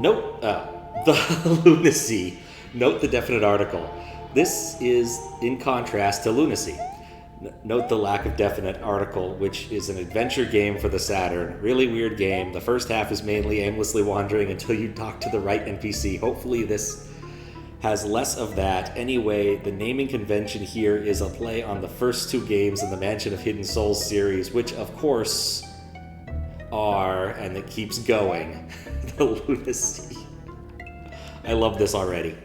Note the Lunacy. Note the definite article. This is in contrast to Lunacy. Note the lack of definite article, which is an adventure game for the Saturn. Really weird game. The first half is mainly aimlessly wandering until you talk to the right NPC. Hopefully this has less of that. Anyway, the naming convention here is a play on the first two games in the Mansion of Hidden Souls series, which of course are, and it keeps going, the Lunacy. I love this already.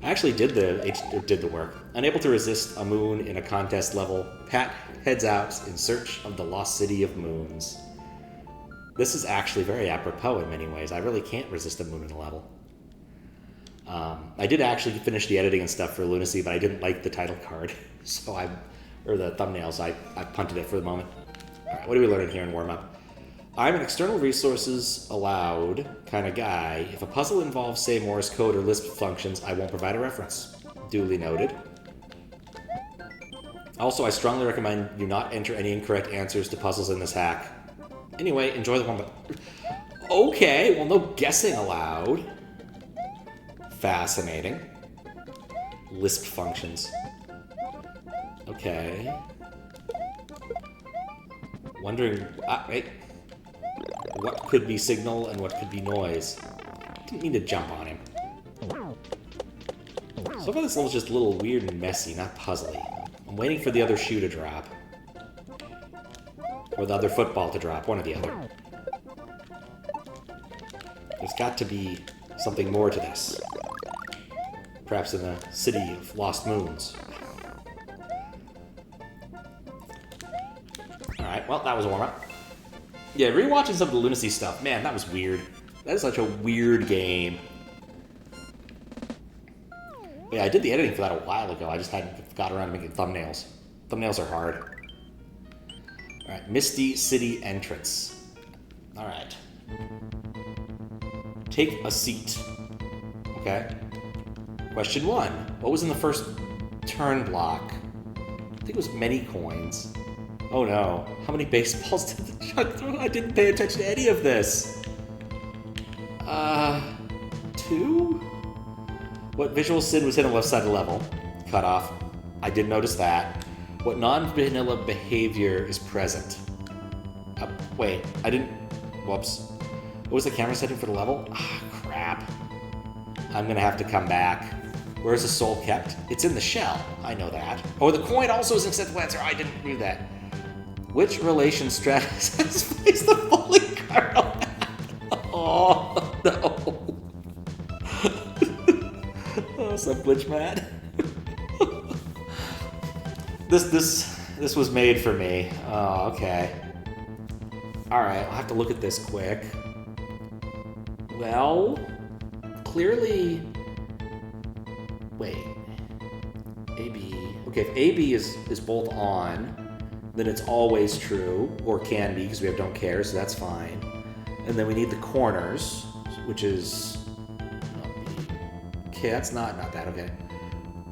I actually did the work. Unable to resist a moon in a contest level, Pat heads out in search of the lost city of moons. This is actually very apropos in many ways. I really can't resist a moon in a level. I did actually finish the editing and stuff for Lunacy, but I didn't like the title card, or the thumbnails. I punted it for the moment. All right, what are we learning here in Warmup? I'm an external resources allowed kind of guy. If a puzzle involves, say, Morse code or Lisp functions, I won't provide a reference. Duly noted. Also, I strongly recommend you not enter any incorrect answers to puzzles in this hack. Anyway, enjoy the Warmup. Okay, well, no guessing allowed. Fascinating. Lisp functions. Okay. Wondering... wait. What could be signal and what could be noise? Didn't mean to jump on him. So far this level's just a little weird and messy, not puzzly. I'm waiting for the other shoe to drop. Or the other football to drop, one or the other. There's got to be something more to this. Perhaps in the city of lost moons. Alright, well, that was a warm-up. Yeah, rewatching some of the Lunacy stuff, man, that was weird. That is such a weird game. Yeah, I did the editing for that a while ago. I just hadn't got around to making thumbnails. Thumbnails are hard. Alright, Misty City entrance. Alright. Take a seat. Okay. Question 1. What was in the first turn block? I think it was many coins. Oh no. How many baseballs did the Chuck throw? I didn't pay attention to any of this. 2? What visual sin was hit on the left side of the level? Cut off. I did notice that. What non-vanilla behavior is present? Wait, I didn't... Whoops. What was the camera setting for the level? Ah, crap. I'm gonna have to come back. Where's the soul kept? It's in the shell. I know that. Oh, the coin also is an acceptable answer. I didn't do that. Which relation strategizes the falling cardinal? Oh, no. What's up, glitch mad? This was made for me. Oh, okay. Alright, I'll have to look at this quick. Well, clearly... Wait. AB... Okay, if AB is both on, then it's always true, or can be, because we have don't care, so that's fine. And then we need the corners, which is... Okay, that's not that, okay.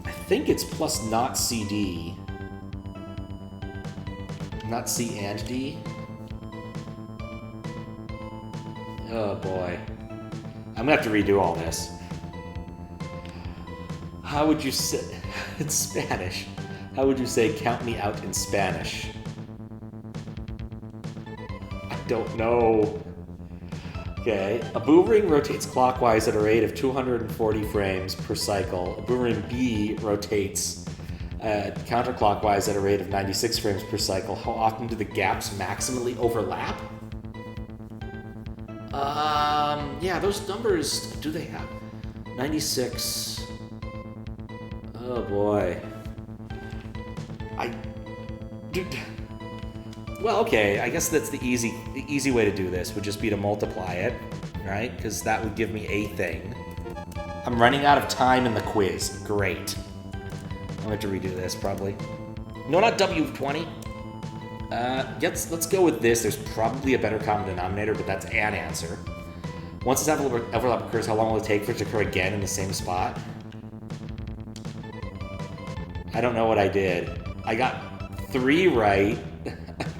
I think it's plus not CD. Not C and D. Oh boy. I'm gonna have to redo all this. How would you say... It's Spanish. How would you say count me out in Spanish? I don't know. Okay. A boomerang rotates clockwise at a rate of 240 frames per cycle. A boomerang B rotates counterclockwise at a rate of 96 frames per cycle. How often do the gaps maximally overlap? Yeah, those numbers, do they have? 96. Oh boy. Well, okay, I guess that's the easy way to do this would just be to multiply it, right? Because that would give me a thing. I'm running out of time in the quiz. Great. I'm going to have to redo this, probably. No, not W20. Let's go with this. There's probably a better common denominator, but that's an answer. Once this overlap occurs, how long will it take for it to occur again in the same spot? I don't know what I did. I got 3 right.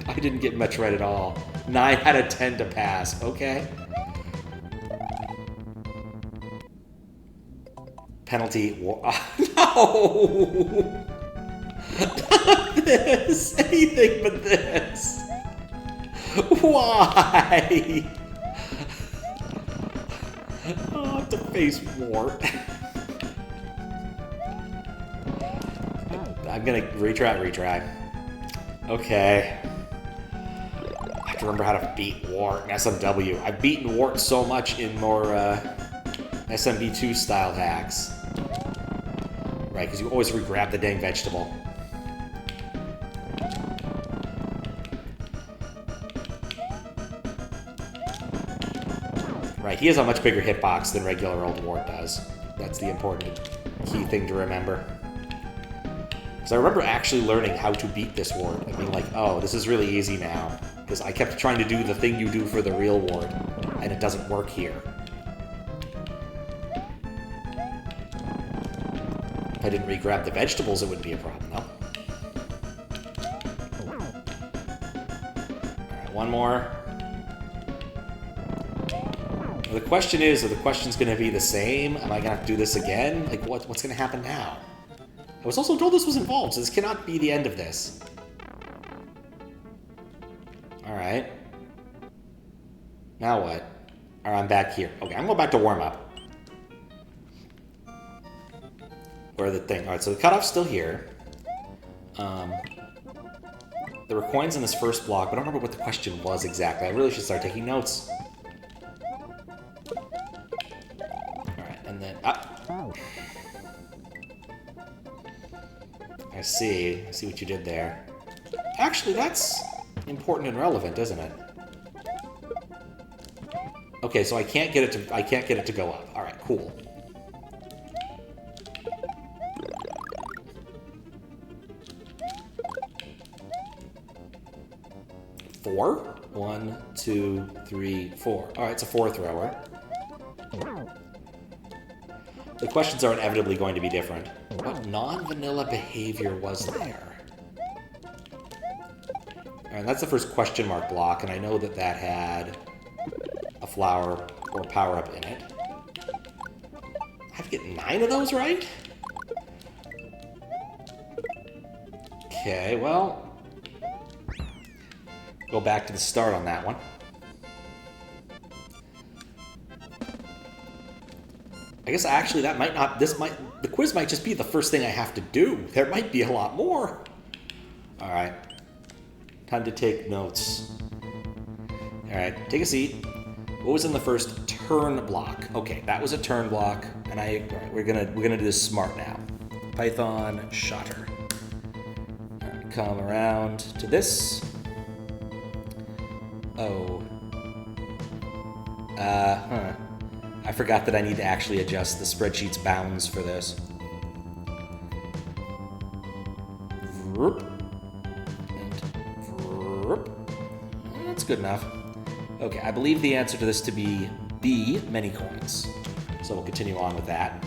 I didn't get much right at all. 9 out of 10 to pass. Okay. penalty. No! Not this! Anything but this! Why? Oh, I have to face Wart. I'm gonna retry. Okay. I have to remember how to beat Wart in SMW. I've beaten Wart so much in more SMB2 style hacks. Right, because you always re-grab the dang vegetable. Right, he has a much bigger hitbox than regular old Wart does. That's the important key thing to remember. Because I remember actually learning how to beat this Wart and being like, oh, this is really easy now. Because I kept trying to do the thing you do for the real Wart, and it doesn't work here. If I didn't re-grab the vegetables, it wouldn't be a problem, though. Alright, one more. The question is, are the questions going to be the same? Am I going to have to do this again? Like, what's going to happen now? I was also told this was involved, so this cannot be the end of this. Alright. Now what? Alright, I'm back here. Okay, I'm going back to Warmup. Where the thing... Alright, so the cutoff's still here. There were coins in this first block, but I don't remember what the question was exactly. I really should start taking notes. And then, I see what you did there. Actually, that's important and relevant, isn't it? Okay, so I can't get it to go up. All right, cool. Four? 1, 2, 3, 4. All right, it's a 4-thrower. The questions are inevitably going to be different. What non-vanilla behavior was there? And that's the first question mark block, and I know that that had a flower or power-up in it. I have to get 9 of those right? Okay, well... Go back to the start on that one. I guess actually that might not, the quiz might just be the first thing I have to do. There might be a lot more. All right. Time to take notes. All right, take a seat. What was in the first turn block? Okay, that was a turn block, and all right, we're gonna do this smart now. Python shutter. All right, come around to this. Oh. I forgot that I need to actually adjust the spreadsheet's bounds for this. Vroop. And vroop. That's good enough. Okay, I believe the answer to this to be B, many coins. So we'll continue on with that.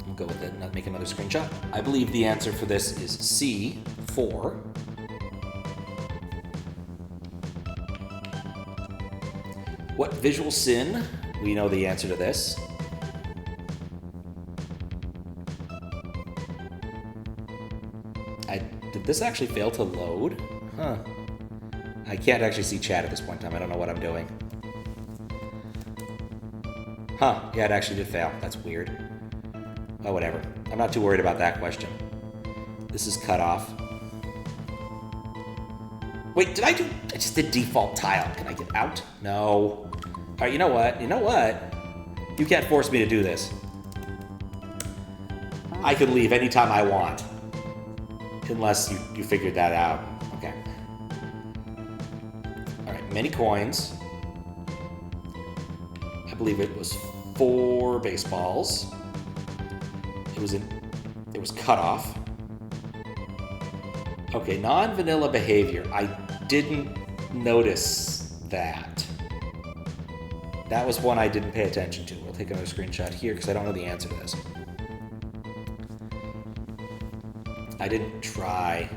We'll go with it and make another screenshot. I believe the answer for this is C, 4. What visual sin? We know the answer to this. Did this actually fail to load? Huh. I can't actually see chat at this point in time. I don't know what I'm doing. Huh. Yeah, it actually did fail. That's weird. Oh, whatever. I'm not too worried about that question. This is cut off. Wait, I just did default tile. Can I get out? No. All right, you know what? You can't force me to do this. I could leave anytime I want. Unless you figured that out. Okay. All right, many coins. I believe it was 4 baseballs. It was cut off. Okay, non-vanilla behavior. I didn't notice that. That was one I didn't pay attention to. We'll take another screenshot here because I don't know the answer to this. I didn't try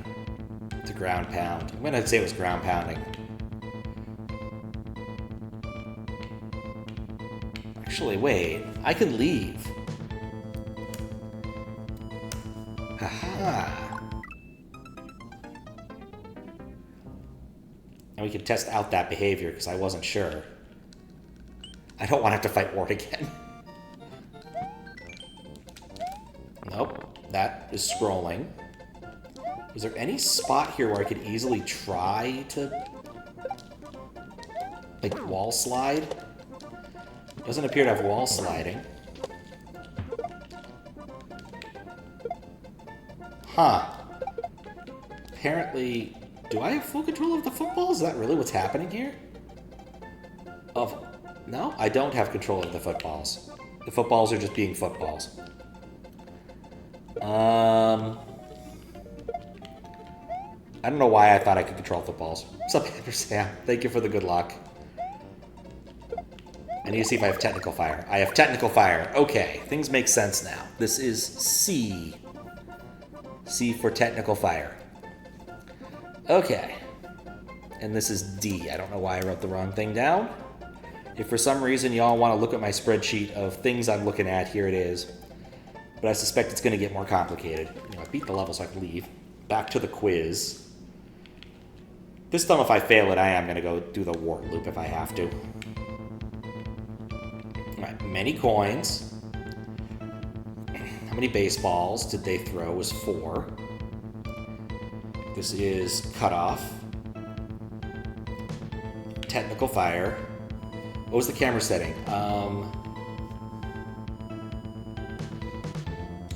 to ground pound. I'm gonna say it was ground pounding. Actually, wait. I can leave. Haha. And we can test out that behavior, because I wasn't sure. I don't want to have to fight Wart again. Nope. That is scrolling. Is there any spot here where I could easily try to... like, wall slide? Doesn't appear to have wall sliding. Huh. Apparently... Do I have full control of the football? Is that really what's happening here? No, I don't have control of the footballs. The footballs are just being footballs. I don't know why I thought I could control footballs. What's up, Andrew Sam? Thank you for the good luck. I need to see if I have technical fire. I have technical fire. Okay, things make sense now. This is C. C for technical fire. Okay. And this is D. I don't know why I wrote the wrong thing down. If for some reason y'all want to look at my spreadsheet of things I'm looking at, here it is. But I suspect it's going to get more complicated. You know, I beat the level so I can leave. Back to the quiz. This time if I fail it, I am going to go do the Wart loop if I have to. Alright, many coins. How many baseballs did they throw? Was 4. This is cutoff. Technical fire. What was the camera setting?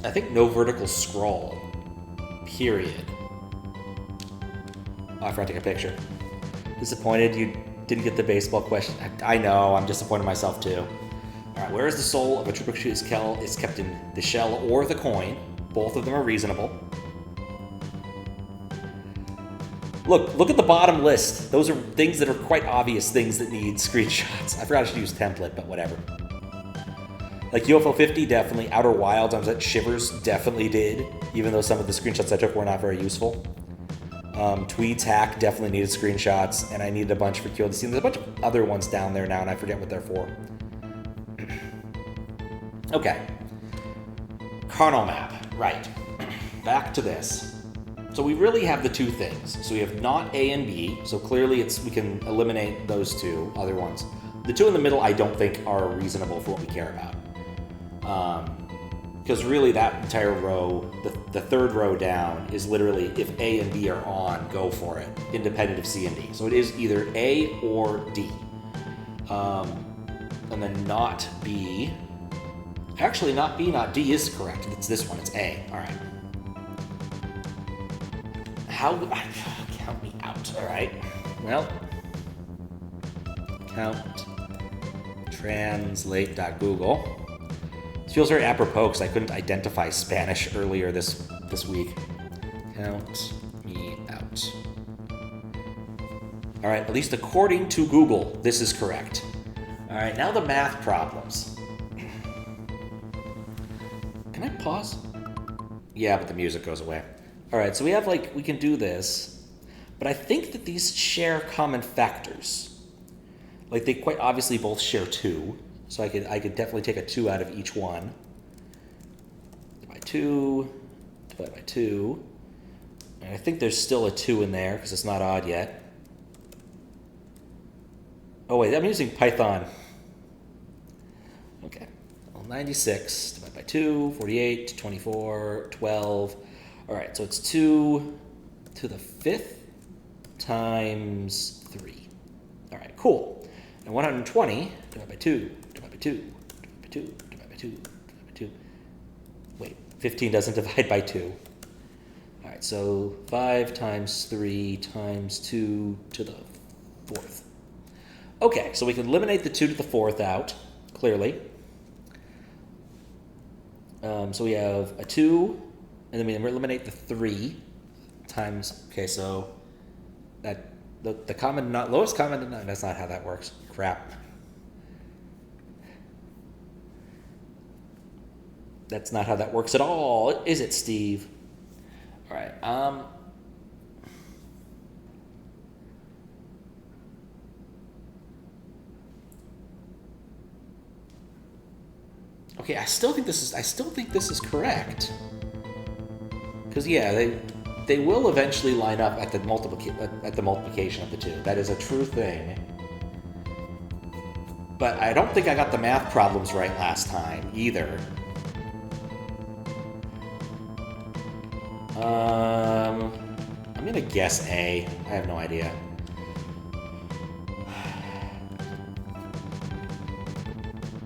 I think no vertical scroll. Period. Oh, I forgot to take a picture. Disappointed you didn't get the baseball question. I know, I'm disappointed in myself too. Alright, where is the soul of a triple shoe is kept in the shell or the coin? Both of them are reasonable. Look at the bottom list. Those are things that are quite obvious things that need screenshots. I forgot I should use template, but whatever. Like UFO 50, definitely. Outer Wilds, I was at Shivers, definitely did. Even though some of the screenshots I took were not very useful. Tweed's hack, definitely needed screenshots. And I needed a bunch for QLDC. And there's a bunch of other ones down there now, and I forget what they're for. Okay. Carnal map. Right. Back to this. So we really have the two things. So we have not A and B. So clearly we can eliminate those two other ones. The two in the middle I don't think are reasonable for what we care about. Because really that entire row, the third row down, is literally if A and B are on, go for it, independent of C and D. So it is either A or D. And then not B. Actually, not B, not D is correct. It's this one, it's A. All right. Count me out. All right. Well, count translate.google. This feels very apropos because I couldn't identify Spanish earlier this week. Count me out. All right, at least according to Google, this is correct. All right, now the math problems. Can I pause? Yeah, but the music goes away. All right, so we have we can do this, but I think that these share common factors. Like they quite obviously both share 2. So I could definitely take a 2 out of each one. Divide by 2, divide by 2. And I think there's still a 2 in there because it's not odd yet. Oh wait, I'm using Python. Okay. Well, 96 divided by 2, 48, 24, 12. All right, so it's 2 to the 5th times 3. All right, cool. And 120 divided by 2. Divide by 2, divide by 2, divide by 2, divide by 2. Wait, 15 doesn't divide by 2. All right, so 5 times 3 times 2 to the 4th. Okay, so we can eliminate the 2 to the 4th out, clearly. So we have a 2, and then we eliminate the 3 times, okay, so that the lowest common denominator, that's not how that works. Crap. That's not how that works at all, is it, Steve? All right. Okay, I still think this is correct. Because yeah, they will eventually line up at the multiplication of the two. That is a true thing. But I don't think I got the math problems right last time either. I'm gonna guess A. I have no idea.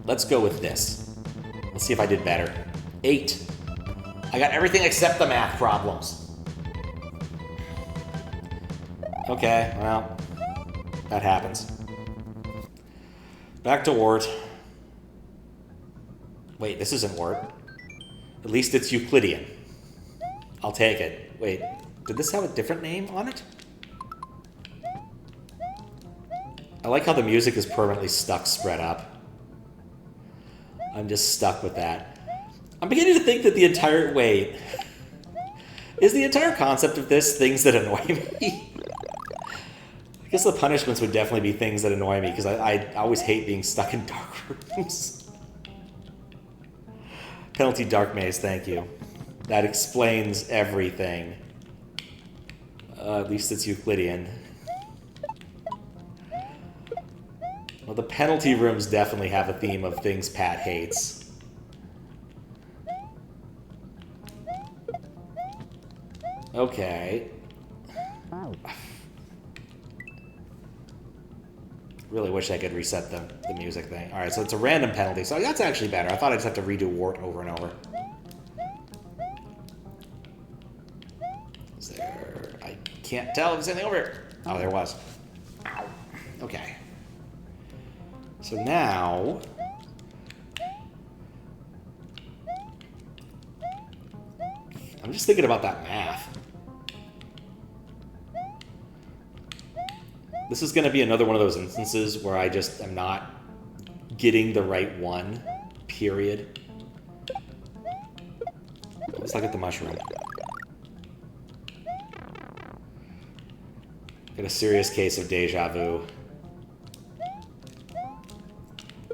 Let's go with this. Let's see if I did better. 8. I got everything except the math problems. Okay, well, that happens. Back to Wart. Wait, this isn't Wart. At least it's Euclidean. I'll take it. Wait, did this have a different name on it? I like how the music is permanently stuck spread up. I'm just stuck with that. I'm beginning to think that the entire... Wait. Is the entire concept of this things that annoy me? I guess the punishments would definitely be things that annoy me, because I always hate being stuck in dark rooms. Penalty Dark Maze, thank you. That explains everything. At least it's Euclidean. Well, the penalty rooms definitely have a theme of things Pat hates. Okay. Really wish I could reset the music thing. Alright, so it's a random penalty, so that's actually better. I thought I'd just have to redo Wart over and over. Is there... I can't tell if there's anything over here. Oh, there was. Ow. Okay. So now... I'm just thinking about that math. This is going to be another one of those instances where I just am not getting the right one, period. Let's look at the mushroom. Got a serious case of deja vu.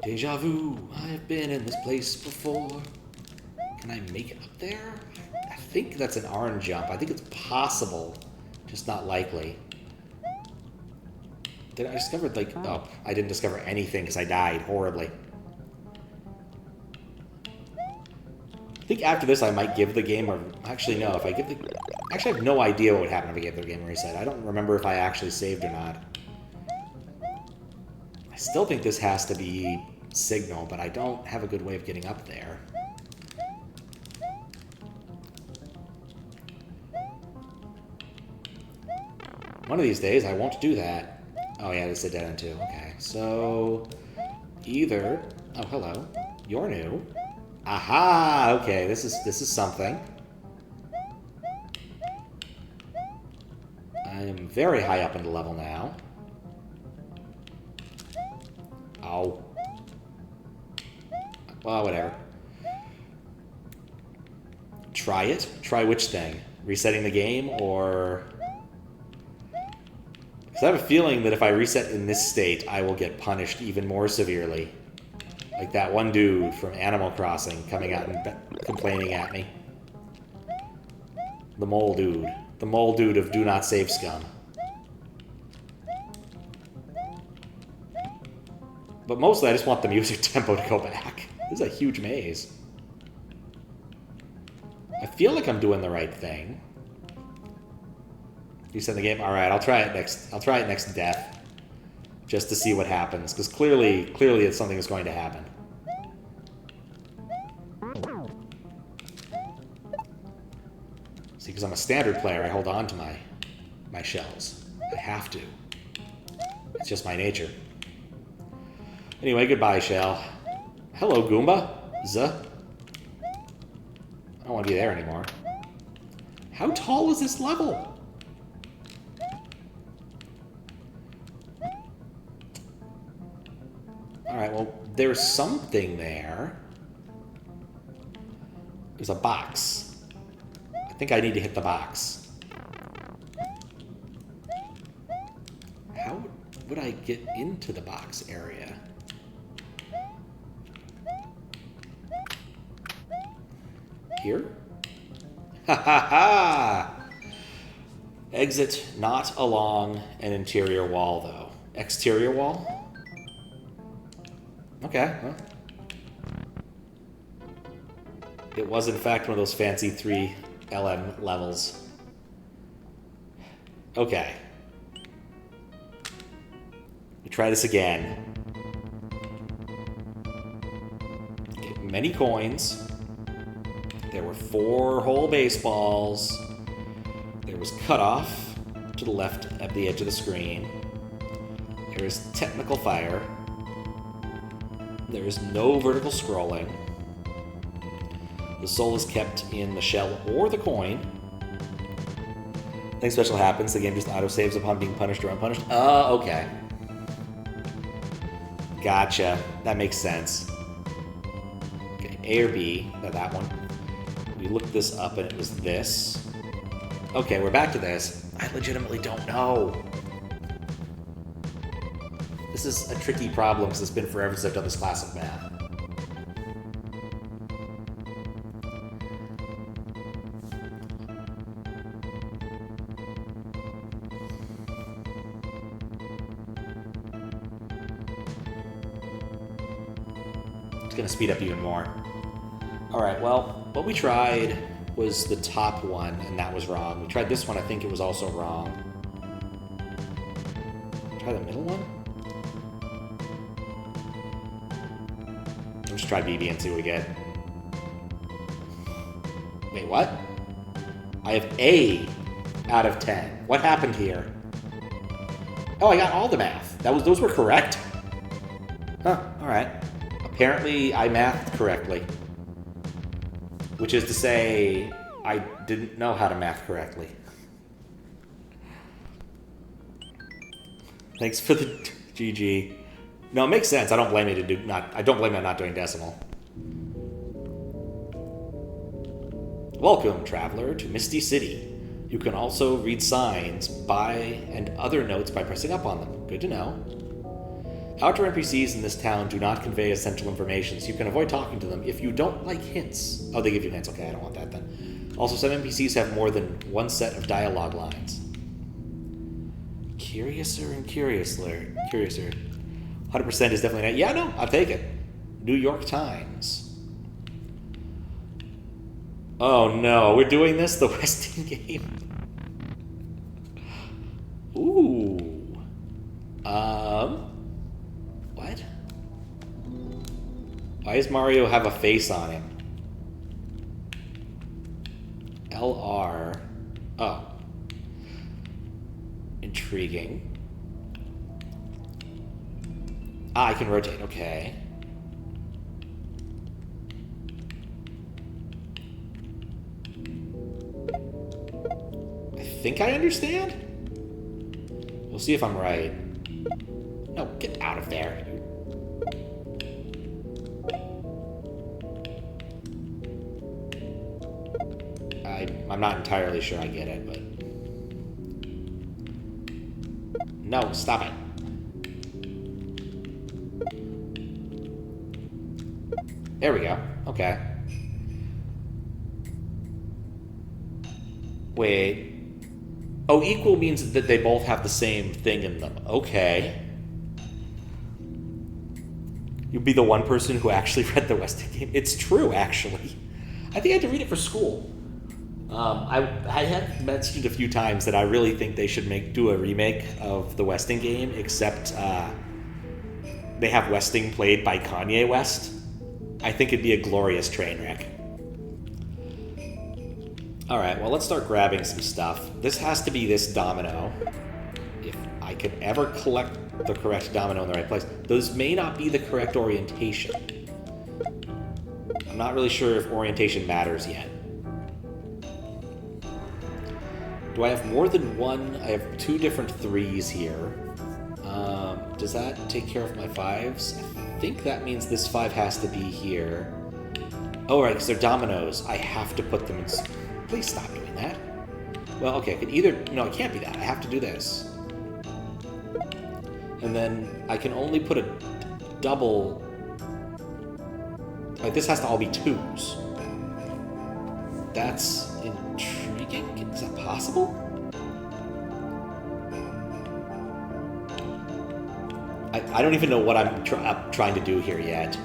Deja vu, I've been in this place before. Can I make it up there? I think that's an orange jump. I think it's possible, just not likely. Did I discover, like, oh, I didn't discover anything because I died horribly. I think after this I might give the game, or actually no, if I give the... Actually I have no idea what would happen if I gave the game a reset. I don't remember if I actually saved or not. I still think this has to be Signal, but I don't have a good way of getting up there. One of these days I won't do that. Oh yeah, this is a dead end too. Okay, so either... Oh, hello. You're new. Aha! Okay, this is something. I am very high up in the level now. Ow. Well, whatever. Try it? Try which thing? Resetting the game, or... Because I have a feeling that if I reset in this state, I will get punished even more severely. Like that one dude from Animal Crossing coming out and complaining at me. The mole dude. The mole dude of Do Not Save Scum. But mostly I just want the music tempo to go back. This is a huge maze. I feel like I'm doing the right thing. You said the game? Alright, I'll try it next death. Just to see what happens. Because clearly it's something that's going to happen. See, because I'm a standard player, I hold on to my shells. I have to. It's just my nature. Anyway, goodbye, shell. Hello, Goomba. I don't want to be there anymore. How tall is this level? Alright, well, there's something there. There's a box. I think I need to hit the box. How would I get into the box area? Here? Ha ha ha! Exit not along an interior wall, though. Exterior wall? Okay, well. It was, in fact, one of those fancy 3 LM levels. Okay. We try this again. Okay, many coins. There were 4 whole baseballs. There was cutoff to the left at the edge of the screen. There is technical fire. There is no vertical scrolling. The soul is kept in the shell or the coin. Nothing special happens. The game just auto-saves upon being punished or unpunished. Oh, okay. Gotcha. That makes sense. Okay, A or B. That one. We looked this up and it was this. Okay, we're back to this. I legitimately don't know. This is a tricky problem because it's been forever since I've done this class of math. It's going to speed up even more. Alright, well, what we tried was the top one, and that was wrong. We tried this one, I think it was also wrong. Try the middle one? Let's try BB and see what we get. Wait, what? I have A out of 10. What happened here? Oh, I got all the math. Those were correct? Huh, alright. Apparently, I mathed correctly. Which is to say, I didn't know how to math correctly. Thanks for the GG. No, it makes sense. I don't blame you to do not. I don't blame you on not doing decimal. Welcome, traveler, to Misty City. You can also read signs and other notes by pressing up on them. Good to know. Outdoor NPCs in this town do not convey essential information, so you can avoid talking to them if you don't like hints. Oh, they give you hints. Okay, I don't want that then. Also, some NPCs have more than one set of dialogue lines. Curiouser and curiouser. 100% is definitely not. Yeah, no, I'll take it. New York Times. Oh no, we're doing this? The Westing game? Ooh. What? Why does Mario have a face on him? LR. Oh. Intriguing. Ah, I can rotate. Okay. I think I understand? We'll see if I'm right. No, get out of there. I'm not entirely sure I get it, but... No, stop it. There we go. Okay. Wait. Oh, equal means that they both have the same thing in them. Okay. You'd be the one person who actually read the Westing game. It's true, actually. I think I had to read it for school. I had mentioned a few times that I really think they should do a remake of the Westing game, except they have Westing played by Kanye West. I think it'd be a glorious train wreck. Alright, well, let's start grabbing some stuff. This has to be this domino. If I could ever collect the correct domino in the right place. Those may not be the correct orientation. I'm not really sure if orientation matters yet. Do I have more than one? I have 2 different 3s here. Does that take care of my 5s? I think that means this 5 has to be here. Oh, right, because they're dominoes. I have to put them in... Please stop doing that. Well, okay, I can either... No, it can't be that. I have to do this. And then I can only put a double... Like, this has to all be 2s. That's intriguing. Is that possible? I don't even know what I'm trying to do here yet.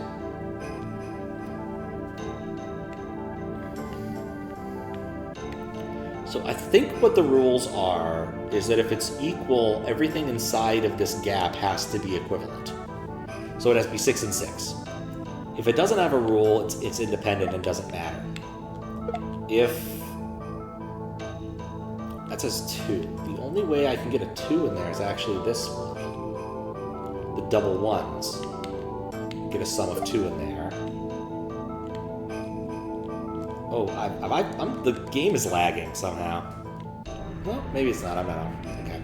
So I think what the rules are is that if it's equal, everything inside of this gap has to be equivalent. So it has to be 6 and 6. If it doesn't have a rule, it's independent and doesn't matter. If that says 2, the only way I can get a 2 in there is actually this one. The double ones. Get a sum of 2 in there. Oh, the game is lagging somehow. Well, maybe it's not. I don't know. Okay.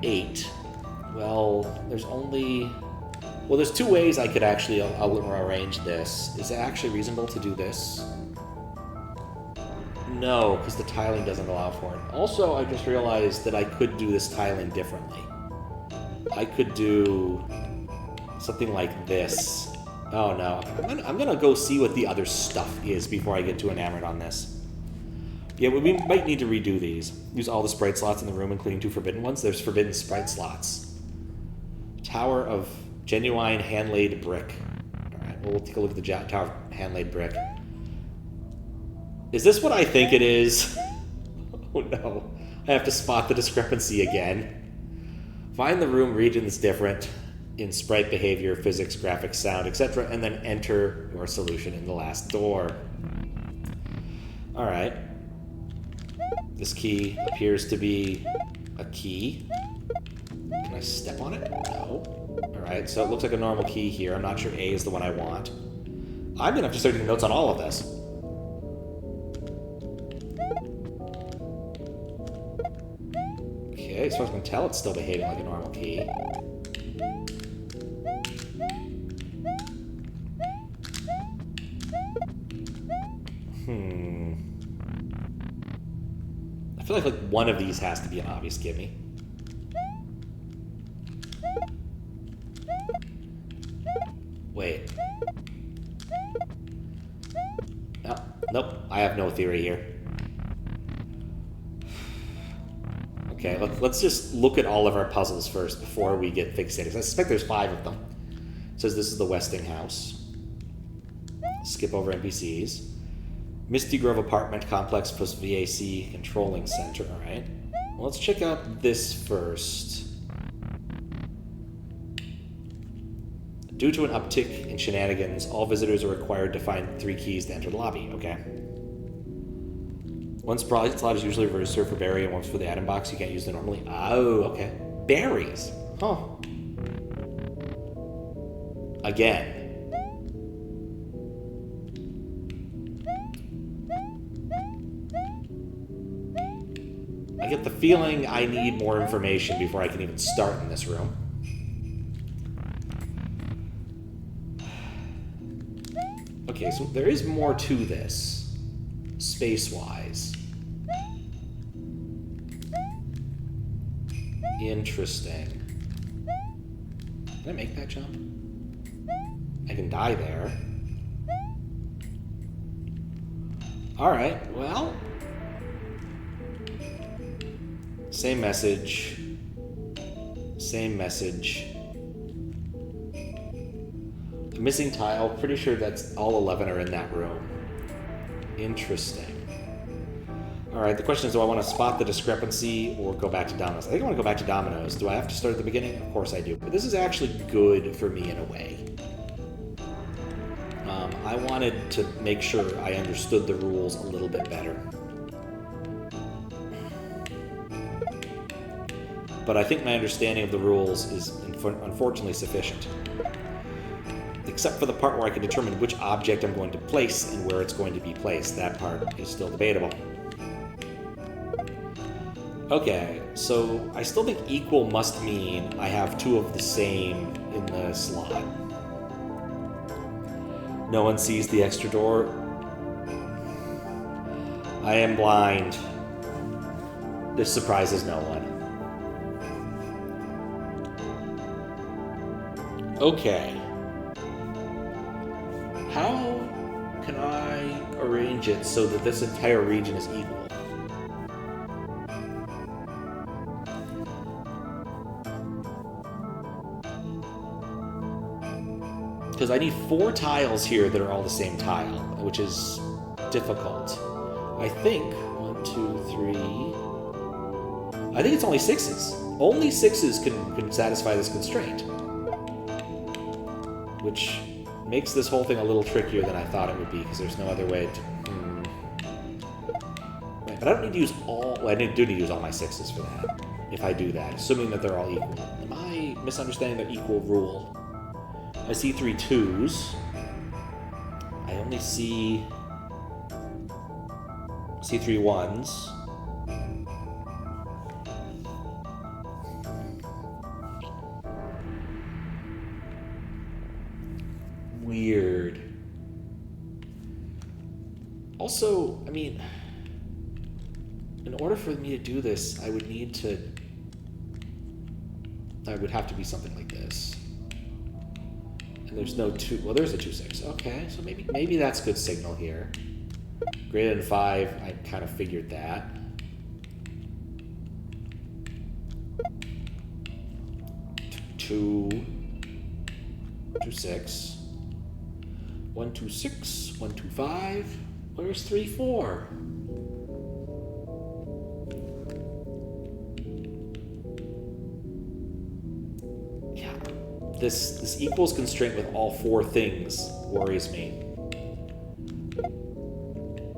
8. Well, there's only... Well, there's 2 ways I could actually arrange this. Is it actually reasonable to do this? No, because the tiling doesn't allow for it. Also, I just realized that I could do this tiling differently. I could do something like this. Oh no, I'm gonna go see what the other stuff is before I get too enamored on this. Yeah, we might need to redo these. Use all the sprite slots in the room, including 2 forbidden ones. There's forbidden sprite slots. Tower of genuine hand-laid brick. Alright, well, we'll take a look at the Tower of hand-laid brick. Is this what I think it is? Oh no, I have to spot the discrepancy again. Find the room region that's different in sprite behavior, physics, graphics, sound, etc., and then enter your solution in the last door. Alright. This key appears to be a key. Can I step on it? No. Alright, so it looks like a normal key here. I'm not sure A is the one I want. I'm gonna have to start taking notes on all of this. Okay, as far as I can tell, it's still behaving like a normal key. I feel like one of these has to be an obvious gimme. Wait. Oh, nope, I have no theory here. Okay, let's just look at all of our puzzles first before we get fixated. I suspect there's 5 of them. It says this is the Westinghouse. Skip over NPCs. Misty Grove Apartment Complex plus VAC Controlling Center. Alright. Well, let's check out this first. Due to an uptick in shenanigans, all visitors are required to find 3 keys to enter the lobby. Okay. One slot is usually reserved for berry and one's for the atom box. You can't use them normally. Oh, okay. Berries. Huh. Again. I get the feeling I need more information before I can even start in this room. Okay, so there is more to this, space-wise. Interesting. Can I make that jump? I can die there. Alright, well... Same message. Same message. A missing tile. Pretty sure that's all 11 are in that room. Interesting. Alright, the question is, do I want to spot the discrepancy or go back to Domino's? I think I want to go back to Domino's. Do I have to start at the beginning? Of course I do. But this is actually good for me in a way. I wanted to make sure I understood the rules a little bit better. But I think my understanding of the rules is unfortunately sufficient. Except for the part where I can determine which object I'm going to place and where it's going to be placed. That part is still debatable. Okay, so I still think equal must mean I have 2 of the same in the slot. No one sees the extra door. I am blind. This surprises no one. Okay. How can I arrange it so that this entire region is equal. Because I need 4 tiles here that are all the same tile, which is difficult. I think 1, 2, 3. I think it's only 6s. Only 6s can satisfy this constraint, which makes this whole thing a little trickier than I thought it would be, because there's no other way to... Right, but I don't need to use all... Well, I do need to use all my 6s for that, if I do that, assuming that they're all equal. Am I misunderstanding the equal rule? I see 3 2s. I only see 3 1s. Weird. Also, I mean, in order for me to do this, I would have to be something like this. And there's no 2, well, there's a 2 6. Okay, so maybe that's good signal here. Greater than 5, I kind of figured that. 2 6. 1 2 6. 1 2 5. Where's 3 4? Yeah, this equals constraint with all 4 things worries me.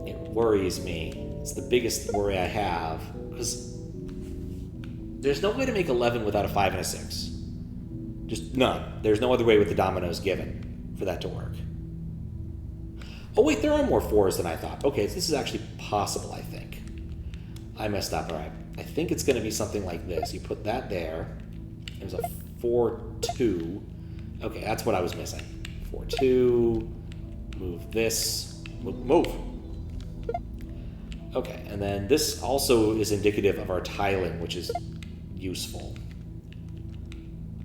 It worries me. It's the biggest worry I have, because there's no way to make 11 without a 5 and a 6. Just none. There's no other way with the dominoes given for that to work. Oh wait, there are more 4s than I thought. Okay, so this is actually possible, I think. I messed up, all right. I think it's going to be something like this. You put that there. There's a 4 2. Okay, that's what I was missing. 4 2. Move this. Move. Okay, and then this also is indicative of our tiling, which is useful.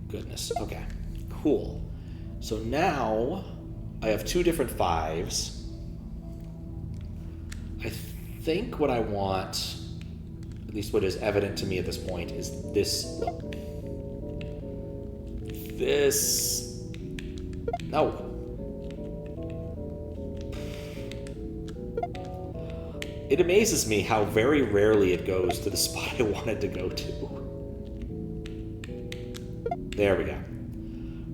Goodness. Okay, cool. So now I have 2 different 5s. I think what I want, at least what is evident to me at this point, is this. Look. This. No. It amazes me how very rarely it goes to the spot I wanted to go to. There we go.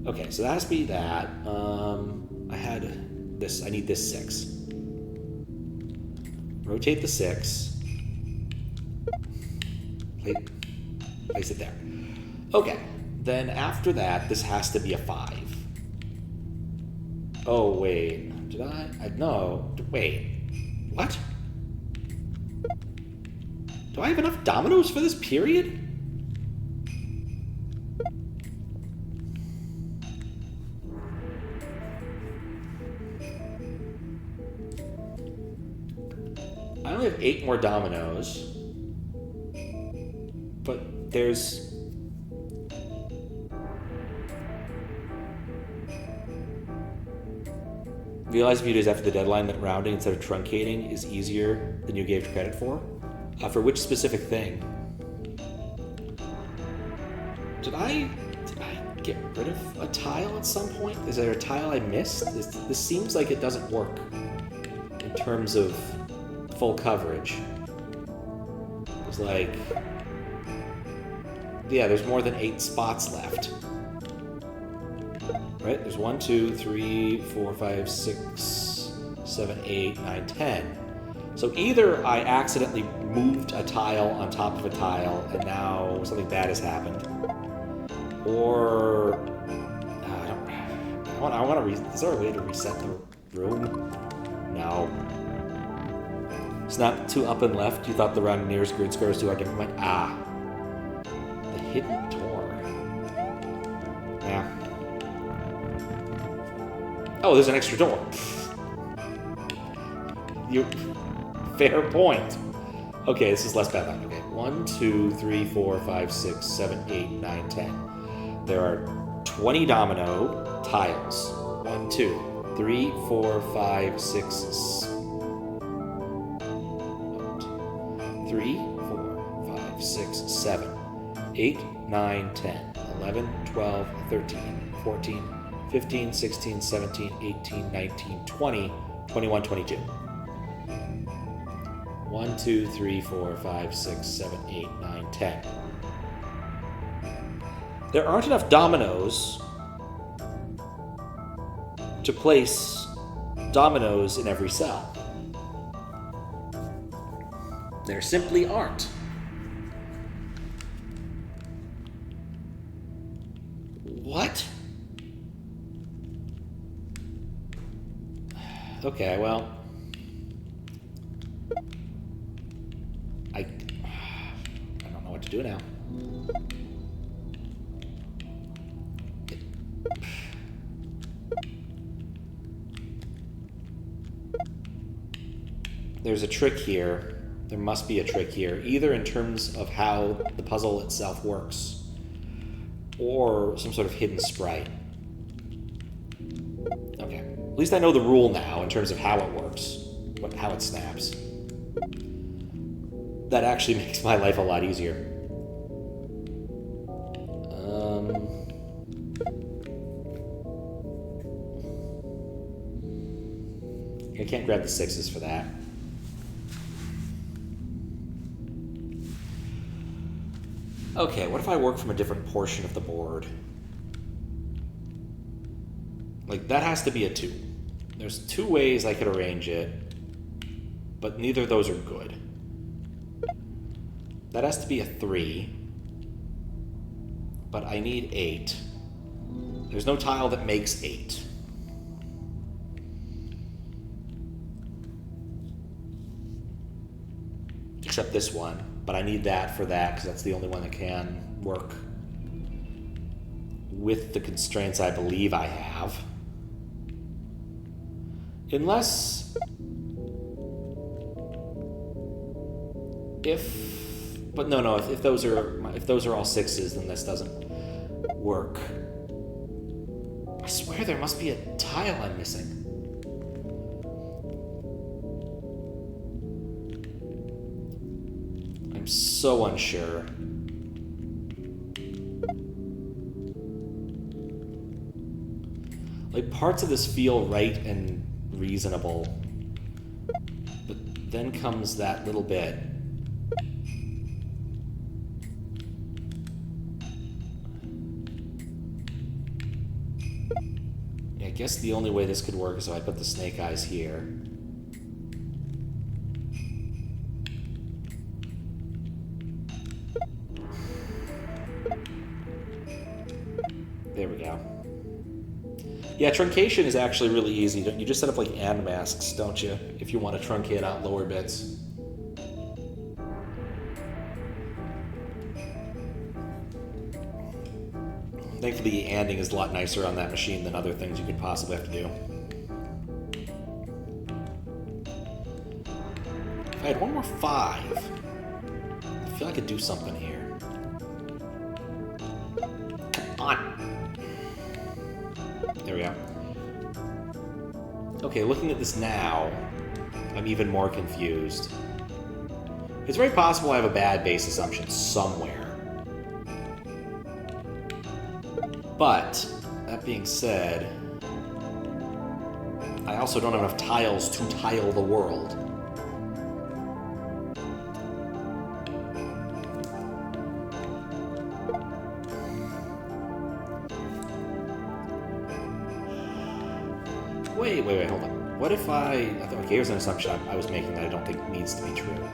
Okay, so that has to be that. I had this. I need this 6. Rotate the 6. Place it there. Okay, then after that, this has to be a 5. Oh, wait. Did I? No. Wait. What? Do I have enough dominoes for this period? I only have 8 more dominoes, but there's... Realize viewed as after the deadline that rounding instead of truncating is easier than you gave credit for? For which specific thing? Did I get rid of a tile at some point? Is there a tile I missed? This seems like it doesn't work in terms of full coverage. It's like, yeah, there's more than 8 spots left. Right? There's 1, 2, 3, 4, 5, 6, 7, 8, 9, 10. So either I accidentally moved a tile on top of a tile and now something bad has happened, or I want to. Is there a way to reset the room? No. It's not too up and left. You thought the round nearest grid square was too hard to find. The hidden door. Yeah. Oh, there's an extra door. Fair point. Okay, this is less bad. Okay, 1, 2, 3, 4, 5, 6, 7, 8, 9, 10. There are 20 domino tiles. 1, 2, 3, 4, 5, 6, 3, 4, 5, 6, 7, 8, 9, 10, 11, 12, 13, 14, 15, 16, 17, 18, 19, 20, 21, 22. 1, 2, 3, 4, 5, 6, 7, 8, 9, 10. There aren't enough dominoes to place dominoes in every cell. There simply aren't. What? Okay, well, I don't know what to do now. There's a trick here. There must be a trick here, either in terms of how the puzzle itself works, or some sort of hidden sprite. Okay, at least I know the rule now in terms of how it works, how it snaps. That actually makes my life a lot easier. I can't grab the 6s for that. Okay, what if I work from a different portion of the board? Like, that has to be a 2. There's 2 ways I could arrange it, but neither of those are good. That has to be a 3, but I need 8. There's no tile that makes 8. Except this one. But I need that for that, because that's the only one that can work with the constraints I believe I have. Unless... But no, if those are all 6s, then this doesn't work. I swear there must be a tile I'm missing. I'm so unsure. Like, parts of this feel right and reasonable, but then comes that little bit. Yeah, I guess the only way this could work is if I put the snake eyes here. There we go. Yeah, truncation is actually really easy. You just set up like and masks, don't you? If you want to truncate out lower bits. Thankfully, anding is a lot nicer on that machine than other things you could possibly have to do. If I had one more 5, I feel I could do something here. Come on! There we go. Okay, looking at this now, I'm even more confused. It's very possible I have a bad base assumption somewhere. But, that being said, I also don't have enough tiles to tile the world. Wait, hold on. What if okay, here's an assumption I was making that I don't think needs to be true.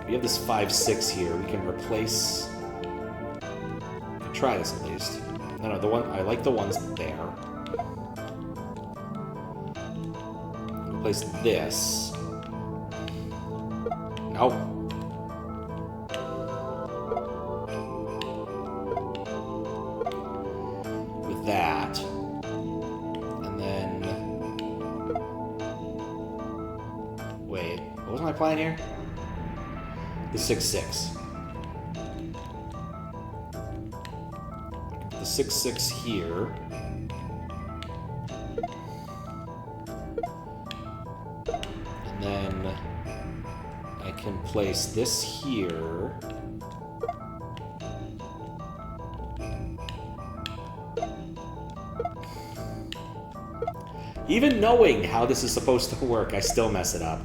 We have this 5-6 here. We can replace... We can try this at least. No, the one... I like the ones there. Replace this. Nope. With that. And then... Wait, what was my plan here? The 6-6. The 6-6 here. And then I can place this here. Even knowing how this is supposed to work, I still mess it up.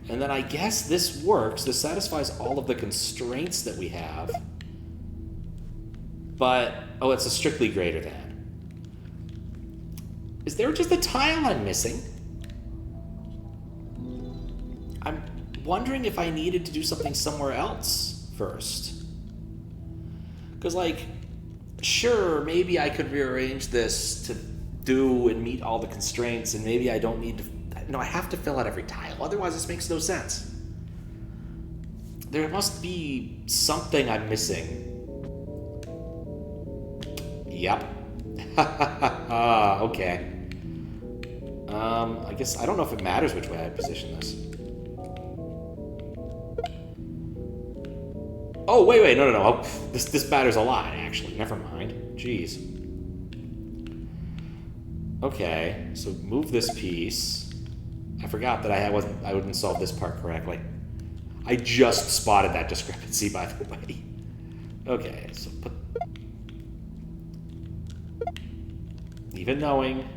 And then I guess this works. This satisfies all of the constraints that we have. But, oh, it's a strictly greater than. Is there just a tile I'm missing? I'm wondering if I needed to do something somewhere else first. Because, like, sure, maybe I could rearrange this to do and meet all the constraints, and maybe I don't need to... No, I have to fill out every tile. Otherwise, this makes no sense. There must be something I'm missing. Yep. Okay. I guess I don't know if it matters which way I position this. Oh, wait, no. Oh, this matters a lot, actually. Never mind. Jeez. Okay, so move this piece. I forgot that I wouldn't solve this part correctly. I just spotted that discrepancy, by the way. Okay, so put... Even knowing.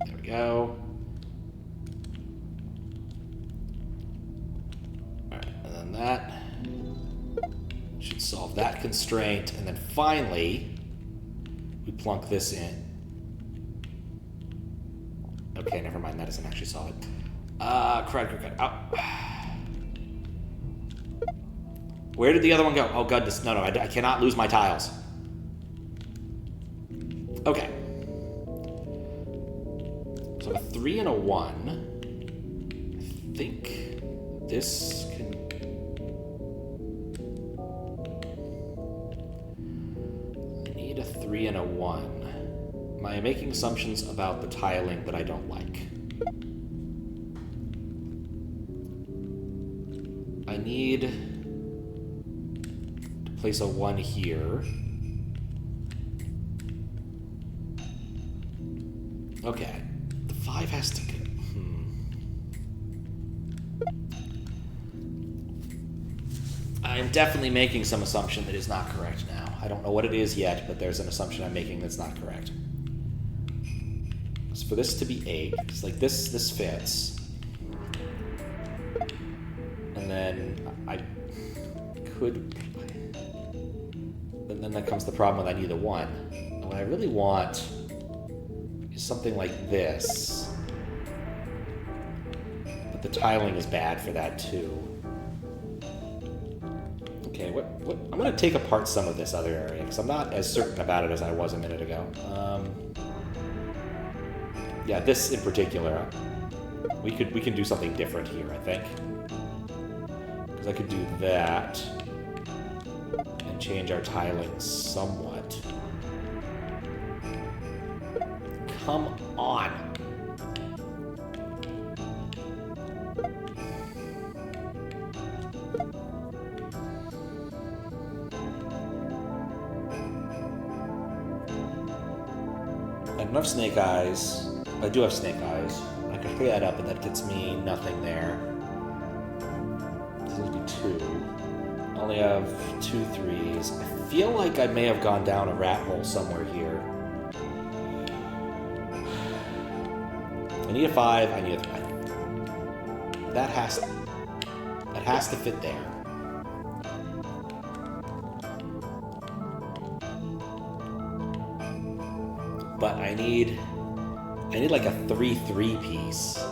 There we go. Alright, and then that should solve that constraint. And then finally, we plunk this in. Okay, never mind. That doesn't actually solve it. Crud. Oh. Where did the other one go? Oh, goodness. No, I cannot lose my tiles. Okay. So I have a 3 and a 1. I think this can... I need a 3 and a 1. Am I making assumptions about the tiling that I don't like? I need to place a 1 here. Okay. The 5 has to go. I'm definitely making some assumption that is not correct now. I don't know what it is yet, but there's an assumption I'm making that's not correct. So for this to be 8, it's like this fits. And then I could... And then that comes the problem with I need a 1. And what I really want is something like this. But the tiling is bad for that too. Okay, what I'm going to take apart some of this other area, because I'm not as certain about it as I was a minute ago. Yeah, this in particular, we can do something different here, I think. Because I could do that and change our tiling somewhat. Come on. I have enough snake eyes. I do have snake eyes. I can pick that up, but that gets me nothing there. This will be 2. I only have 2 3s. I feel like I may have gone down a rat hole somewhere here. I need a 5. I need a 3. That has to fit there. But I need like a 3-3 piece. There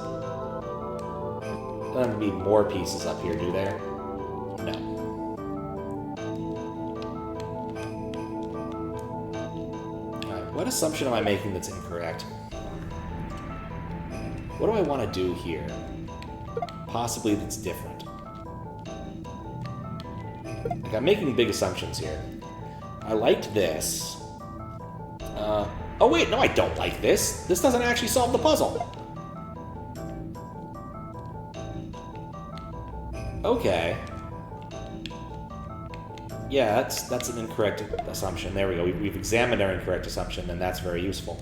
don't need more pieces up here, do there? No. Alright, what assumption am I making that's incorrect? What do I want to do here? Possibly that's different. Like, I'm making big assumptions here. I liked this. Oh wait, no I don't like this. This doesn't actually solve the puzzle. Okay. Yeah, that's an incorrect assumption. There we go. We've examined our incorrect assumption, and that's very useful.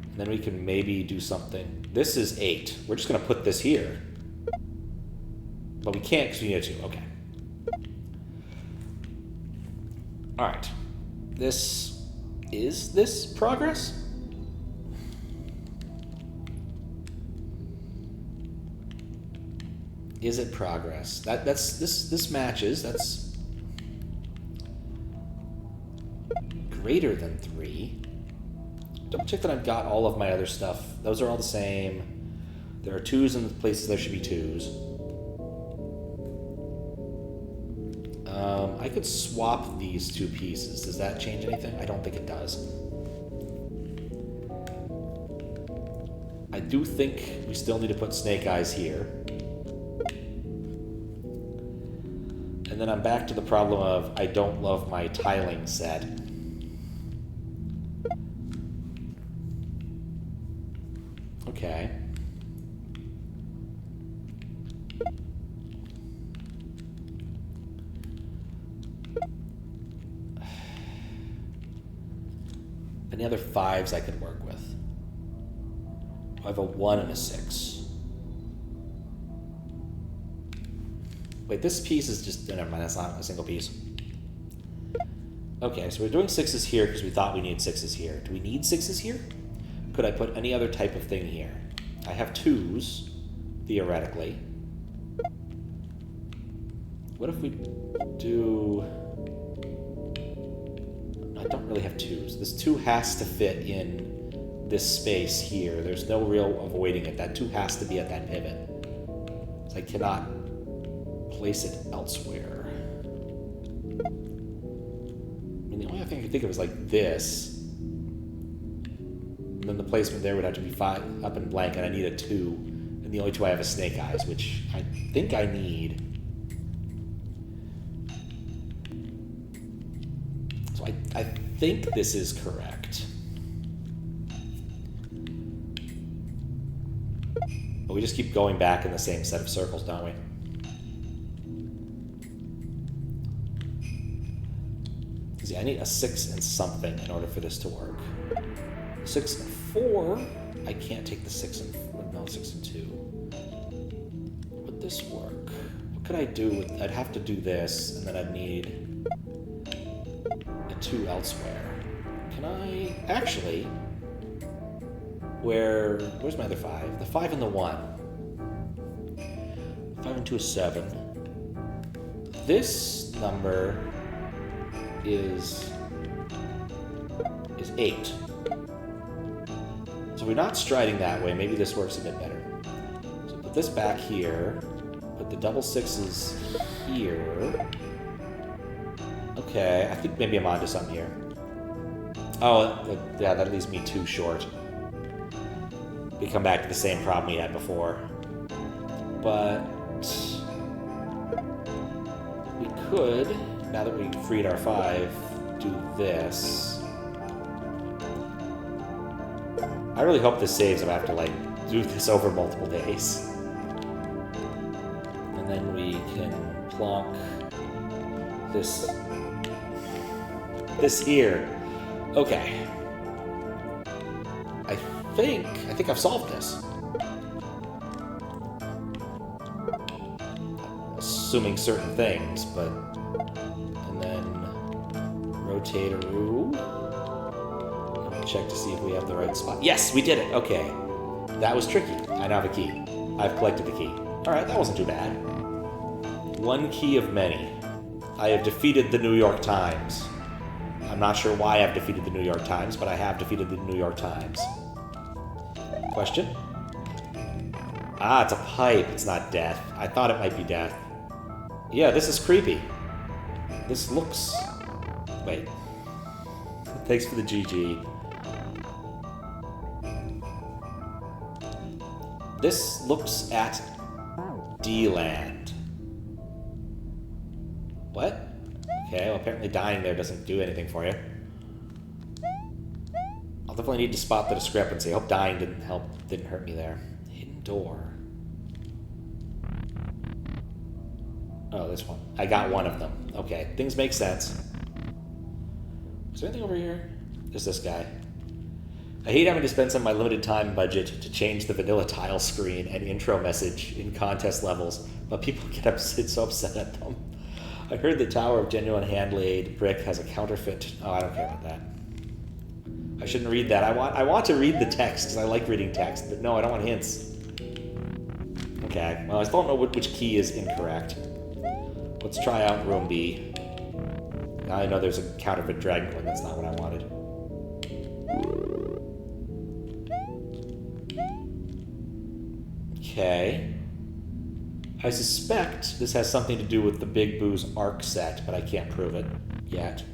And then we can maybe do something. This is 8. We're just going to put this here. But we can't because we need a 2. Okay. Alright. Is this progress? Is it progress? This matches. That's greater than 3. Double check that I've got all of my other stuff. Those are all the same. There are 2s in the places there should be 2s. I could swap these 2 pieces. Does that change anything? I don't think it does. I do think we still need to put Snake Eyes here. And then I'm back to the problem of I don't love my tiling set. Okay. Any other 5s I could work with? I have a 1 and a 6. Wait, this piece is just... never mind, that's not a single piece. Okay, so we're doing 6s here because we thought we needed 6s here. Do we need 6s here? Could I put any other type of thing here? I have 2s, theoretically. What if we do... I don't really have 2s. This 2 has to fit in this space here. There's no real avoiding it. That 2 has to be at that pivot. So I cannot place it elsewhere. I mean, the only other thing I can think of is like this. And then the placement there would have to be 5 up and blank, and I need a 2. And the only 2 I have is Snake Eyes, which I think I need. So I think this is correct. But we just keep going back in the same set of circles, don't we? See, I need a 6 and something in order for this to work. 6 and 4, I can't take the 6 and 4. No, 6 and 2. Would this work? What could I do with... I'd have to do this, and then I'd need a 2 elsewhere. Can I... Actually... Where's my other 5? The 5 and the 1. 5 and 2 is 7. This number is 8. So we're not striding that way. Maybe this works a bit better. So put this back here. Put the double 6s here. Okay, I think maybe I'm onto something here. Oh, yeah, that leaves me 2 short. We come back to the same problem we had before. But we could, now that we freed our 5, do this. I really hope this saves if I have to, like, do this over multiple days. And then we can plonk this here. Okay. I think I've solved this. Assuming certain things, but... And then... Rotate-a-roo. Check to see if we have the right spot. Yes, we did it! Okay. That was tricky. I now have a key. I've collected the key. Alright, that wasn't too bad. 1 key of many. I have defeated the New York Times. I'm not sure why I've defeated the New York Times, but I have defeated the New York Times. Question? Ah, it's a pipe. It's not death. I thought it might be death. Yeah, this is creepy. This looks... Wait. Thanks for the GG. This looks at D-land. What? Okay, well apparently dying there doesn't do anything for you. I'll definitely need to spot the discrepancy. I hope dying didn't hurt me there. Hidden door. Oh, this one. I got one of them. Okay, things make sense. Is there anything over here? There's this guy. I hate having to spend some of my limited time budget to change the vanilla tile screen and intro message in contest levels, but people get so upset at them. I heard the Tower of Genuine Hand-Laid Brick has a counterfeit. Oh, I don't care about that. I shouldn't read that. I want to read the text because I like reading text, but no, I don't want hints. Okay, well, I still don't know which key is incorrect. Let's try out room B. Now I know there's a counterfeit dragon one. That's not what I wanted. Okay. I suspect this has something to do with the Big Boo's arc set, but I can't prove it yet.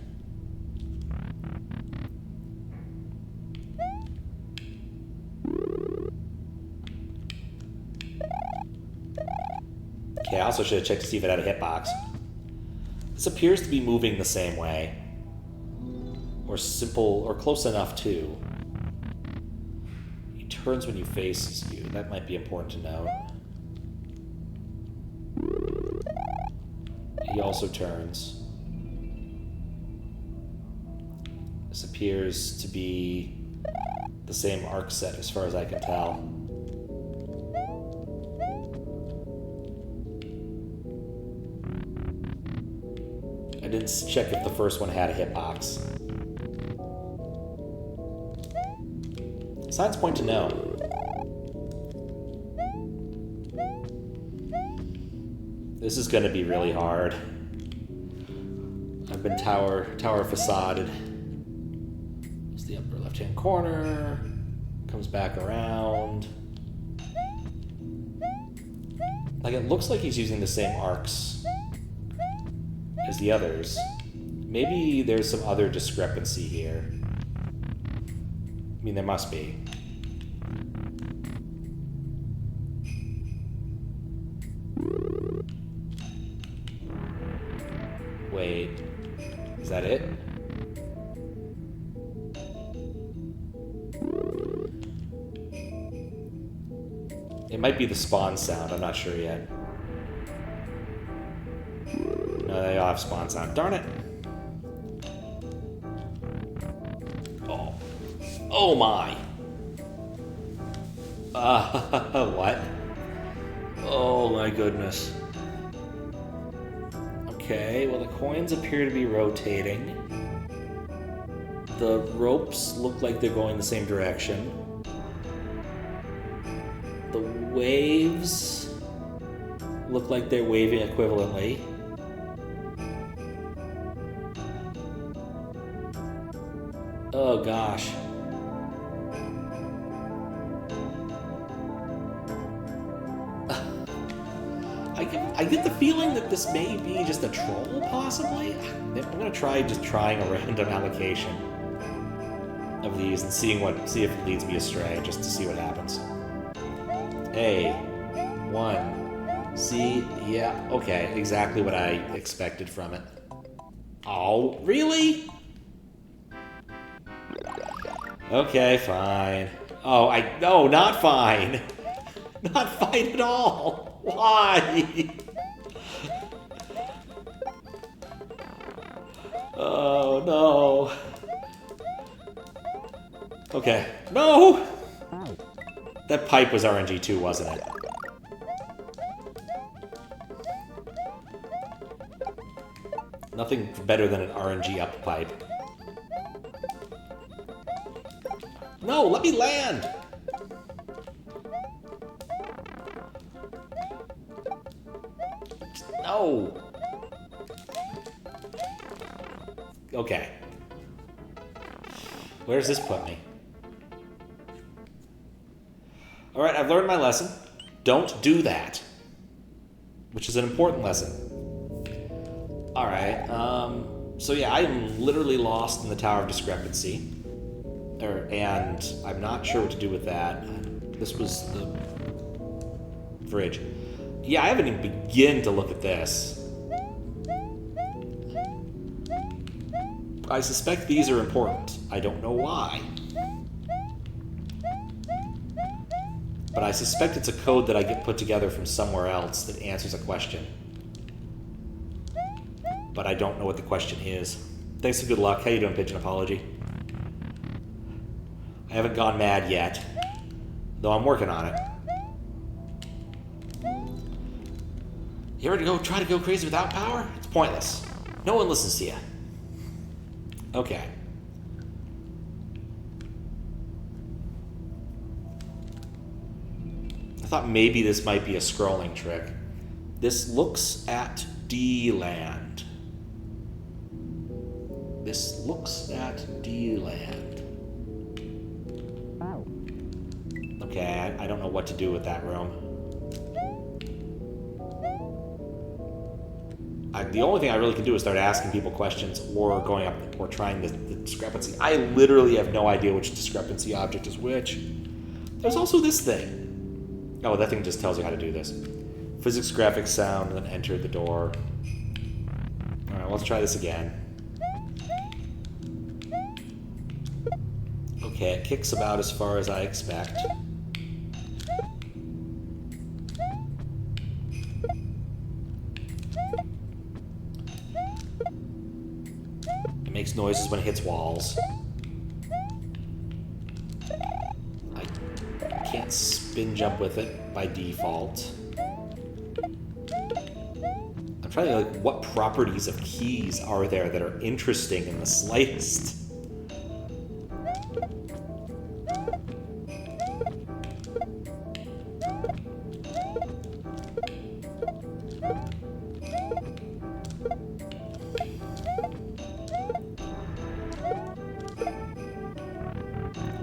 Okay, I also should have checked to see if it had a hitbox. This appears to be moving the same way. Or simple, or close enough too. He turns when you face you. That might be important to note. He also turns. This appears to be the same arc set as far as I can tell. I didn't check if the first one had a hitbox. Signs point to no. This is going to be really hard. I've been tower facaded. It's the upper left-hand corner. Comes back around. Like, it looks like he's using the same arcs as the others. Maybe there's some other discrepancy here. I mean, there must be. Wait, is that it? It might be the spawn sound, I'm not sure yet. No, they all have spawn sound. Darn it! Oh. Oh my! What? Oh my goodness. Okay, well the coins appear to be rotating. The ropes look like they're going the same direction. The waves look like they're waving equivalently. Oh gosh. I get the feeling that this may be just a troll, possibly. I'm gonna try just trying a random allocation of these and see if it leads me astray, just to see what happens. A, 1, C, yeah, okay, exactly what I expected from it. Oh, really? Okay, fine. Oh, no, not fine. Not fine at all. Why? Oh, no. Okay. No! That pipe was RNG too, wasn't it? Nothing better than an RNG up pipe. No, let me land! No! Okay. Where does this put me? Alright, I've learned my lesson. Don't do that. Which is an important lesson. Alright, so yeah, I am literally lost in the Tower of Discrepancy. And I'm not sure what to do with that. This was the fridge. Yeah, I haven't even begun to look at this. I suspect these are important. I don't know why. But I suspect it's a code that I get put together from somewhere else that answers a question. But I don't know what the question is. Thanks and good luck. How you doing, Pigeon Apology? I haven't gone mad yet, though I'm working on it. You ever try to go crazy without power? It's pointless. No one listens to you. Okay. I thought maybe this might be a scrolling trick. This looks at D-land. This looks at D-land. Okay, I don't know what to do with that room. The only thing I really can do is start asking people questions or going up or trying the discrepancy. I literally have no idea which discrepancy object is which. There's also this thing. Oh, that thing just tells you how to do this. Physics, graphics, sound, and then enter the door. All right, let's try this again. Okay, it kicks about as far as I expect. It makes noises when it hits walls. I can't spin jump with it by default. I'm trying to like, what properties of keys are there that are interesting in the slightest?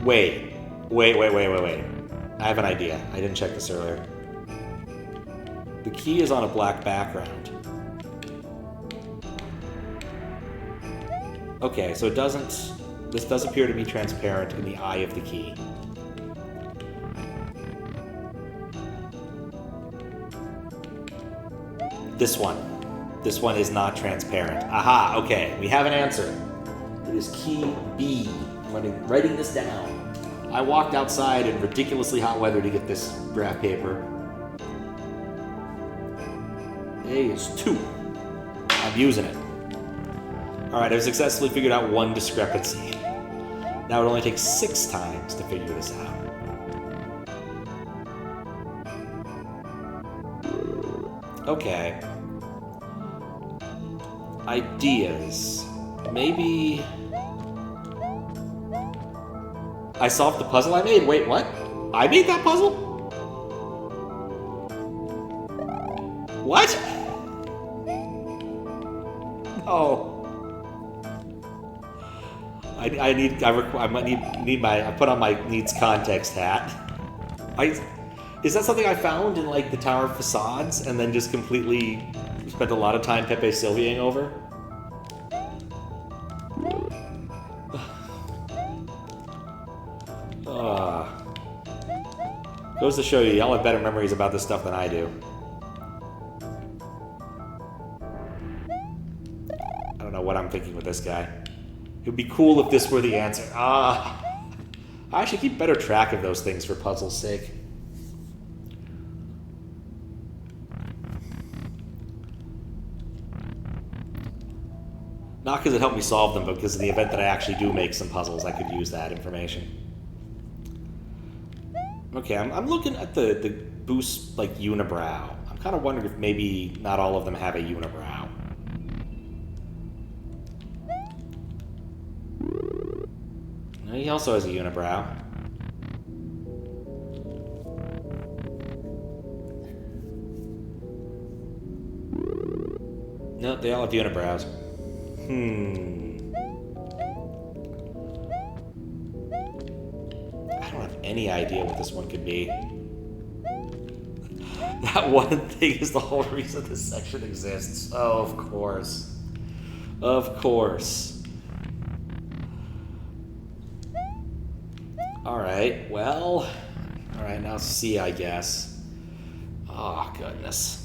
Wait. I have an idea. I didn't check this earlier. The key is on a black background. Okay, so this does appear to be transparent in the eye of the key. This one is not transparent. Aha, okay, we have an answer. It is key B. I'm writing this down. I walked outside in ridiculously hot weather to get this graph paper. A is 2. I'm using it. Alright, I've successfully figured out one discrepancy. Now it only takes 6 times to figure this out. Okay. Ideas. Maybe... I solved the puzzle I made. Wait, what? I made that puzzle? What? Oh. I might need my, I put on my needs context hat. Is that something I found in like the Tower of Facades and then just completely spent a lot of time Pepe Sylviaing over? Goes to show you, y'all have better memories about this stuff than I do. I don't know what I'm thinking with this guy. It would be cool if this were the answer. I should keep better track of those things for puzzle's sake. Not because it helped me solve them, but because in the event that I actually do make some puzzles, I could use that information. Okay, I'm looking at the boost, like, unibrow. I'm kind of wondering if maybe not all of them have a unibrow. He also has a unibrow. No, they all have unibrows. I don't have any idea what this one could be. That one thing is the whole reason this section exists. Oh, of course. Of course. Alright, well... Alright, now C, I guess. Oh, goodness.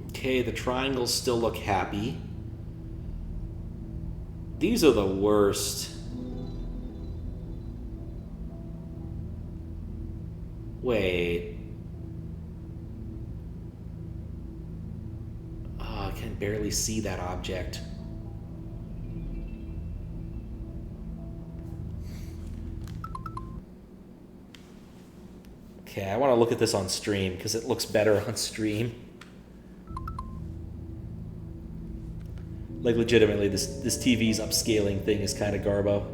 Okay, the triangles still look happy. These are the worst. Wait. Oh, I can barely see that object. Okay, I want to look at this on stream because it looks better on stream. Like, legitimately, this TV's upscaling thing is kind of garbo.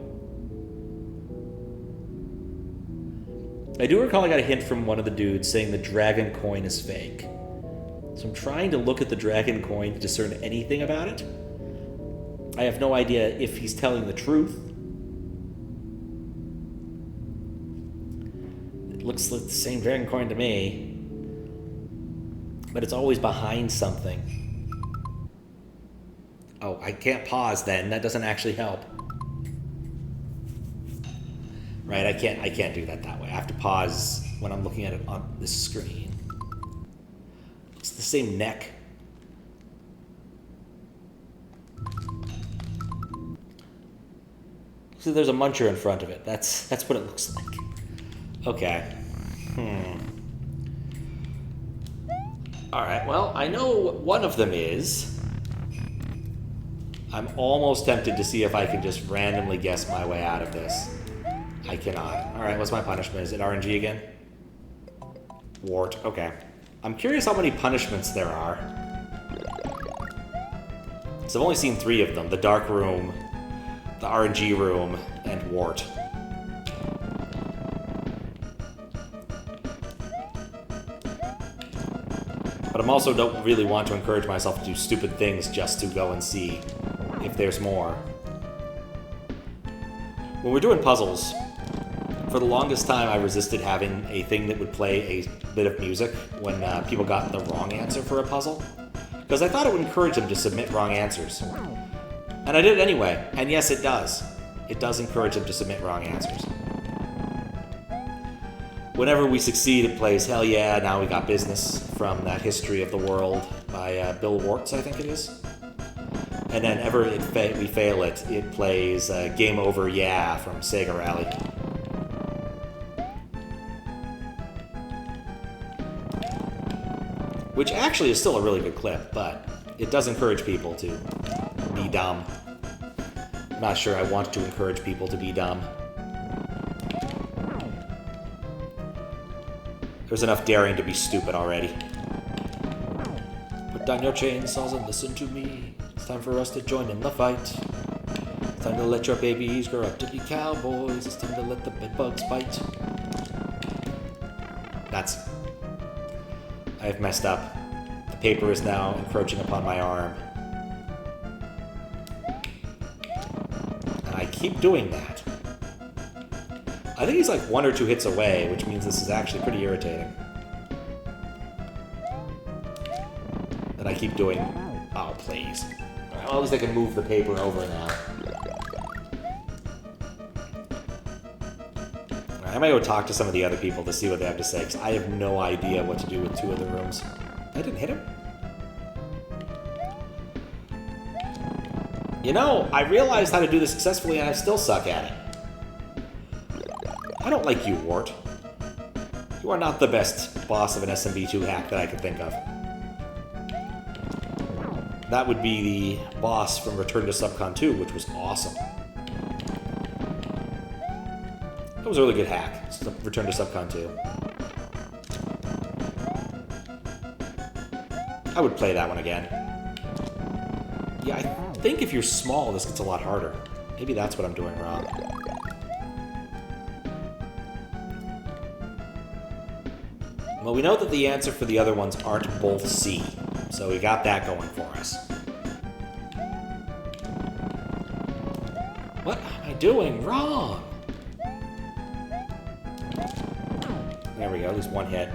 I do recall I got a hint from one of the dudes saying the dragon coin is fake. So I'm trying to look at the dragon coin to discern anything about it. I have no idea if he's telling the truth. It looks like the same dragon coin to me. But it's always behind something. Oh, I can't pause then. That doesn't actually help. Right, I can't do that way. I have to pause when I'm looking at it on this screen. It's the same neck. See, there's a muncher in front of it. That's what it looks like. Okay. Alright, well, I know what one of them is. I'm almost tempted to see if I can just randomly guess my way out of this. I cannot. Alright, what's my punishment? Is it RNG again? Wart, okay. I'm curious how many punishments there are. So I've only seen 3 of them. The dark room, the RNG room, and Wart. But I'm also don't really want to encourage myself to do stupid things just to go and see if there's more. When we're doing puzzles, for the longest time I resisted having a thing that would play a bit of music when people got the wrong answer for a puzzle, because I thought it would encourage them to submit wrong answers. And I did it anyway, and yes, it does. It does encourage them to submit wrong answers. Whenever we succeed, it plays Hell Yeah, Now We Got Business from that History of the World by Bill Wart, I think it is. And then we fail it, it plays Game Over Yeah from Sega Rally. Which actually is still a really good clip, but it does encourage people to be dumb. I'm not sure I want to encourage people to be dumb. There's enough daring to be stupid already. Put down your chainsaws and listen to me. It's time for us to join in the fight. It's time to let your babies grow up to be cowboys. It's time to let the bedbugs bite. I have messed up. The paper is now encroaching upon my arm. And I keep doing that. I think he's like 1 or 2 hits away, which means this is actually pretty irritating. That I keep doing... Oh, please. Alright, well, at least I can move the paper over now. I might go talk to some of the other people to see what they have to say, because I have no idea what to do with 2 of the rooms. I didn't hit him? You know, I realized how to do this successfully, and I still suck at it. I don't like you, Wart. You are not the best boss of an SMB2 hack that I could think of. That would be the boss from Return to Subcon 2, which was awesome. That was a really good hack. Return to Subcon 2. I would play that one again. Yeah, I think if you're small, this gets a lot harder. Maybe that's what I'm doing wrong. Well, we know that the answer for the other ones aren't both C, so we got that going for us. What am I doing wrong? There we go, at least 1 hit.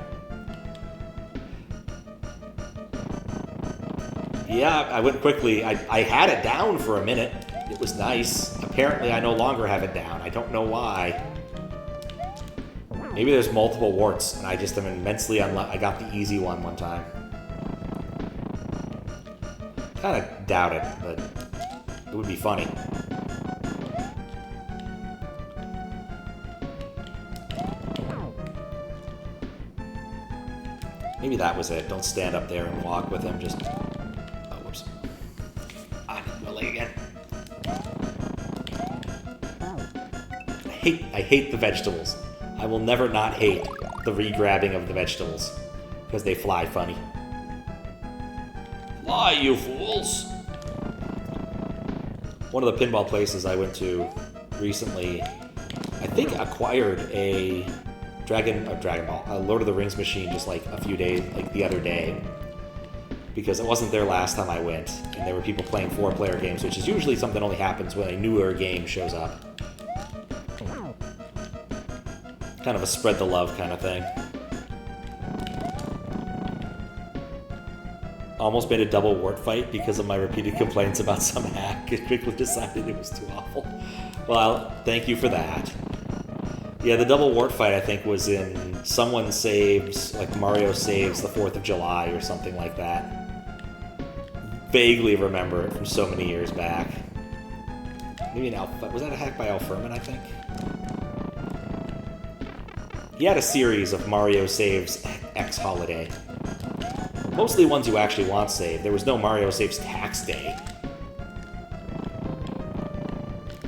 Yeah, I went quickly. I had it down for a minute. It was nice. Apparently, I no longer have it down. I don't know why. Maybe there's multiple warts, and I just am immensely unlucky. I got the easy one time. Kind of doubt it, but it would be funny. Maybe that was it. Don't stand up there and walk with him. Just... Oh, whoops. I hit my leg again. I hate the vegetables. I will never not hate the re-grabbing of the vegetables, because they fly funny. Fly, you fools! One of the pinball places I went to recently, I think acquired a Lord of the Rings machine just like a few days, like the other day, because it wasn't there last time I went, and there were people playing 4-player games, which is usually something that only happens when a newer game shows up. Kind of a spread the love kind of thing. Almost made a double Wart fight because of my repeated complaints about some hack. I quickly decided it was too awful. Well, thank you for that. Yeah, the double Wart fight, I think, was in someone saves, like Mario saves the 4th of July or something like that. Vaguely remember it from so many years back. Maybe was that a hack by Al Furman, I think? He had a series of Mario Saves X Holiday. Mostly ones you actually want saved. There was no Mario Saves Tax Day.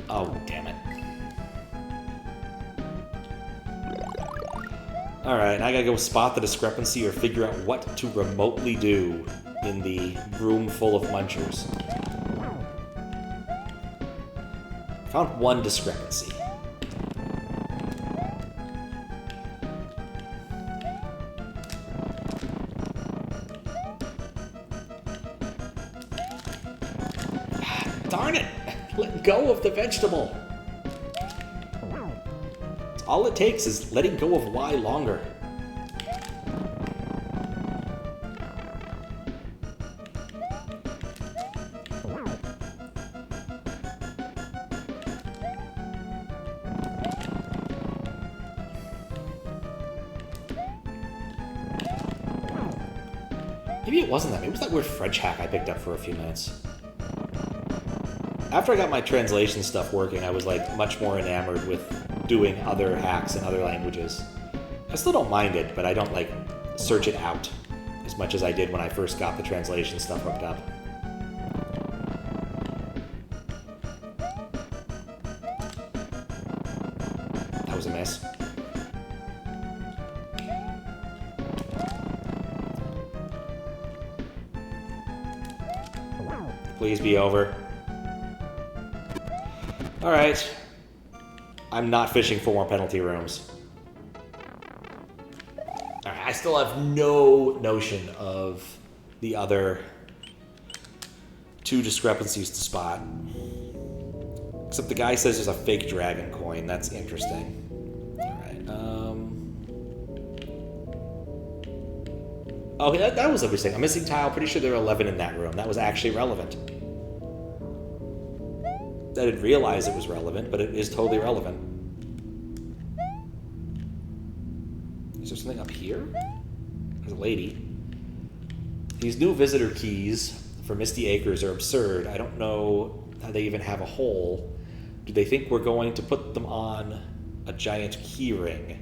Oh, damn it. Alright, I gotta go spot the discrepancy or figure out what to remotely do in the room full of munchers. Found one discrepancy. Darn it! Let go of the vegetable! All it takes is letting go of Y longer. Maybe it wasn't that. Maybe it was that weird French hack I picked up for a few minutes. After I got my translation stuff working, I was like much more enamored with doing other hacks in other languages. I still don't mind it, but I don't like search it out as much as I did when I first got the translation stuff hooked up. That was a miss. Please be over. Alright. I'm not fishing for more penalty rooms. Alright, I still have no notion of the other two discrepancies to spot. Except the guy says there's a fake dragon coin. That's interesting. Alright, oh, that was interesting. A missing tile. Pretty sure there are 11 in that room. That was actually relevant. I didn't realize it was relevant, but it is totally relevant. Is there something up here? There's a lady. These new visitor keys for Misty Acres are absurd. I don't know how they even have a hole. Do they think we're going to put them on a giant key ring?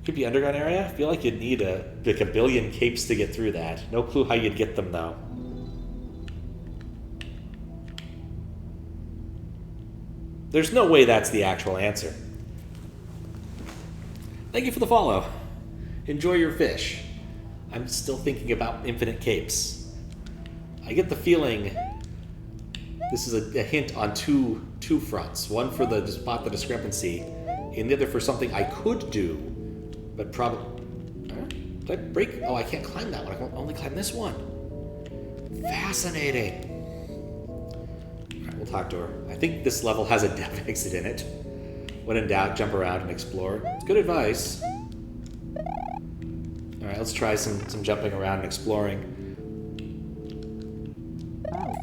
Could be underground area? I feel like you'd need like a billion capes to get through that. No clue how you'd get them, though. There's no way that's the actual answer. Thank you for the follow. Enjoy your fish. I'm still thinking about infinite capes. I get the feeling this is a hint on two fronts. One for the spot the discrepancy, and the other for something I could do, but probably... Did I break? Oh, I can't climb that one. I can only climb this one. Fascinating. We'll talk to her. I think this level has a dev exit in it. When in doubt, jump around and explore. It's good advice. Alright, let's try some jumping around and exploring.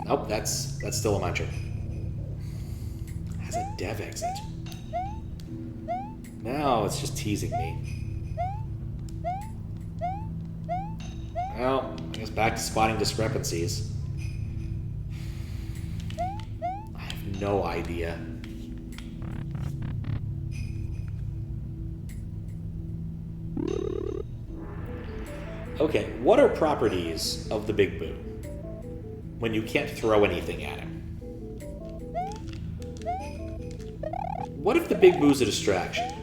Nope, that's still a muncher. It has a dev exit. Now it's just teasing me. Well, I guess back to spotting discrepancies. No idea. Okay, what are properties of the Big Boo when you can't throw anything at him? What if the Big Boo's a distraction?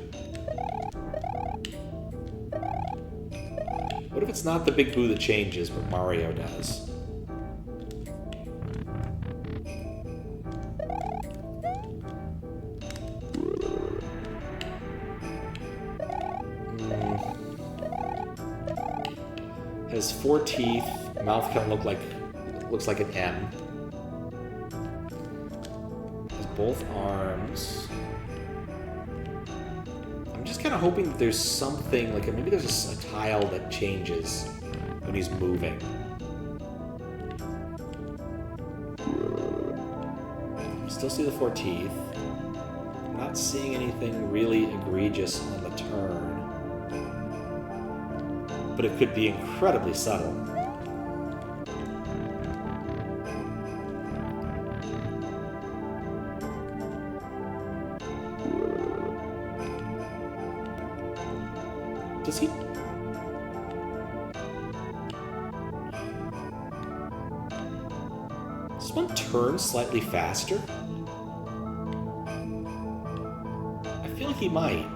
it's not the Big Boo that changes, but Mario does. Has 4 teeth. Mouth kind of looks like an M. Has both arms. I'm just kind of hoping that there's something, like maybe there's a tile that changes when he's moving. Still see the 4 teeth. I'm not seeing anything really egregious on the turn. But it could be incredibly subtle. Does he... Does one turn slightly faster? I feel like he might.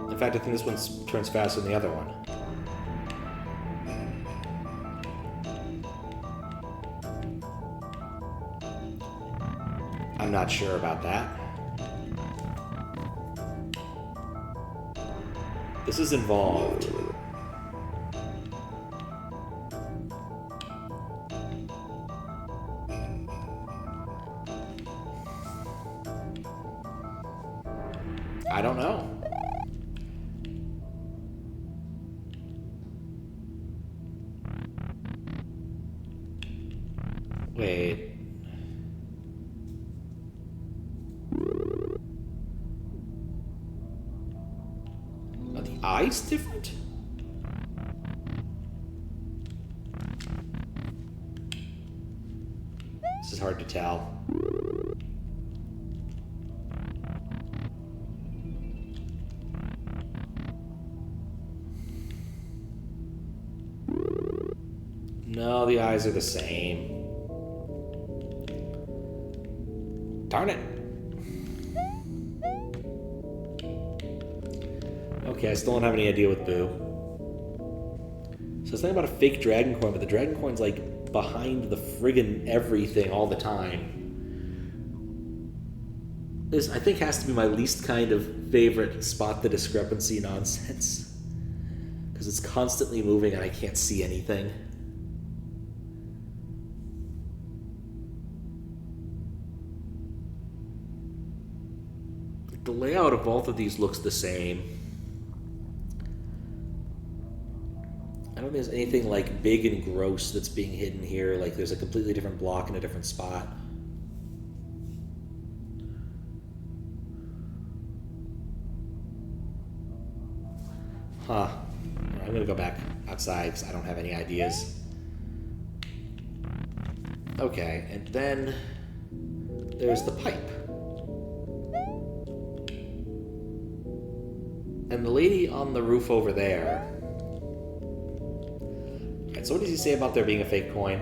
In fact, I think this one turns faster than the other one. I'm not sure about that. This is involved. I don't know. Wait. Are the eyes different? This is hard to tell. No, the eyes are the same. Darn it. Okay, I still don't have any idea with Boo. So it's not about a fake dragon coin, but the dragon coin's like behind the friggin' everything all the time. This, I think, has to be my least kind of favorite spot the discrepancy nonsense. Because it's constantly moving and I can't see anything. The layout of both of these looks the same. I don't think there's anything like big and gross that's being hidden here. Like there's a completely different block in a different spot. Huh. I'm gonna go back outside because I don't have any ideas. Okay, and then there's the pipe. And the lady on the roof over there. Alright, so what does he say about there being a fake coin?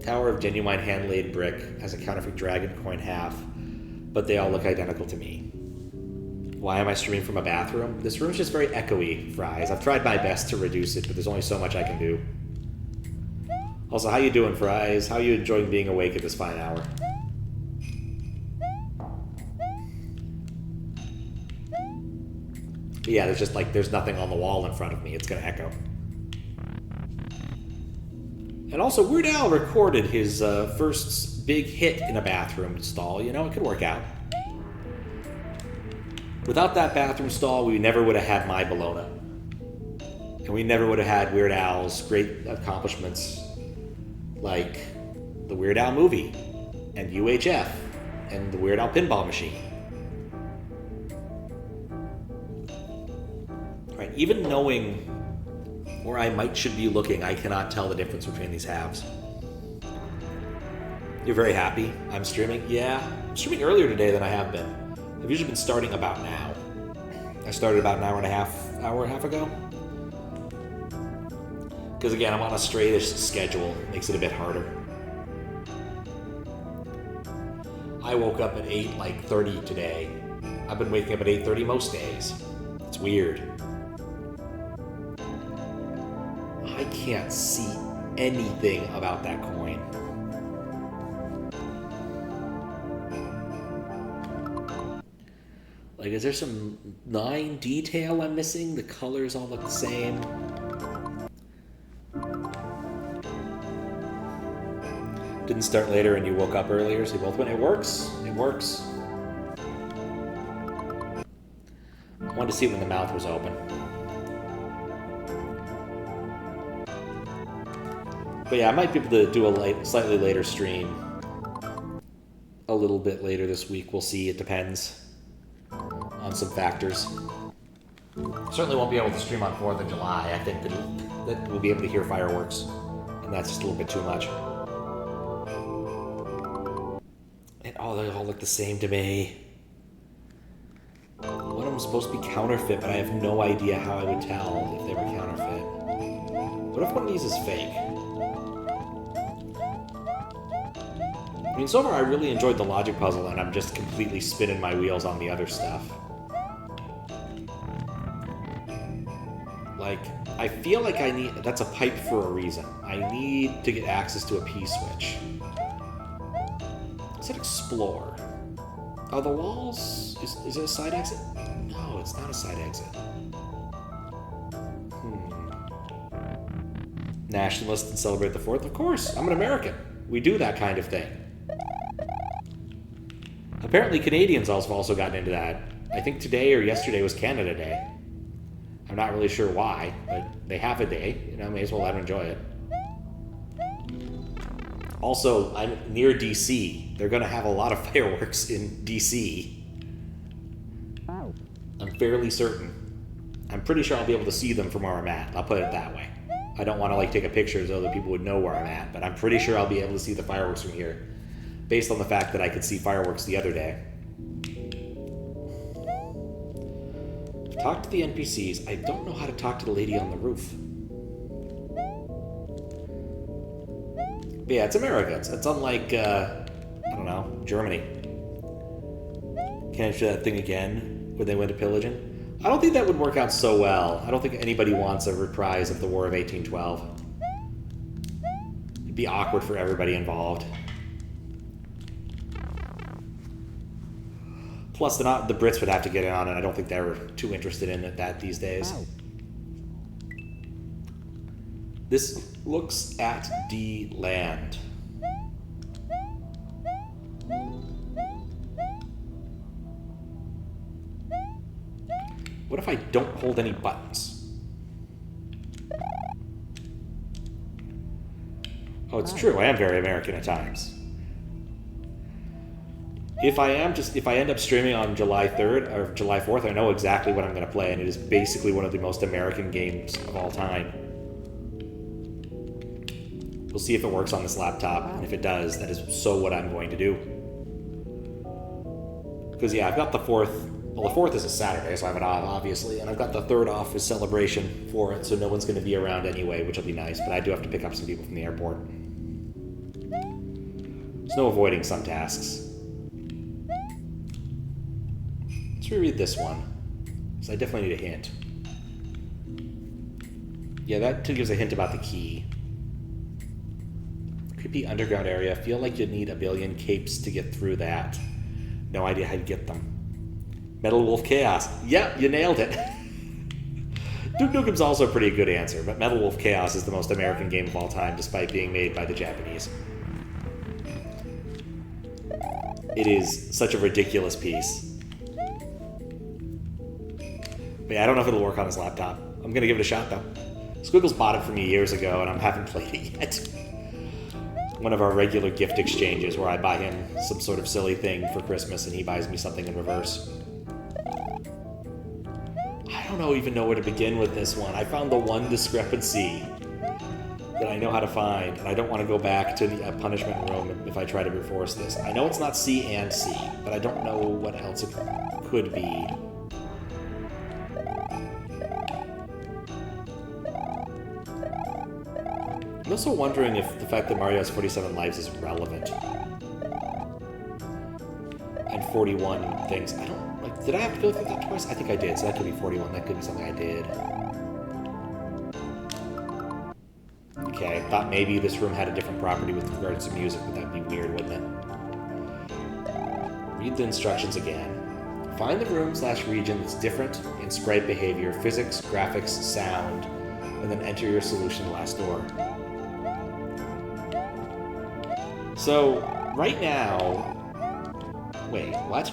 Tower of genuine hand-laid brick has a counterfeit dragon coin half, but they all look identical to me. Why am I streaming from a bathroom? This room's just very echoey, Fries. I've tried my best to reduce it, but there's only so much I can do. Also, how you doing, Fries? How are you enjoying being awake at this fine hour? But yeah, there's nothing on the wall in front of me. It's gonna echo. And also, Weird Al recorded his first big hit in a bathroom stall. You know, it could work out. Without that bathroom stall, we never would have had My Bologna. And we never would have had Weird Al's great accomplishments like the Weird Al movie and UHF and the Weird Al pinball machine. Right, even knowing where I should be looking, I cannot tell the difference between these halves. You're very happy I'm streaming? Yeah, I'm streaming earlier today than I have been. I've usually been starting about now. I started about an hour and a half ago. Because again, I'm on a straightish schedule. Makes it a bit harder. I woke up at 8:30 today. I've been waking up at 8:30 most days. It's weird. I can't see anything about that coin. Like, is there some 9 detail I'm missing? The colors all look the same. Didn't start later and you woke up earlier, so you both went. It works. It works. I wanted to see it when the mouth was open. But yeah, I might be able to do a slightly later stream. A little bit later this week. We'll see. It depends on some factors. Certainly won't be able to stream on 4th of July. I think that we'll be able to hear fireworks. And that's just a little bit too much. And they all look the same to me. One of them is supposed to be counterfeit, but I have no idea how I would tell if they were counterfeit. What if one of these is fake? I mean, so far I really enjoyed the logic puzzle, and I'm just completely spinning my wheels on the other stuff. Like, I feel like that's a pipe for a reason. I need to get access to a P-switch. It said explore. Oh, the walls, is it a side exit? No, it's not a side exit. Nationalist and celebrate the 4th? Of course, I'm an American. We do that kind of thing. Apparently Canadians have also gotten into that. I think today or yesterday was Canada Day. I'm not really sure why, but they have a day. You know, may as well let them enjoy it. Also, I'm near DC. They're going to have a lot of fireworks in DC. I'm fairly certain. I'm pretty sure I'll be able to see them from where I'm at. I'll put it that way. I don't want to take a picture so that people would know where I'm at, but I'm pretty sure I'll be able to see the fireworks from here, based on the fact that I could see fireworks the other day. I've talked to the NPCs. I don't know how to talk to the lady on the roof. But yeah, it's America. It's unlike, I don't know, Germany. Can I show that thing again when they went to pillaging? I don't think that would work out so well. I don't think anybody wants a reprise of the War of 1812. It'd be awkward for everybody involved. Plus, the Brits would have to get in on it. I don't think they're too interested in that these days. This looks at the land. What if I don't hold any buttons? Oh, it's true. I am very American at times. If I end up streaming on July 3rd or July 4th, I know exactly what I'm going to play, and it is basically one of the most American games of all time. We'll see if it works on this laptop, and if it does, that is so what I'm going to do. Because, yeah, I've got the 4th. Well, the 4th is a Saturday, so I have it off, obviously, and I've got the 3rd off as celebration for it, so no one's going to be around anyway, which will be nice, but I do have to pick up some people from the airport. There's no avoiding some tasks. Let's reread this one, because I definitely need a hint. Yeah, that gives a hint about the key. Creepy underground area. Feel like you'd need a billion capes to get through that. No idea how to get them. Metal Wolf Chaos. Yeah, you nailed it. Duke Nukem's also a pretty good answer, but Metal Wolf Chaos is the most American game of all time, despite being made by the Japanese. It is such a ridiculous piece. But yeah, I don't know if it'll work on his laptop. I'm going to give it a shot, though. Squiggles bought it for me years ago, and I haven't played it yet. One of our regular gift exchanges where I buy him some sort of silly thing for Christmas, and he buys me something in reverse. I don't even know where to begin with this one. I found the one discrepancy that I know how to find, and I don't want to go back to the punishment room if I try to reforce this. I know it's not C and C, but I don't know what else it could be. I'm also wondering if the fact that Mario has 47 lives is relevant. And 41 things. I don't, like, did I have to go through that twice? I think I did, so that could be 41. That could be something I did. Okay, I thought maybe this room had a different property with regards to music, but that'd be weird, wouldn't it? Read the instructions again. Find the room/region that's different in sprite behavior, physics, graphics, sound, and then enter your solution to the last door. So, right now... Wait, what?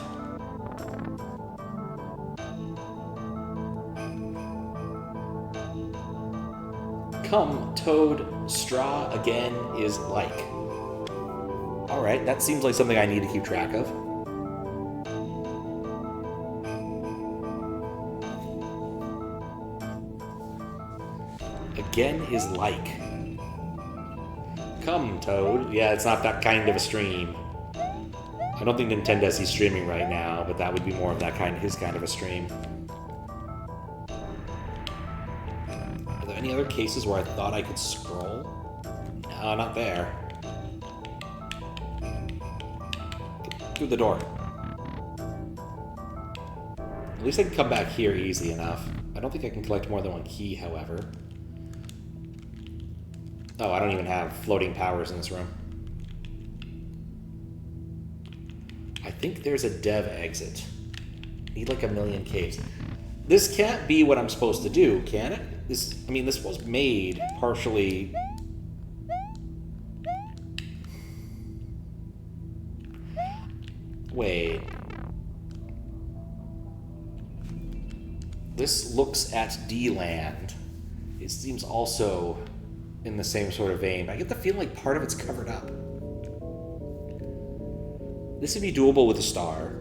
Come, Toad, straw again is like. Alright, that seems like something I need to keep track of. Again is like. Come, Toad. Yeah, it's not that kind of a stream. I don't think Nintendo has he's streaming right now, but that would be more of that kind, his kind of a stream. Are there any other cases where I thought I could scroll? No, not there. Through the door. At least I can come back here easy enough. I don't think I can collect more than one key, however. Oh, I don't even have floating powers in this room. I think there's a dev exit. Need like a million caves. This can't be what I'm supposed to do, can it? I mean, this was made partially... Wait. This looks at D-Land. It seems also in the same sort of vein. I get the feeling like part of it's covered up. This would be doable with a star.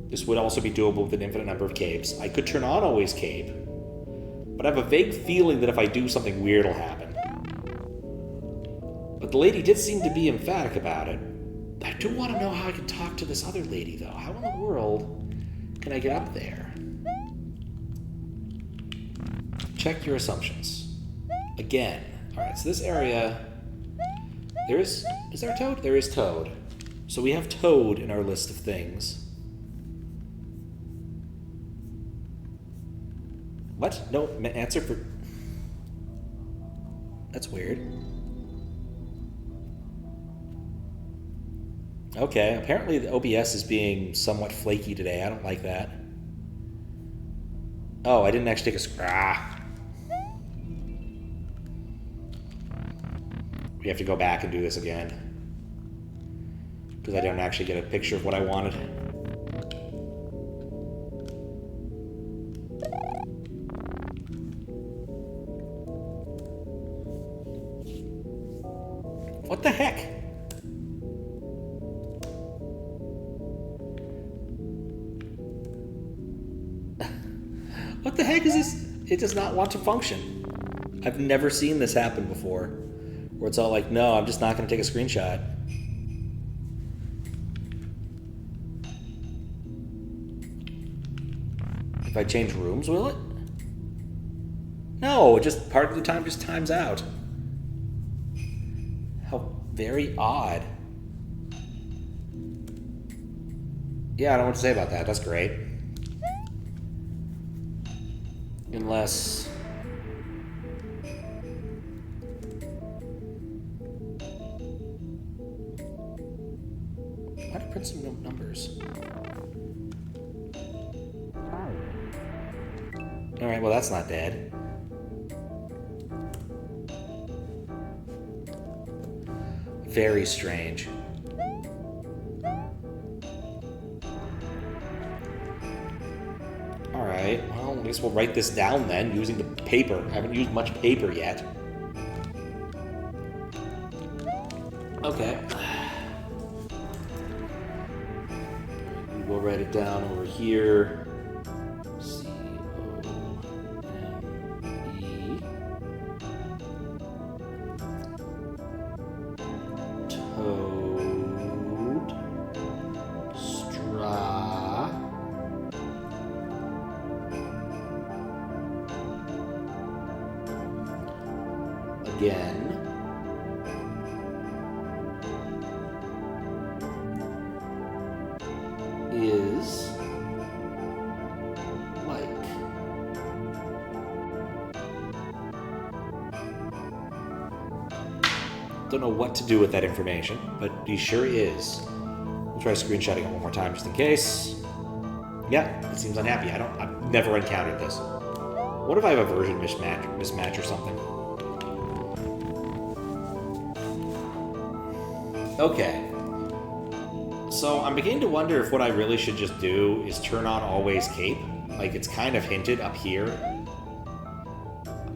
This would also be doable with an infinite number of caves. I could turn on Always Cape, but I have a vague feeling that if I do, something weird will happen. But the lady did seem to be emphatic about it. I do want to know how I can talk to this other lady, though. How in the world can I get up there? Check your assumptions. Again. Alright, so this area... Is there a Toad? There is Toad. So we have Toad in our list of things. What? No answer for... That's weird. Okay, apparently the OBS is being somewhat flaky today. I don't like that. Oh, I didn't actually take a... We have to go back and do this again. Because I don't actually get a picture of what I wanted. What the heck? What the heck is this? It does not want to function. I've never seen this happen before. Where it's all like, no, I'm just not going to take a screenshot. If I change rooms, will it? No, it just part of the time just times out. How very odd. Yeah, I don't know what to say about that. That's great. Unless... Why did I print some numbers? Alright, well that's not dead. Very strange. Alright, well, I guess we'll write this down then, using the paper. I haven't used much paper yet. Okay. We'll write it down over here. Again. Don't know what to do with that information, but he sure is. We'll try screenshotting it one more time just in case. Yeah, it seems unhappy. I've never encountered this. What if I have a version mismatch or something? Okay. So I'm beginning to wonder if what I really should just do is turn on always cape. Like, it's kind of hinted up here.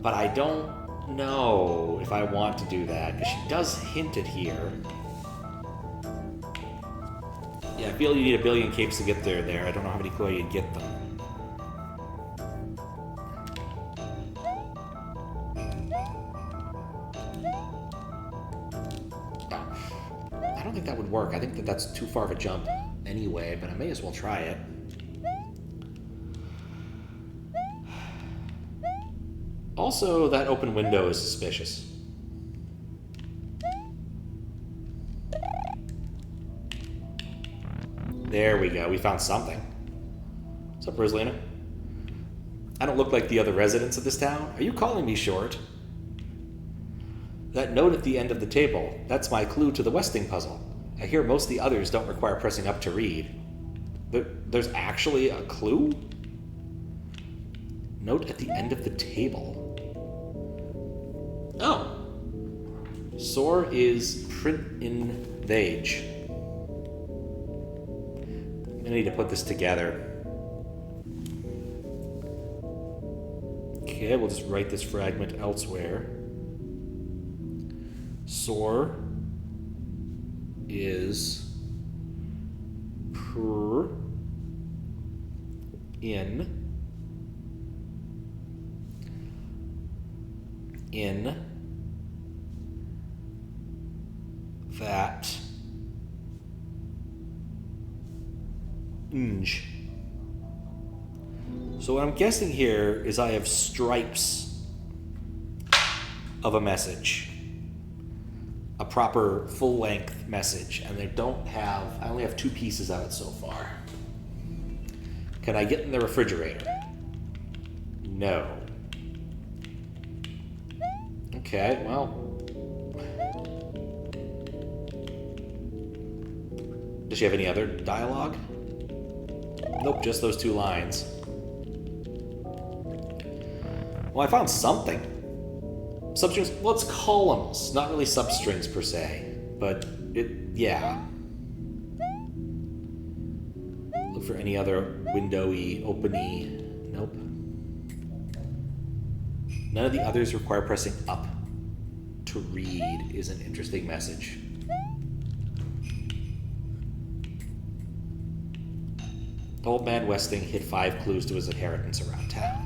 But I don't know if I want to do that, because she does hint it here. Yeah, I feel you need a billion capes to get there. I don't know how many cool you'd get them. I don't think that would work. I think that that's too far of a jump anyway, but I may as well try it. Also, that open window is suspicious. There we go. We found something. What's up, Rosalina? I don't look like the other residents of this town. Are you calling me short? That note at the end of the table, that's my clue to the Westing puzzle. I hear most of the others don't require pressing up to read. There's actually a clue? Note at the end of the table. Oh. Sore is print in Vage. I need to put this together. Okay, we'll just write this fragment elsewhere. Sore is per in that So what I'm guessing here is I have stripes of a message. A proper full-length message, and I only have 2 pieces of it so far. Can I get in the refrigerator? No. Okay, well. Does she have any other dialogue? Nope, just those 2 lines. Well, I found something. Substrings, well, it's columns, not really substrings per se, but yeah. Look for any other windowy, openy, nope. None of the others require pressing up to read is an interesting message. Old man Westing hid 5 clues to his inheritance around town.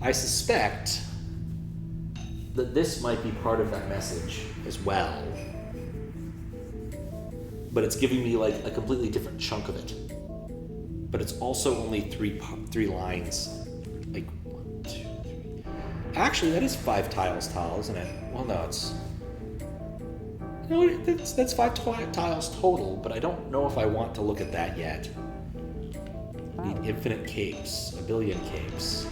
I suspect that this might be part of that message as well. But it's giving me like a completely different chunk of it. But it's also only 3 lines. Like 1, 2, 3. Actually, that is 5 tiles tall, isn't it? Well, no, it's... No, that's 5 tiles total, but I don't know if I want to look at that yet. Need infinite capes, a billion capes.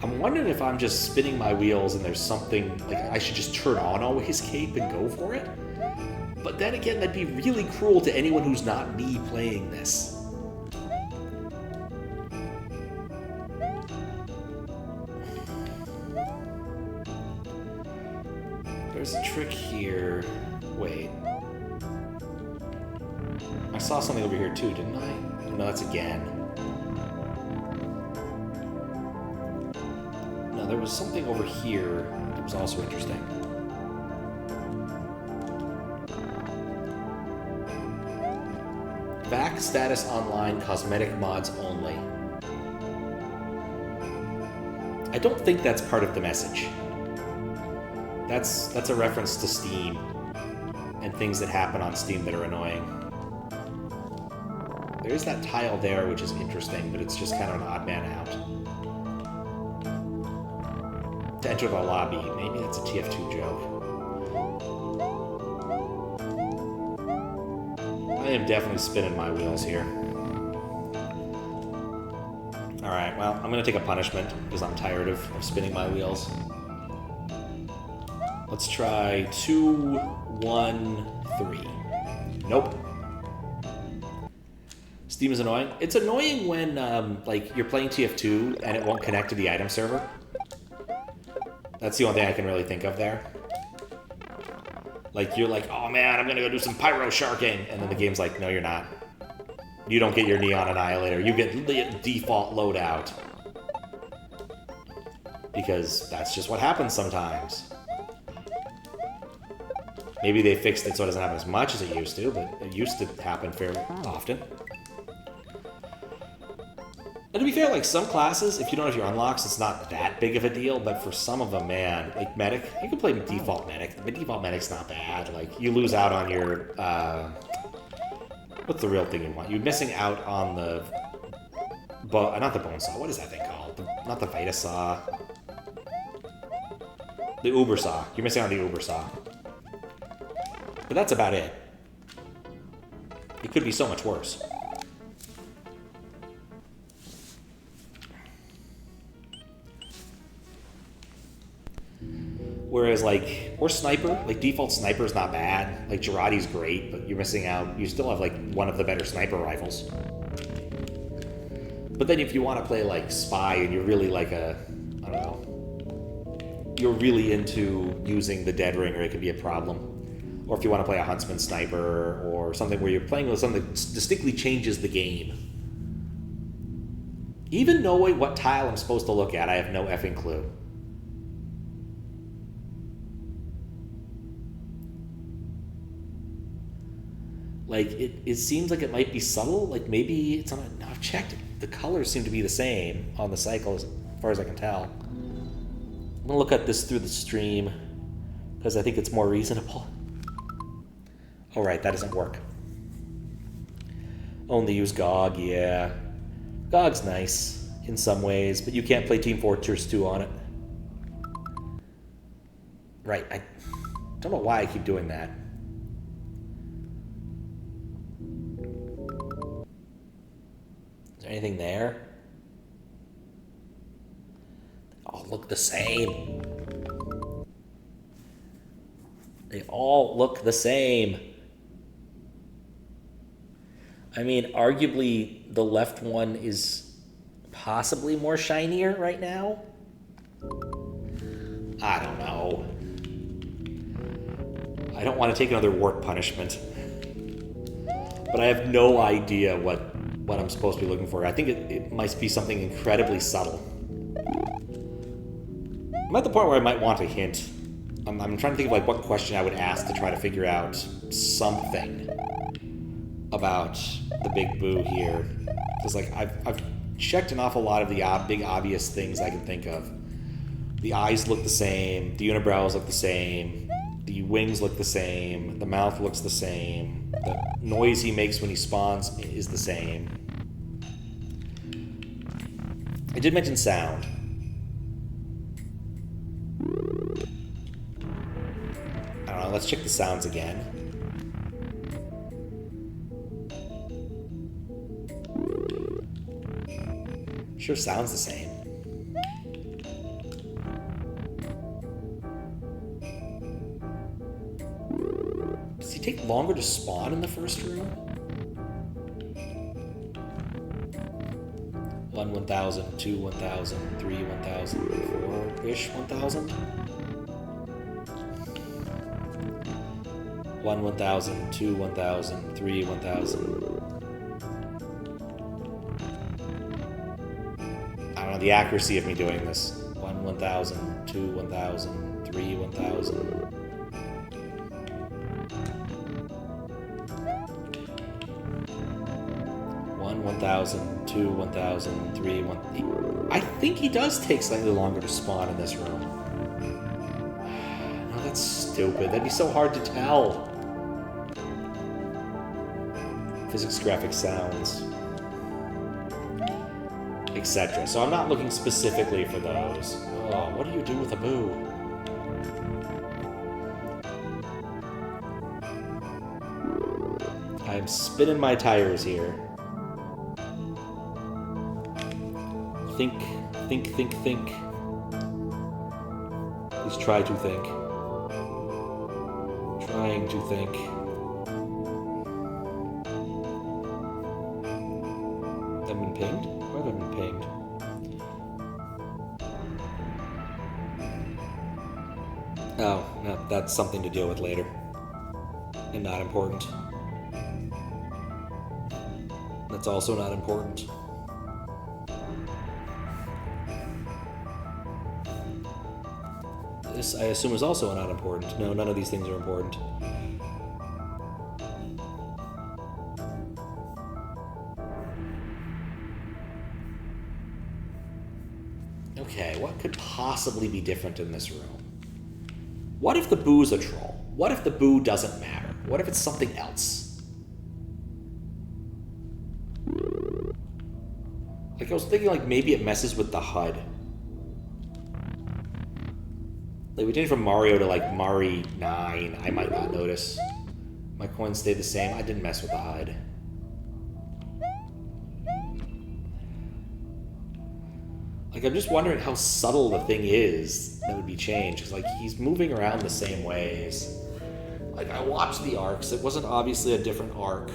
I'm wondering if I'm just spinning my wheels and there's something, like I should just turn on always cape and go for it? But then again, that'd be really cruel to anyone who's not me playing this. There's a trick here. Wait. I saw something over here too, didn't I? No, that's again. No, there was something over here that was also interesting. VAC status online, cosmetic mods only. I don't think that's part of the message. That's a reference to Steam and things that happen on Steam that are annoying. There is that tile there, which is interesting, but it's just kind of an odd man out. To enter the lobby. Maybe that's a TF2 joke. I am definitely spinning my wheels here. Alright, well, I'm gonna take a punishment because I'm tired of spinning my wheels. Let's try 2, 1, 3. Nope. Steam is annoying. It's annoying when, like, you're playing TF2 and it won't connect to the item server. That's the only thing I can really think of there. Like, you're like, oh man, I'm gonna go do some pyro sharking. And then the game's like, no, you're not. You don't get your Neon Annihilator. You get the default loadout. Because that's just what happens sometimes. Maybe they fixed it so it doesn't happen as much as it used to, but it used to happen fairly often. And to be fair, like, some classes, if you don't have your unlocks, it's not that big of a deal, but for some of them, man, like Medic, you can play default Medic. The default Medic's not bad. Like, you lose out on your, what's the real thing you want? You're missing out on the, not the Bone Saw, what is that thing called? Not the Vita Saw. The Uber Saw. You're missing out on the Uber Saw. But that's about it. It could be so much worse. Whereas, like, or Sniper, like, default Sniper's not bad. Like, Girardi's great, but you're missing out. You still have, like, one of the better sniper rifles. But then if you want to play, like, Spy and you're really, like, I don't know, you're really into using the Dead Ringer, it could be a problem. Or if you want to play a Huntsman Sniper or something where you're playing with something that distinctly changes the game. Even knowing what tile I'm supposed to look at, I have no effing clue. Like, it seems like it might be subtle. Like, maybe it's on a... No, I've checked. The colors seem to be the same on the cycle as far as I can tell. I'm going to look at this through the stream because I think it's more reasonable. Oh, right. That doesn't work. Only use GOG, yeah. GOG's nice in some ways, but you can't play Team Fortress 2 on it. Right. I don't know why I keep doing that. Is there anything there? They all look the same. They all look the same. I mean, arguably, the left one is possibly more shinier right now. I don't know. I don't want to take another Wart punishment. But I have no idea what I'm supposed to be looking for. I think it might be something incredibly subtle. I'm at the point where I might want a hint. I'm trying to think of like what question I would ask to try to figure out something about the Big Boo here. Because like I've checked an awful lot of the big obvious things I can think of. The eyes look the same. The unibrows look the same. The wings look the same. The mouth looks the same. The noise he makes when he spawns is the same. I did mention sound. I don't know, let's check the sounds again. Sure sounds the same. Does he take longer to spawn in the first room? 1, 1,000, 2, 1,000, 3, 1,000, 4-ish 1,000? 1, 1,000, 2, 1,000, 3, 1,000. I don't know the accuracy of me doing this. 1, 1,000, 2, 1,000, 3, 1,000. 1,000, 2, 1,000, 3, 1... I think he does take slightly longer to spawn in this room. No, that's stupid. That'd be so hard to tell. Physics, graphics, sounds, etc. So I'm not looking specifically for those. Oh, what do you do with a boo? I'm spinning my tires here. Think. At least try to think. Trying to think. Have I been pinged? Where have I been pinged? Oh, no, that's something to deal with later. And not important. That's also not important. This, I assume, is also not important. No, none of these things are important. Okay, what could possibly be different in this room? What if the boo's a troll? What if the boo doesn't matter? What if it's something else? Like, I was thinking, like, maybe it messes with the HUD. Like, we changed from Mario to, like, Mari 9. I might not notice. My coins stayed the same. I didn't mess with the HUD. Like, I'm just wondering how subtle the thing is that would be changed. Because, like, he's moving around the same ways. Like, I watched the arcs. It wasn't obviously a different arc.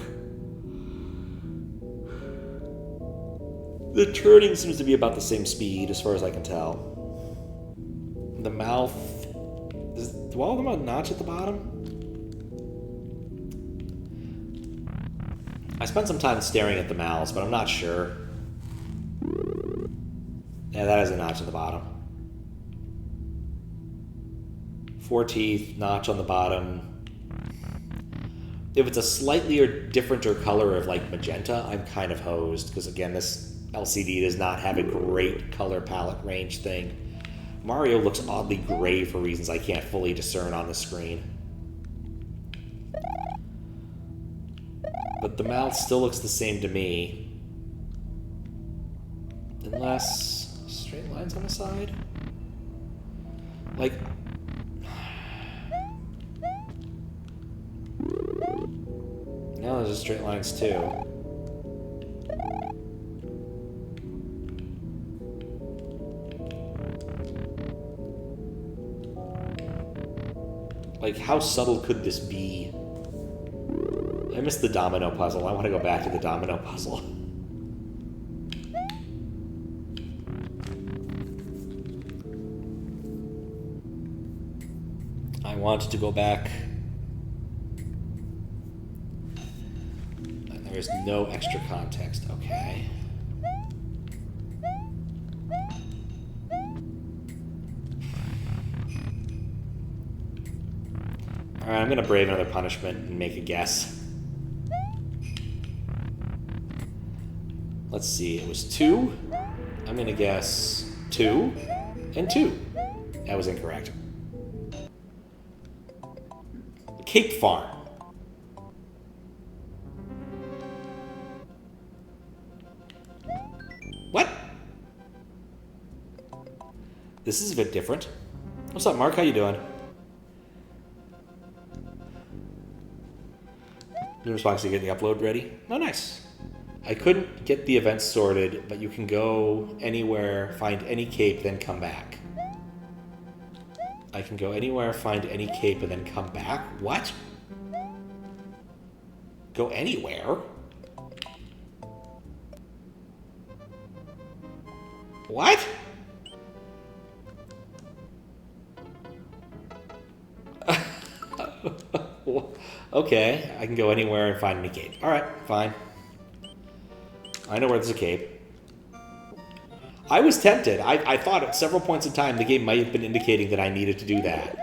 The turning seems to be about the same speed, as far as I can tell. The mouth... Do all of them have a notch at the bottom? I spent some time staring at the mouths, but I'm not sure. Yeah, that has a notch at the bottom. 4 teeth, notch on the bottom. If it's a slightly or differenter color of, like, magenta, I'm kind of hosed. Because, again, this LCD does not have a great color palette range thing. Mario looks oddly gray for reasons I can't fully discern on the screen. But the mouth still looks the same to me. Unless... straight lines on the side? Like... now there's just straight lines too. Like, how subtle could this be? I missed the domino puzzle. I want to go back to the domino puzzle. I want to go back. And there's no extra context. Okay. Alright, I'm gonna brave another punishment and make a guess. Let's see, it was 2. I'm gonna guess 2 and 2. That was incorrect. Cake farm. What? This is a bit different. What's up, Mark? How you doing? New response to getting the upload ready. Oh, nice. I couldn't get the events sorted, but you can go anywhere, find any cape, then come back. I can go anywhere, find any cape, and then come back? What? Go anywhere? What? Okay, I can go anywhere and find any cape. Alright, fine. I know where there's a cape. I was tempted. I thought at several points in time the game might have been indicating that I needed to do that.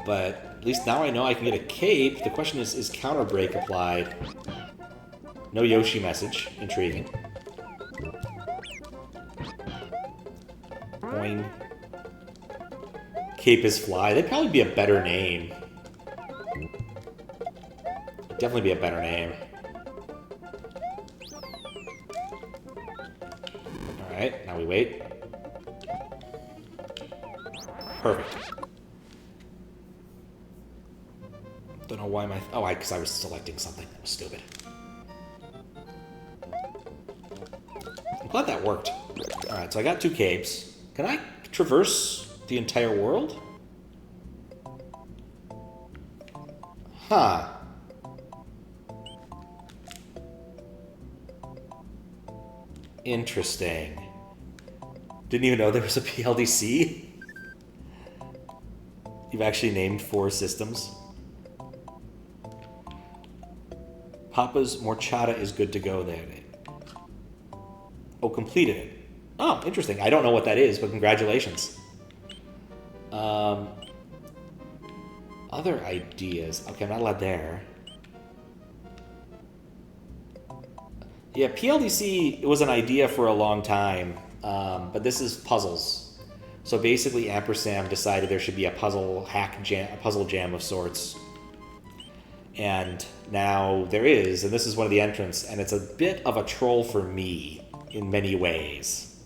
But at least now I know I can get a cape. The question is counter break applied? No Yoshi message. Intriguing. Boing. Cape is fly. That'd probably be a better name. Definitely be a better name. Alright, now we wait. Perfect. Don't know why my... oh, because I was selecting something. That was stupid. Glad that worked. All right, so I got 2 capes. Can I traverse the entire world? Huh. Interesting. Didn't even know there was a PLDC. You've actually named 4 systems. Papa's Morchata is good to go there. Oh, completed it. Oh, interesting. I don't know what that is, but congratulations. Other ideas. Okay, I'm not allowed there. Yeah, PLDC was an idea for a long time, but this is puzzles. So basically, Ampersand decided there should be a puzzle jam, a puzzle jam of sorts. And now there is, and this is one of the entrants, and it's a bit of a troll for me in many ways.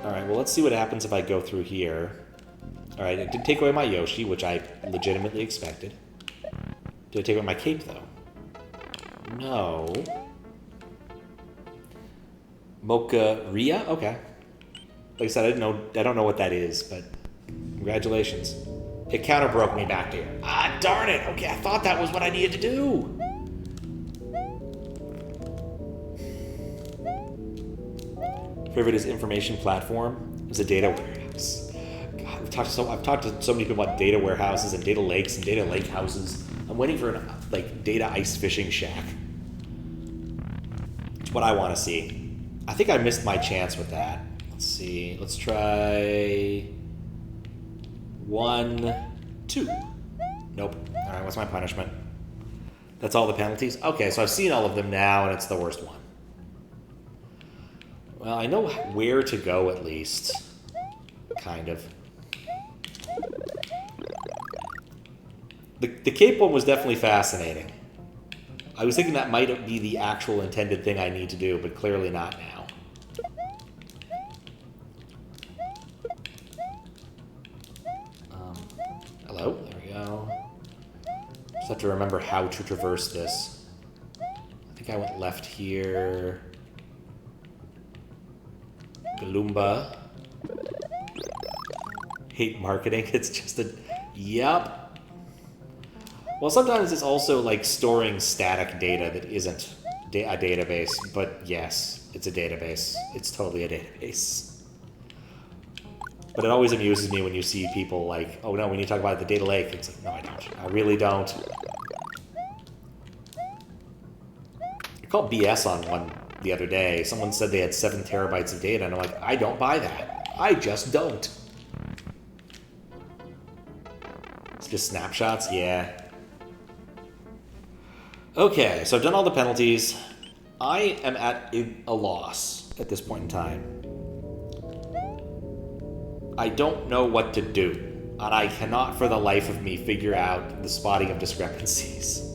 All right, well, let's see what happens if I go through here. All right, it did take away my Yoshi, which I legitimately expected. Did it take away my cape, though? No. Mocha-ria? Okay. Like I said, I don't know what that is, but congratulations. It counter-broke me back here. Ah, darn it! Okay, I thought that was what I needed to do! Favorite is information platform. It's a data warehouse. God, I've talked to so many people about data warehouses and data lakes and data lake houses. I'm waiting for an data ice fishing shack. It's what I want to see. I think I missed my chance with that. Let's see. Let's try 1, 2. Nope. All right, what's my punishment? That's all the penalties? Okay, so I've seen all of them now, and it's the worst one. Well, I know where to go, at least. Kind of. The cape one was definitely fascinating. I was thinking that might be the actual intended thing I need to do, but clearly not now. Hello? There we go. Just have to remember how to traverse this. I think I went left here. Galumba. Hate marketing. It's just a... Yep. Well, sometimes it's also like storing static data that isn't a database, but yes, it's a database. It's totally a database. But it always amuses me when you see people like, oh no, we need to talk about the data lake. It's like, no, I don't. I really don't. I called BS on one the other day. Someone said they had 7 terabytes of data, and I'm like, I don't buy that. I just don't. It's just snapshots? Yeah. Okay, so I've done all the penalties. I am at a loss at this point in time. I don't know what to do, and I cannot for the life of me figure out the spotting of discrepancies.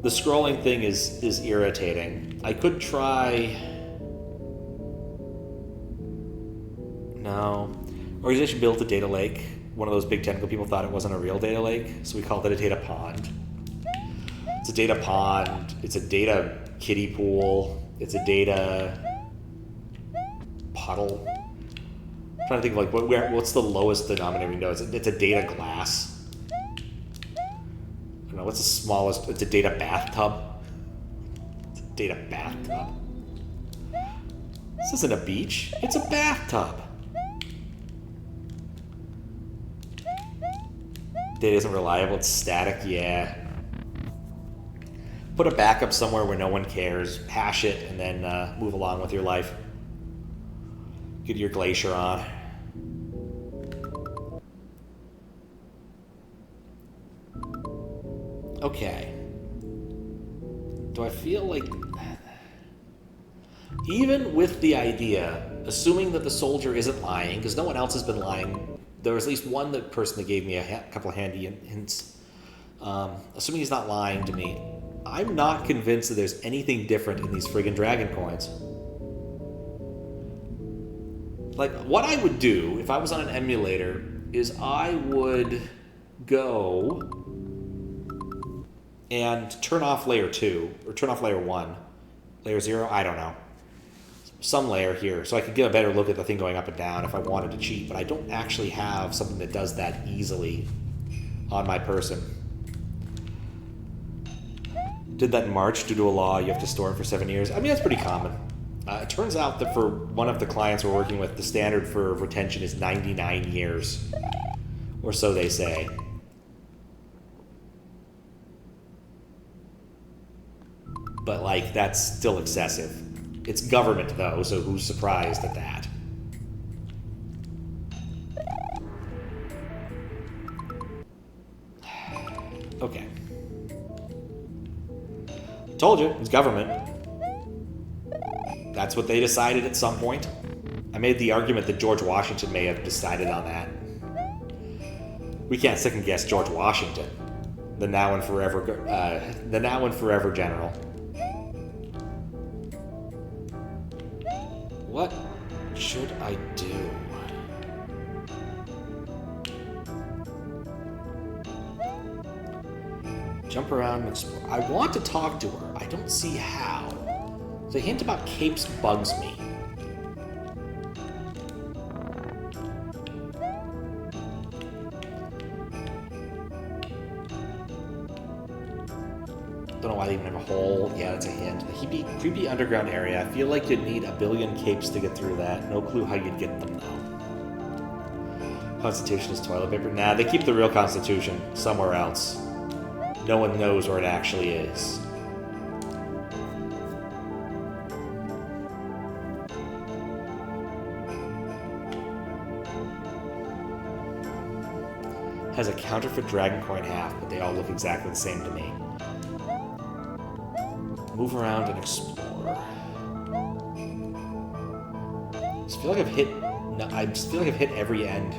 The scrolling thing is irritating. I could try... No. Organization built a data lake. One of those big technical people thought it wasn't a real data lake, so we called it a data pond. It's a data pond. It's a data kiddie pool. It's a data puddle. I'm trying to think of what's the lowest denominator we know. It's a data glass. I don't know, what's the smallest? It's a data bathtub. It's a data bathtub. This isn't a beach. It's a bathtub. Data isn't reliable. It's static. Yeah. Put a backup somewhere where no one cares. Hash it, and then move along with your life. Get your glacier on. Okay. Do I feel like... Even with the idea, assuming that the soldier isn't lying, because no one else has been lying, there was at least one person that gave me a couple of handy hints. Assuming he's not lying to me, I'm not convinced that there's anything different in these friggin' dragon coins. Like, what I would do if I was on an emulator is I would go and turn off layer 2, or turn off layer 1. Layer 0, I don't know. some layer here, so I could get a better look at the thing going up and down if I wanted to cheat, but I don't actually have something that does that easily on my person. Did that in March due to a law. You have to store it for 7 years. I mean, that's pretty common. It turns out that for one of the clients we're working with, the standard for retention is 99 years. Or so they say. But, like, that's still excessive. It's government, though, so who's surprised at that? Okay. Told you, it's government. That's what they decided at some point. I made the argument that George Washington may have decided on that. We can't second guess George Washington, the now and forever general. What should I do? Jump around and explore. I want to talk to her. I don't see how. The hint about capes bugs me. Don't know why they even have a hole. Yeah, that's a hint. The creepy underground area. I feel like you'd need a billion capes to get through that. No clue how you'd get them, though. Constitution is toilet paper. Nah, they keep the real Constitution somewhere else. No one knows where it actually is. Has a counterfeit dragon coin half, but they all look exactly the same to me. Move around and explore. I just feel like I've hit every end.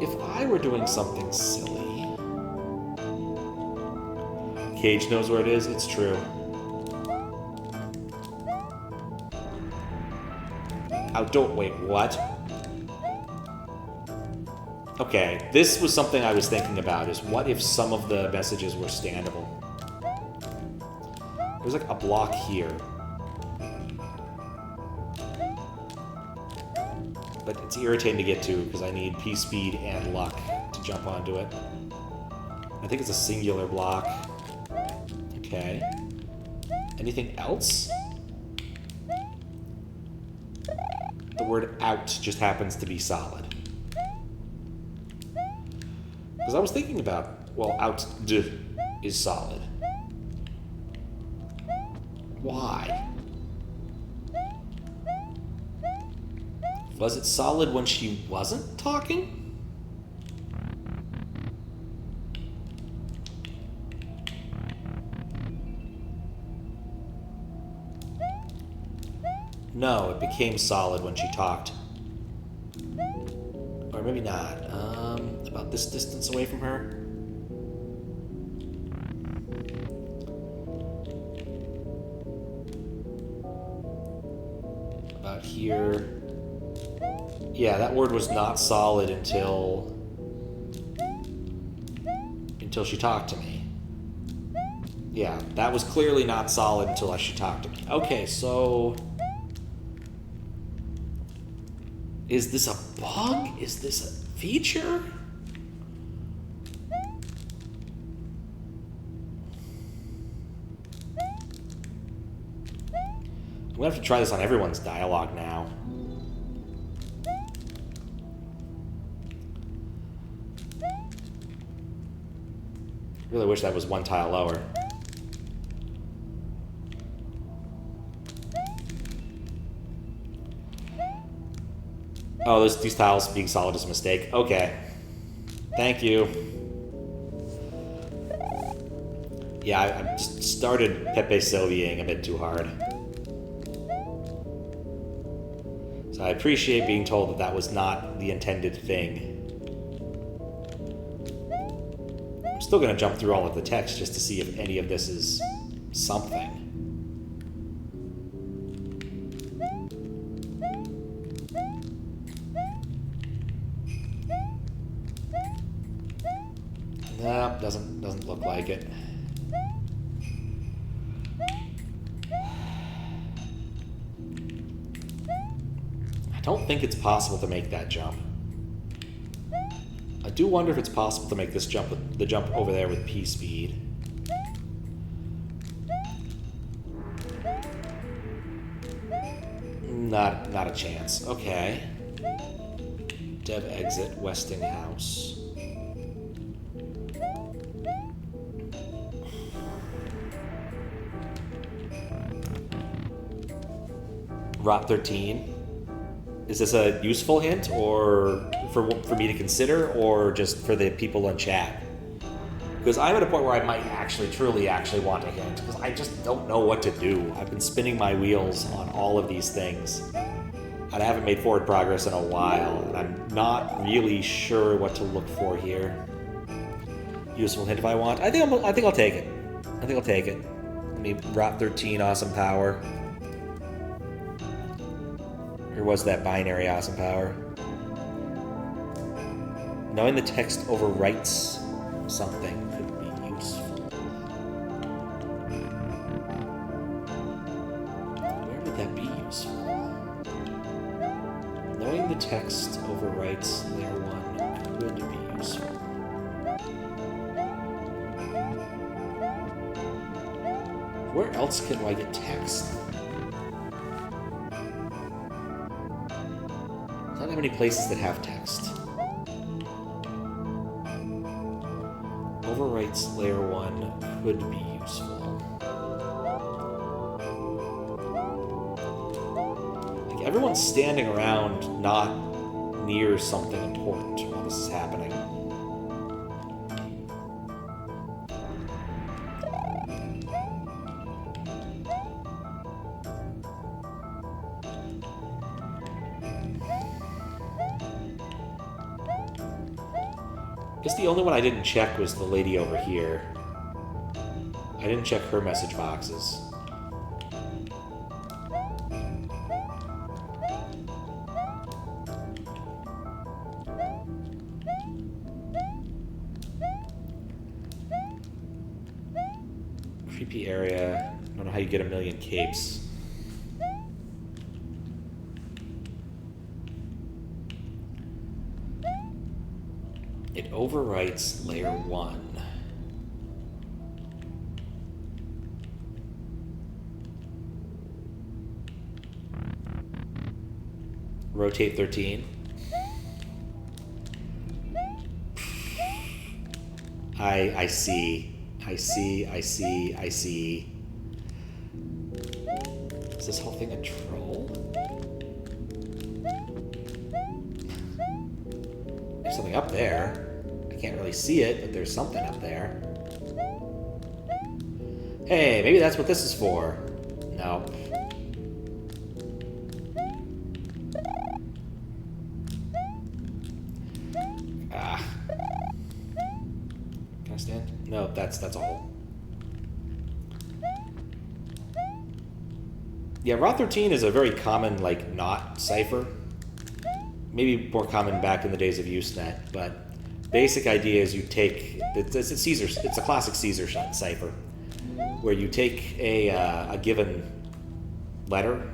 If I were doing something silly... Cage knows where it is, it's true. Wait, what? Okay, this was something I was thinking about, is what if some of the messages were standable? There's like a block here. But it's irritating to get to because I need P speed and luck to jump onto it. I think it's a singular block. Okay. Anything else? The word out just happens to be solid. Because I was thinking about, well, out is solid. Why? Was it solid when she wasn't talking? No, it became solid when she talked. Or maybe not. About this distance away from her. About here. Yeah, that word was not solid until she talked to me. Yeah, that was clearly not solid until she talked to me. Okay, so... Is this a bug? Is this a feature? I'm gonna have to try this on everyone's dialogue now. Really wish that was one tile lower. Oh, these tiles being solid is a mistake. Okay. Thank you. Yeah, I just started Pepe Sylviaing a bit too hard. So I appreciate being told that that was not the intended thing. I'm still going to jump through all of the text just to see if any of this is something. Nope, doesn't look like it. don't think it's possible to make that jump. I do wonder if it's possible to make this jump, the jump over there with P speed. Not a chance. Okay. Dev exit, Westinghouse. Rot 13. Is this a useful hint, or for me to consider, or just for the people in chat? Because I'm at a point where I might truly want a hint, because I just don't know what to do. I've been spinning my wheels on all of these things, and I haven't made forward progress in a while, and I'm not really sure what to look for here. Useful hint if I want. I think I'll take it. I think I'll take it. I mean, Rot 13, awesome power. Or was that binary awesome power? Knowing the text overwrites something could be useful. Where would that be useful? Knowing the text overwrites layer 1 could be useful. Where else can I get text? Not that many places that have text. Overwrites layer 1 could be useful. Like, everyone's standing around not near something important while this is happening. I guess the only one I didn't check was the lady over here. I didn't check her message boxes. Creepy area. I don't know how you get 1,000,000 capes. It overwrites layer 1. Rotate 13. I see. Is this whole thing a troll? There's something up there. I can't really see it, but there's something up there. Hey, maybe that's what this is for. No. Ah. Can I stand? No, that's all. Yeah, Rot 13 is a very common, like, not cipher. Maybe more common back in the days of Usenet, but basic idea is you take, it's a classic Caesar cipher, where you take a given letter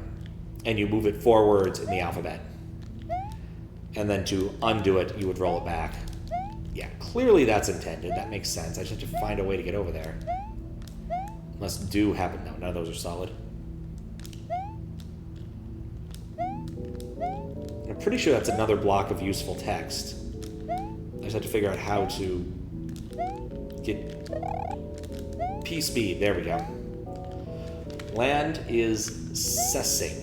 and you move it forwards in the alphabet. And then to undo it, you would roll it back. Yeah, clearly that's intended. That makes sense. I just have to find a way to get over there. Unless do happen. No, none of those are solid. I'm pretty sure that's another block of useful text. I just have to figure out how to get P speed. There we go. Land is cessing.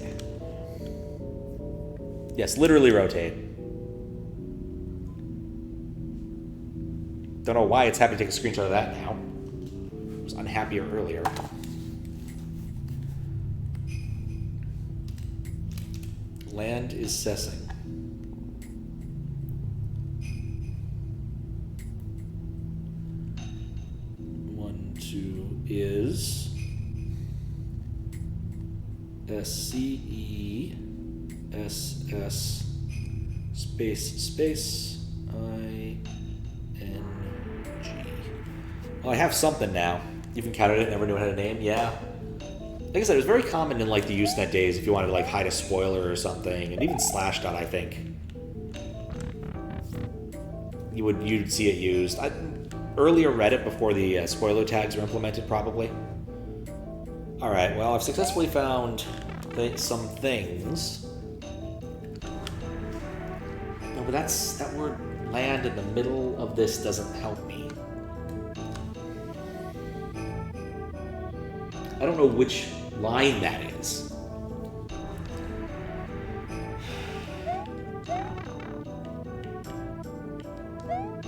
Yes, literally rotate. Don't know why it's happy to take a screenshot of that now. I was unhappier earlier. Land is cessing. Is SCESS space ING. Well, I have something now. You've encountered it, never knew it had a name? Yeah. like I said, it was very common in like the Usenet days if you wanted to like hide a spoiler or something, and even Slashdot, I think. You'd see it used. Earlier Reddit before the spoiler tags were implemented, probably. All right. Well, I've successfully found some things. No, but that word "land" in the middle of this doesn't help me. I don't know which line that is.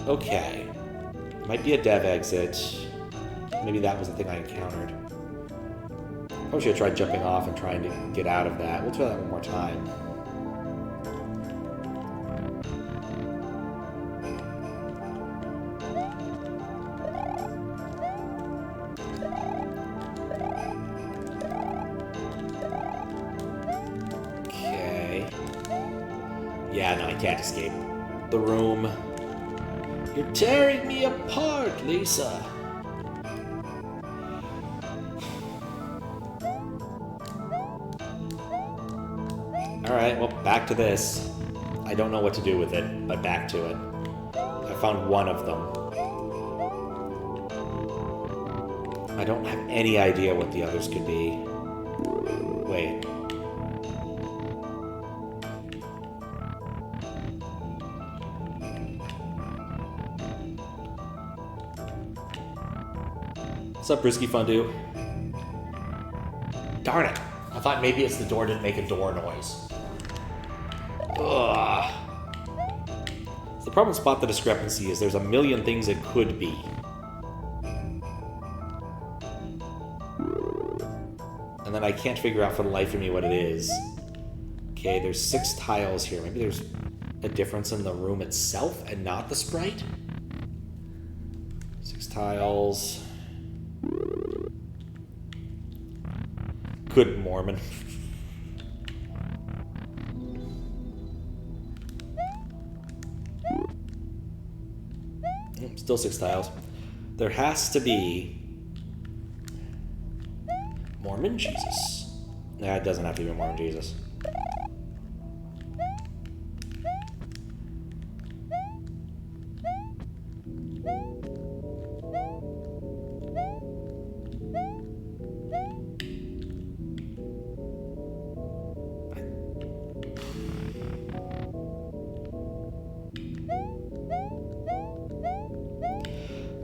Okay. Might be a dev exit. Maybe that was the thing I encountered. Probably should have tried jumping off and trying to get out of that. We'll try that one more time. Okay. Yeah, no, I can't escape the room. You're tearing me apart, Lisa. Alright, well, back to this. I don't know what to do with it, but back to it. I found one of them. I don't have any idea what the others could be. Wait. What's up, Brisky Fondue? Darn it. I thought maybe it's the door didn't make a door noise. Ugh. The problem spot the discrepancy is there's a million things it could be. And then I can't figure out for the life of me what it is. Okay, there's 6 tiles here. Maybe there's a difference in the room itself and not the sprite? 6 tiles. Good Mormon. Still 6 tiles. There has to be Mormon Jesus. Nah, it doesn't have to be Mormon Jesus.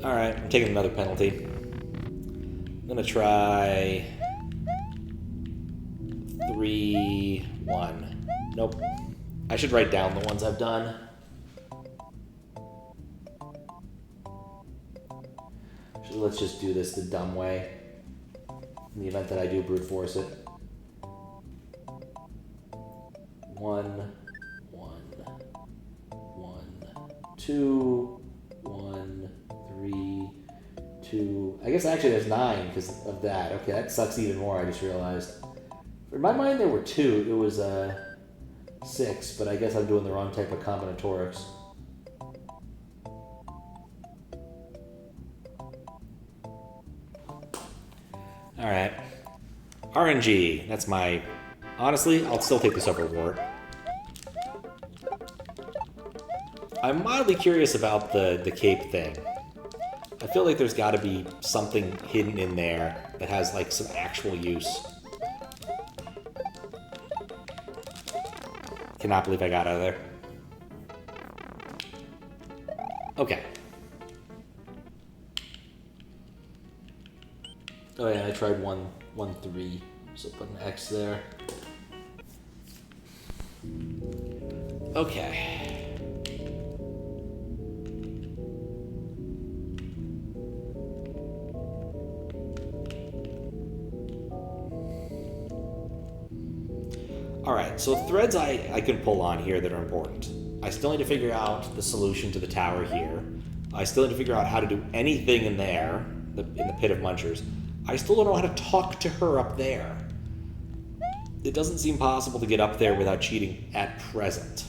Alright, I'm taking another penalty. I'm gonna try 3, 1. Nope. I should write down the ones I've done. So let's just do this the dumb way. In the event that I do brute force it. 1, 1, 1, 2, 1, 3, 2. I guess actually there's 9 because of that. Okay, that sucks even more, I just realized. In my mind there were 2. It was 6, but I guess I'm doing the wrong type of combinatorics. Alright. RNG. That's my... Honestly, I'll still take this over Wart. I'm mildly curious about the cape thing. I feel like there's got to be something hidden in there that has, like, some actual use. Cannot believe I got out of there. Okay. Oh yeah, I tried 1, 1, 3, so put an X there. Okay. Alright, so threads I can pull on here that are important. I still need to figure out the solution to the tower here. I still need to figure out how to do anything in there, in the pit of munchers. I still don't know how to talk to her up there. It doesn't seem possible to get up there without cheating at present.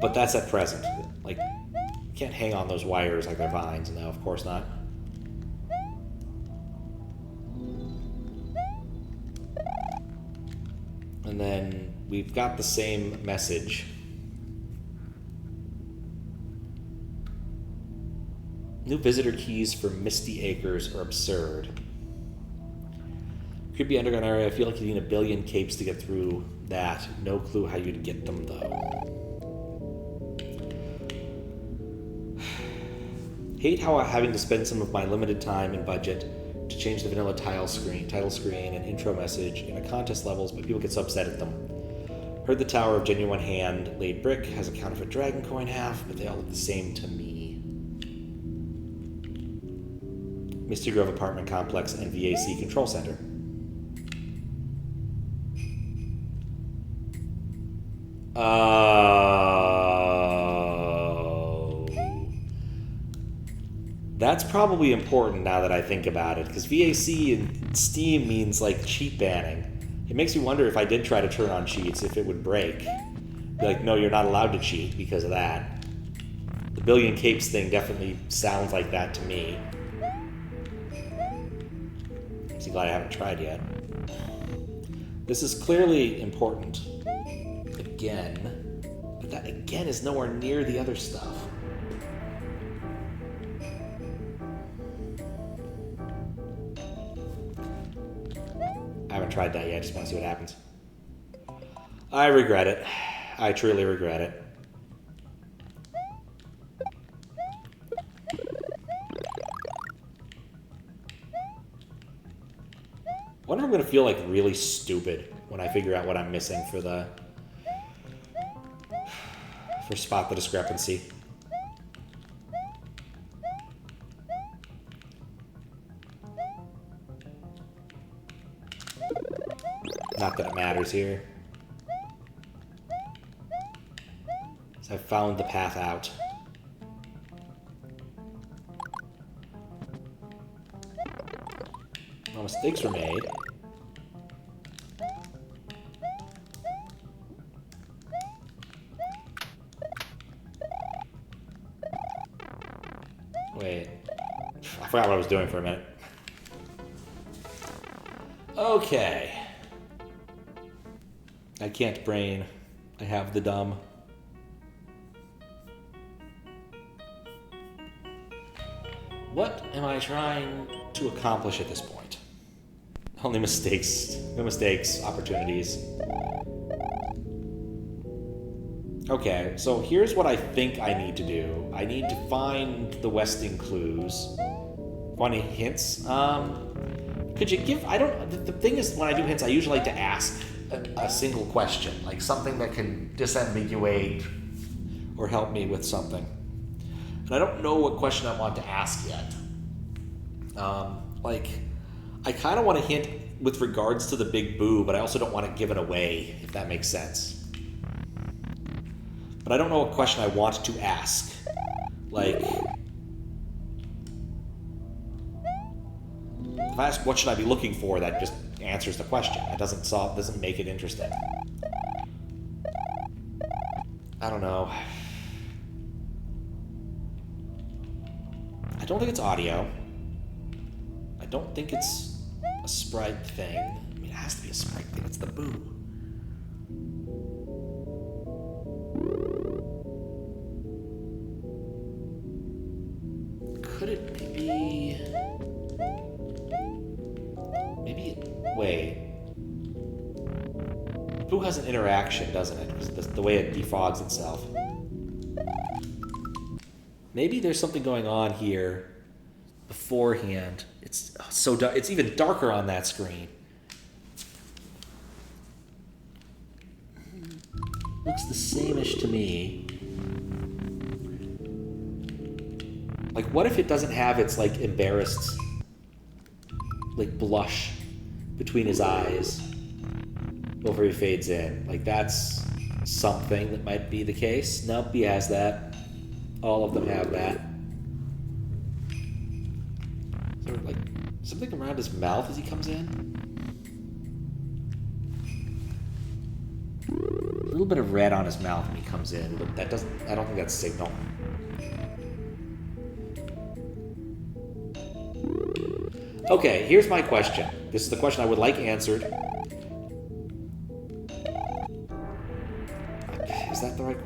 But that's at present. Like, you can't hang on those wires like they're vines. No, of course not. And then we've got the same message. New visitor keys for Misty Acres are absurd. Creepy underground area. I feel like you need a billion capes to get through that. No clue how you'd get them, though. Hate how I'm having to spend some of my limited time and budget to change the vanilla title screen, and intro message in a contest levels, but people get so upset at them. Heard the Tower of Genuine Hand laid brick has a counterfeit dragon coin half, but they all look the same to me. Misty Grove Apartment Complex and VAC Control Center. That's probably important now that I think about it, because VAC in Steam means like cheat banning. It makes me wonder if I did try to turn on cheats, if it would break. Be like, no, you're not allowed to cheat because of that. The billion capes thing definitely sounds like that to me. I'm glad I haven't tried yet. This is clearly important. Again. But that again is nowhere near the other stuff. I haven't tried that yet. I just want to see what happens. I regret it. I truly regret it. I wonder if I'm going to feel like really stupid when I figure out what I'm missing for spot the discrepancy. Not that it matters here. So I found the path out. No mistakes were made. Wait. I forgot what I was doing for a minute. Okay. I can't brain. I have the dumb. What am I trying to accomplish at this point? Only mistakes. No mistakes. Opportunities. Okay, so here's what I think I need to do. I need to find the Westing clues. Want any hints? Could you give... I don't... The thing is, when I do hints, I usually like to ask a single question. Like something that can disambiguate or help me with something. And I don't know what question I want to ask yet. I kind of want to hint with regards to the Big Boo, but I also don't want to give it away, if that makes sense. But I don't know what question I want to ask. Like, if I ask what should I be looking for, that just answers the question. It doesn't make it interesting. I don't know. I don't think it's audio. I don't think it's a sprite thing. I mean, it has to be a sprite thing. It's the Boo. Could it be... Wait. Boo has an interaction, doesn't it? Because the way it defogs itself. Maybe there's something going on here beforehand. It's so it's even darker on that screen. Looks the same-ish to me. Like, what if it doesn't have its, like, embarrassed, like, blush between his eyes before he fades in? Like, that's something that might be the case. Nope, he has that. All of them have that. Is there, like, something around his mouth as he comes in? A little bit of red on his mouth when he comes in, but that doesn't... I don't think that's signal. Okay, here's my question. This is the question I would like answered.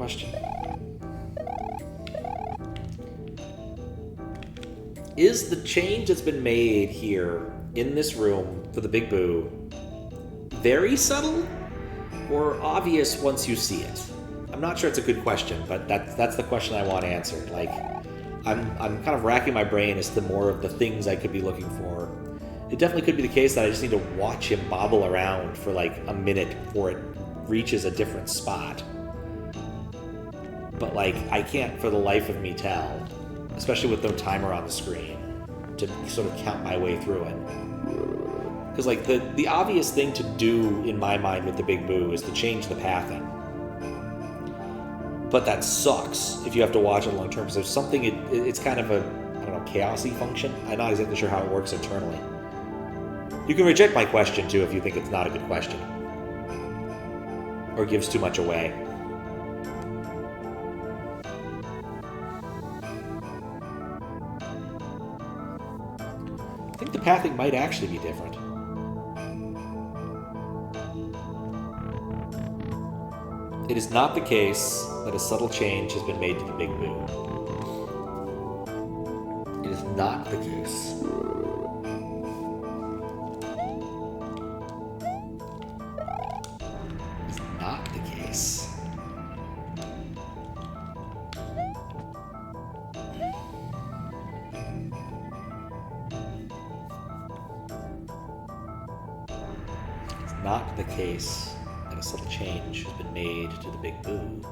question. Is the change that's been made here in this room for the Big Boo very subtle or obvious once you see it? I'm not sure it's a good question, but that's the question I want answered. Like, I'm kind of racking my brain as to more of the things I could be looking for. It definitely could be the case that I just need to watch him bobble around for like a minute before it reaches a different spot. But like, I can't for the life of me tell, especially with no timer on the screen, to sort of count my way through it. Because like the obvious thing to do in my mind with the Big Boo is to change the pathing. But that sucks if you have to watch it long term, because there's something, it's kind of a, I don't know, chaosy function. I'm not exactly sure how it works internally. You can reject my question too if you think it's not a good question. Or gives too much away. I think the pathing might actually be different. It is not the case that a subtle change has been made to the Big Boo. It is not the case. It's not the case. It's not the case that a subtle change has been made to the Big Boo.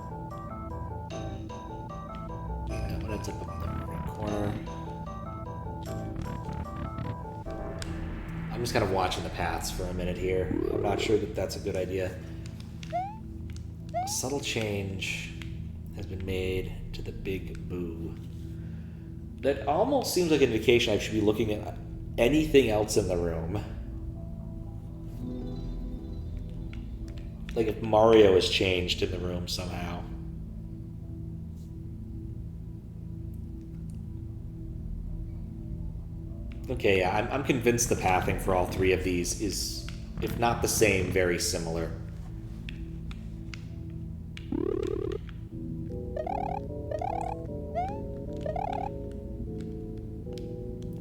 That one ends up in the right corner. I'm just kind of watching the paths for a minute here. I'm not sure that that's a good idea. A subtle change has been made to the Big Boo. That almost seems like an indication I should be looking at anything else in the room. Like if Mario has changed in the room somehow. Okay, yeah, I'm convinced the pathing for all three of these is, if not the same, very similar.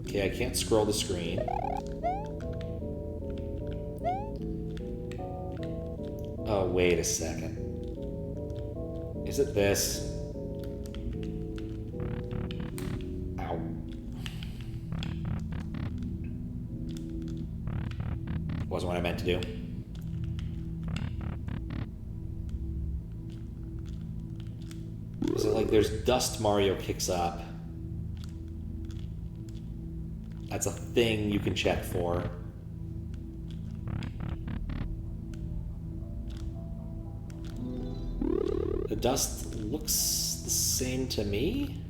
Okay, I can't scroll the screen. Oh, wait a second. Is it this? Ow. Wasn't what I meant to do. Is it like there's dust Mario kicks up? That's a thing you can check for. The dust looks the same to me.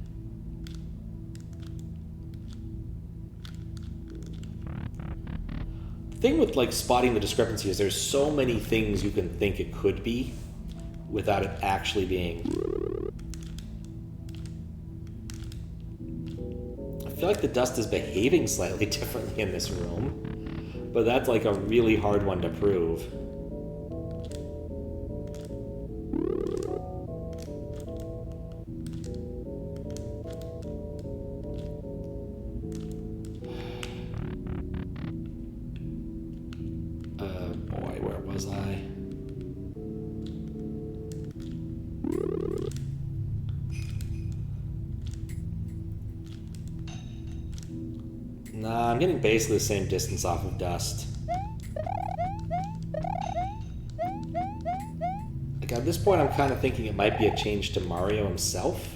The thing with like spotting the discrepancy is there's so many things you can think it could be without it actually being. I feel like the dust is behaving slightly differently in this room, but that's like a really hard one to prove. Nah, I'm getting basically the same distance off of dust. Like at this point I'm kind of thinking it might be a change to Mario himself.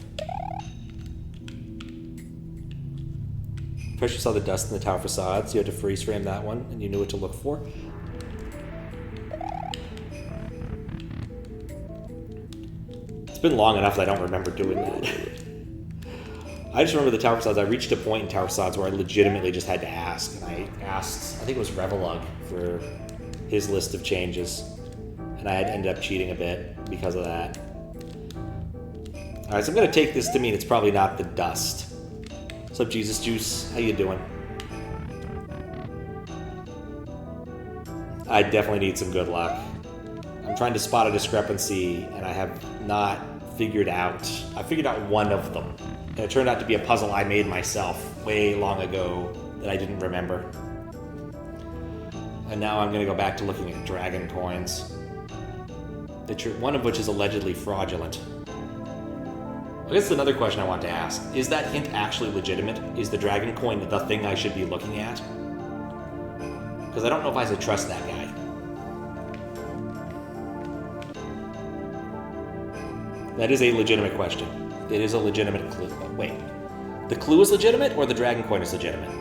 First you saw the dust in the tower facades, you had to freeze frame that one, and you knew what to look for. It's been long enough that I don't remember doing that. I just remember the tower facades. I reached a point in tower facades where I legitimately just had to ask, and I asked, I think it was Revelug for his list of changes, and I had ended up cheating a bit because of that. Alright, so I'm going to take this to mean it's probably not the dust. What's up, Jesus Juice? How you doing? I definitely need some good luck. I'm trying to spot a discrepancy, and I have not figured out. I figured out one of them. And it turned out to be a puzzle I made myself way long ago that I didn't remember. And now I'm going to go back to looking at dragon coins. One of which is allegedly fraudulent. I guess another question I want to ask. Is that hint actually legitimate? Is the dragon coin the thing I should be looking at? Because I don't know if I should trust that guy. That is a legitimate question. It is a legitimate clue. But wait. The clue is legitimate or the dragon coin is legitimate?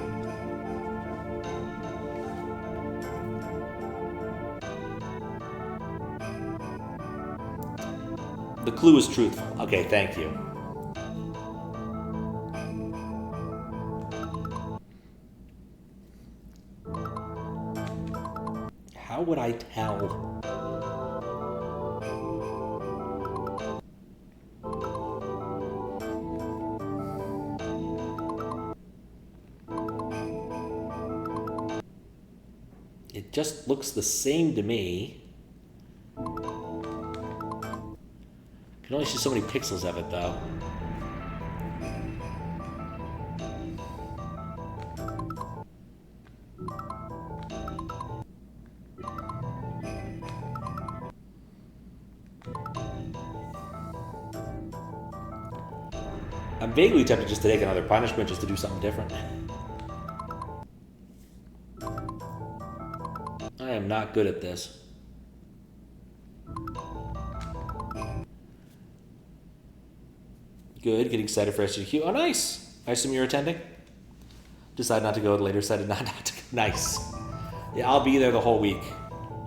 The clue is truthful. Okay, thank you. How would I tell? It just looks the same to me. Can only see so many pixels of it, though. I'm vaguely tempted just to take another punishment, just to do something different. I am not good at this. Good, getting excited for SGQ. Oh, nice! I assume you're attending? Decide not to go, later decided not to go. Nice. Yeah, I'll be there the whole week.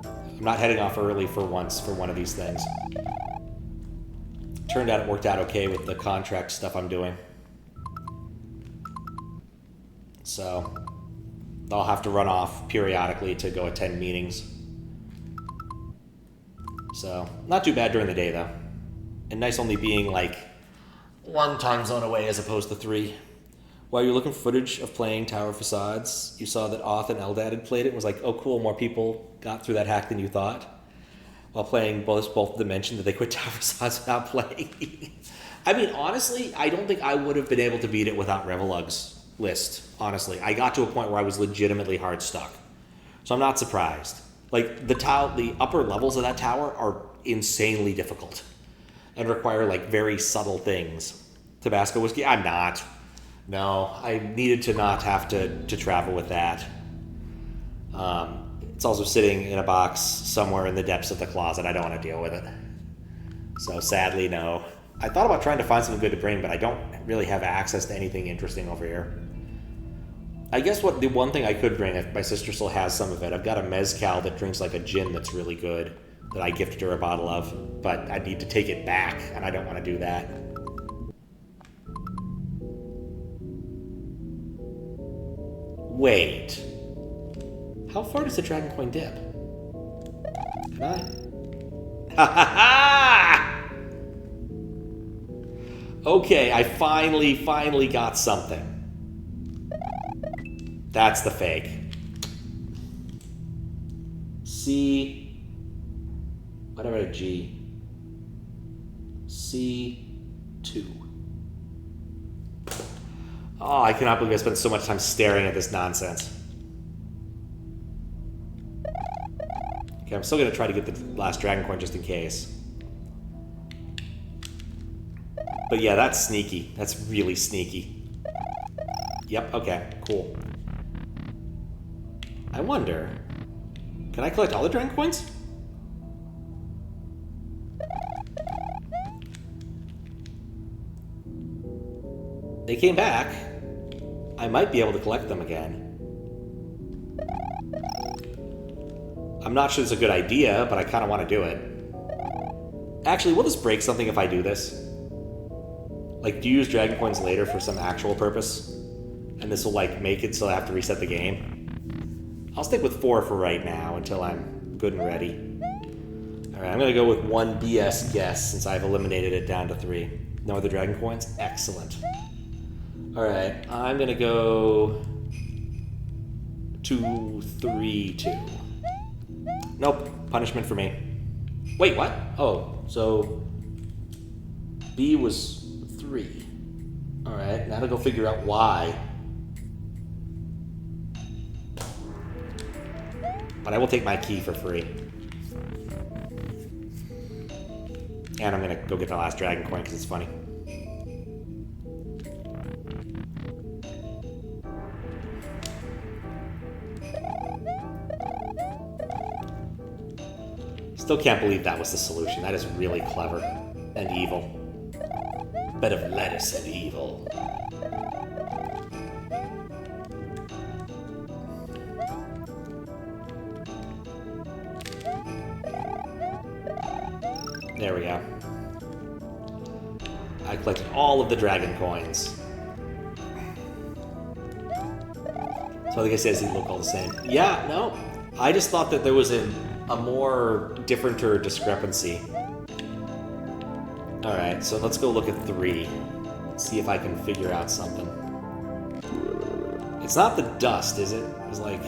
I'm not heading off early for once for one of these things. Turned out it worked out okay with the contract stuff I'm doing. So, I'll have to run off periodically to go attend meetings. So, not too bad during the day, though. And nice only being, like, 1 time zone away as opposed to 3. While you're looking for footage of playing Tower of Facades, you saw that Auth and Eldad had played it and was like, oh cool, more people got through that hack than you thought. While playing both of them mentioned that they quit Tower of Facades without playing. I mean, honestly, I don't think I would have been able to beat it without Revelug's list, honestly. I got to a point where I was legitimately hard stuck. So I'm not surprised. Like, the upper levels of that tower are insanely difficult and require, like, very subtle things. Tabasco whiskey? I'm not. No, I needed to not have to travel with that. It's also sitting in a box somewhere in the depths of the closet. I don't want to deal with it. So sadly, no. I thought about trying to find something good to bring, but I don't really have access to anything interesting over here. I guess the one thing I could bring, if my sister still has some of it, I've got a mezcal that drinks like a gin that's really good that I gifted her a bottle of, but I need to take it back, and I don't want to do that. Wait. How far does the dragon coin dip? Can I? Ha ha ha! Okay, I finally got something. That's the fake. C. Whatever a G. C2. Oh, I cannot believe I spent so much time staring at this nonsense. Okay, I'm still going to try to get the last dragon coin just in case. But yeah, that's sneaky. That's really sneaky. Yep, okay, cool. I wonder, can I collect all the dragon coins? They came back. I might be able to collect them again. I'm not sure it's a good idea, but I kind of want to do it. Actually, will this break something if I do this? Like, do you use dragon coins later for some actual purpose? And this will, like, make it so I have to reset the game? I'll stick with 4 for right now until I'm good and ready. Alright, I'm going to go with 1 BS guess since I've eliminated it down to 3. No other dragon coins? Excellent. Alright, I'm going to go 2, 3, 2. Nope, punishment for me. Wait, what? Oh, so... B was 3. Alright, now to go figure out why. But I will take my key for free. And I'm gonna go get the last dragon coin because it's funny. Still can't believe that was the solution. That is really clever and evil. Bed of lettuce and evil. There we go. I collected all of the dragon coins. So like I said, they look all the same. Yeah, no. I just thought that there was a more differenter discrepancy. Alright, so let's go look at 3. See if I can figure out something. It's not the dust, is it? It's like...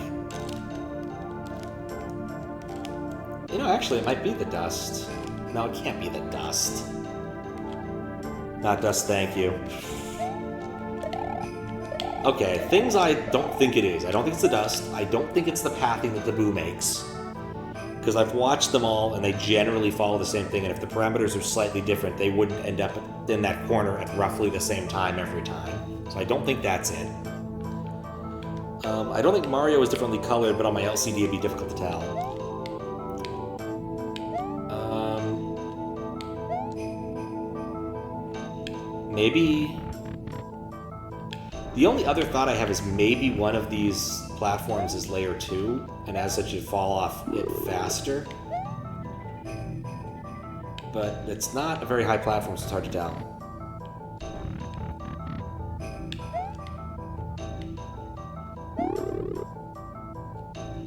You know, actually, it might be the dust. No, it can't be the dust. Not dust, thank you. Okay, things I don't think it is. I don't think it's the dust. I don't think it's the pathing that the boo makes. Because I've watched them all, and they generally follow the same thing, and if the parameters are slightly different, they wouldn't end up in that corner at roughly the same time every time. So I don't think that's it. I don't think Mario is differently colored, but on my LCD it'd be difficult to tell. Maybe... The only other thought I have is maybe one of these platforms is layer 2, and as such you fall off it faster. But it's not a very high platform, so it's hard to tell.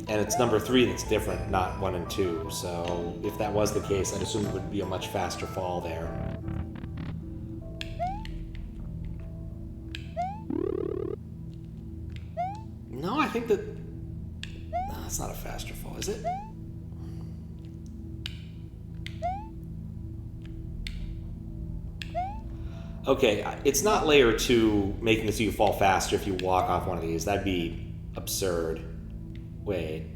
And it's number 3 that's different, not 1 and 2. So if that was the case, I'd assume it would be a much faster fall there. No, I think that... No, it's not a faster fall, is it? Okay, it's not layer 2 making it so you fall faster if you walk off one of these. That'd be absurd. Wait.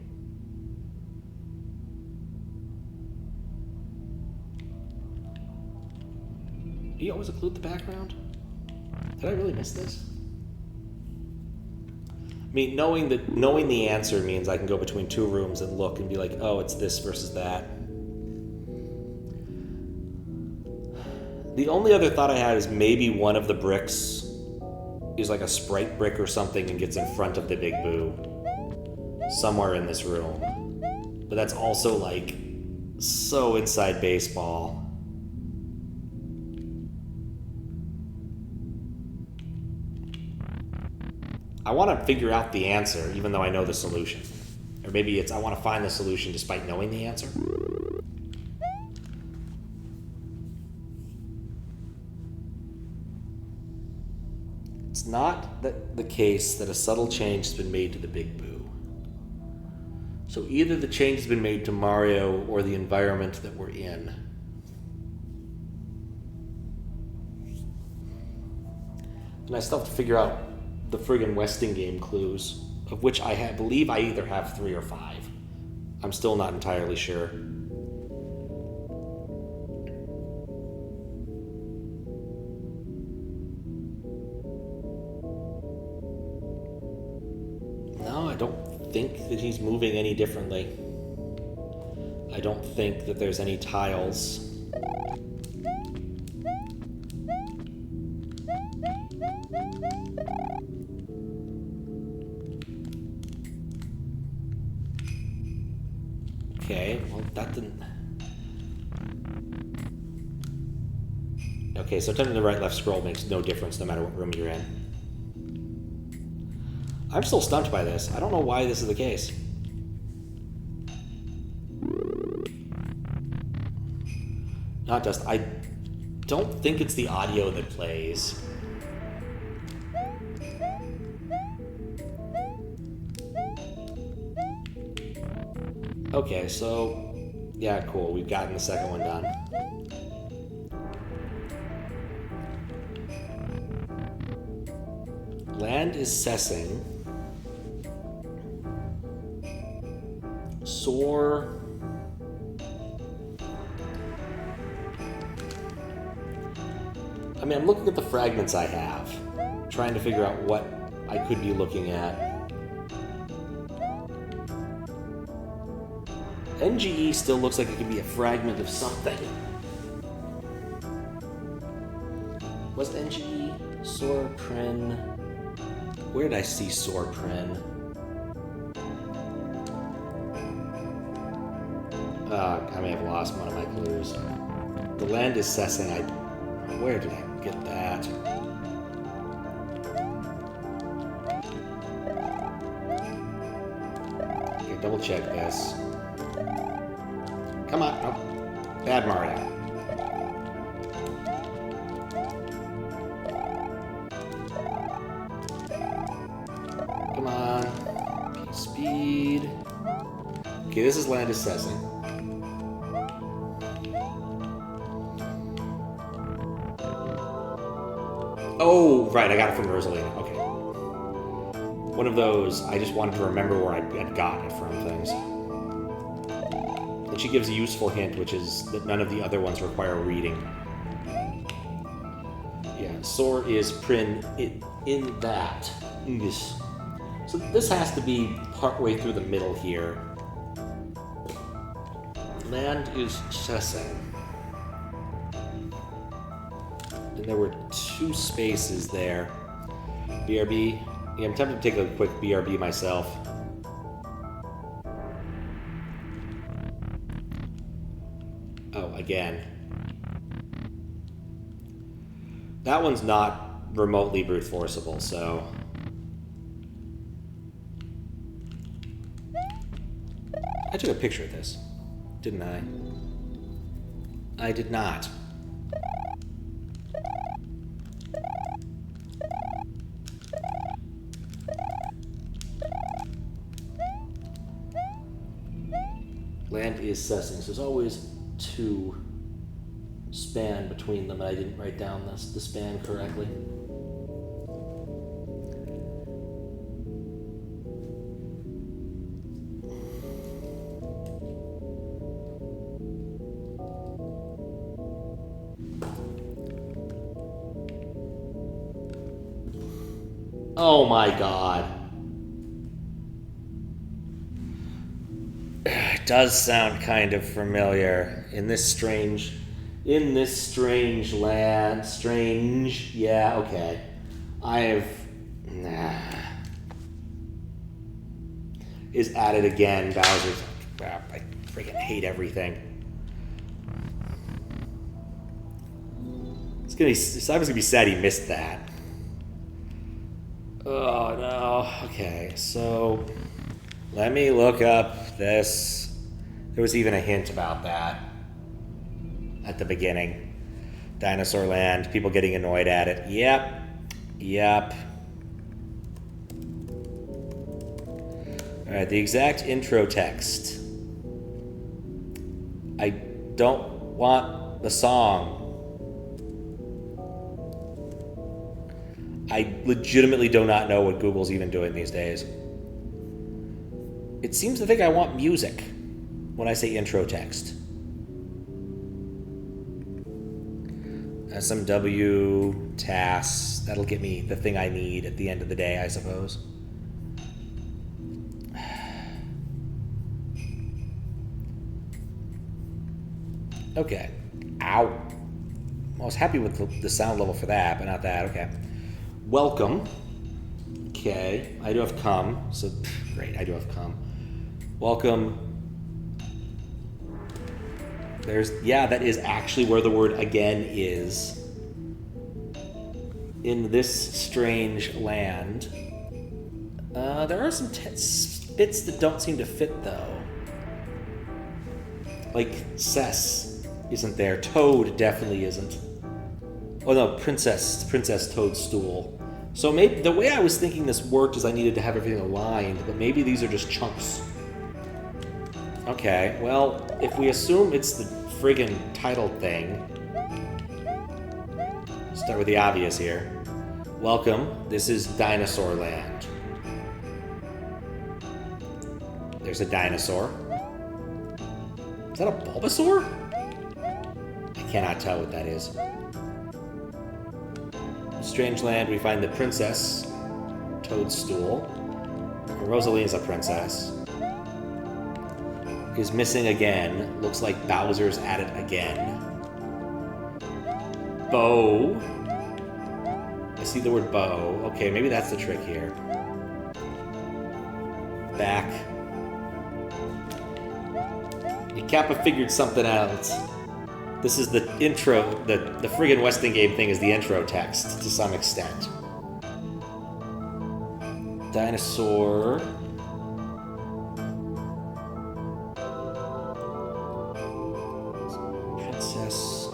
Do you always occlude the background? Did I really miss this? I mean, knowing the answer means I can go between 2 rooms and look and be like, oh, it's this versus that. The only other thought I had is maybe one of the bricks is like a sprite brick or something and gets in front of the big boo somewhere in this room. But that's also like so inside baseball. I want to figure out the answer even though I know the solution. Or maybe it's I want to find the solution despite knowing the answer. It's not the case that a subtle change has been made to the big boo. So either the change has been made to Mario or the environment that we're in. And I still have to figure out the friggin' Westing game clues, of which I believe I either have 3 or 5. I'm still not entirely sure. No, I don't think that he's moving any differently. I don't think that there's any tiles. Okay, well that didn't... Okay, so turning the right-left scroll makes no difference no matter what room you're in. I'm still stumped by this. I don't know why this is the case. Not just... I don't think it's the audio that plays. Okay, so... Yeah, cool. We've gotten the second one done. Land is cessing. Soar. I mean, I'm looking at the fragments I have, trying to figure out what I could be looking at. NGE still looks like it could be a fragment of something. Was NGE Sorpren? Where did I see Sorpren? I may have lost one of my clues. The land is cessing. Where did I get that? Okay, double check this. Come on. Oh, bad Mario. Come on. Okay, speed. Okay, this is land assessing. Oh, right, I got it from Rosalina. Okay. One of those, I just wanted to remember where I had gotten it from things. And she gives a useful hint, which is that none of the other ones require reading. Yeah, Soar is Prin in that. So this has to be partway through the middle here. Land is cessing. And there were 2 spaces there. BRB. Yeah, I'm tempted to take a quick BRB myself. Oh, again. That one's not remotely brute forceable, so... I took a picture of this, didn't I? I did not. Land is cessing, so there's always 2 span between them, and I didn't write down the span correctly. Oh my god. It does sound kind of familiar. In this strange land. Strange. Yeah, okay. Is at it again. Bowser's. I freaking hate everything. Simon's gonna be sad he missed that. Oh no. Okay, so let me look up this. There was even a hint about that at the beginning. Dinosaur Land, people getting annoyed at it. Yep. Alright, the exact intro text. I don't want the song. I legitimately do not know what Google's even doing these days. It seems to think I want music when I say intro text. SMW tasks. That'll get me the thing I need at the end of the day, I suppose. Okay. Ow. I was happy with the sound level for that, but not that. Okay. Welcome. Okay. I do have come. So, great. I do have come. Welcome. That is actually where the word again is. In this strange land. There are some bits that don't seem to fit, though. Like, Cess isn't there. Toad definitely isn't. Oh no, Princess Toadstool. So maybe the way I was thinking this worked is I needed to have everything aligned, but maybe these are just chunks. Okay, well, if we assume it's the friggin' title thing, start with the obvious here. Welcome. This is Dinosaur Land. There's a dinosaur. Is that a Bulbasaur? I cannot tell what that is. Strange Land, we find the princess. Toadstool. Rosalina's a princess. Is missing again. Looks like Bowser's at it again. Bow. I see the word bow. Okay, maybe that's the trick here. Back. Kappa figured something out. This is the intro. The friggin' Westing game thing is the intro text to some extent. Dinosaur. Princess.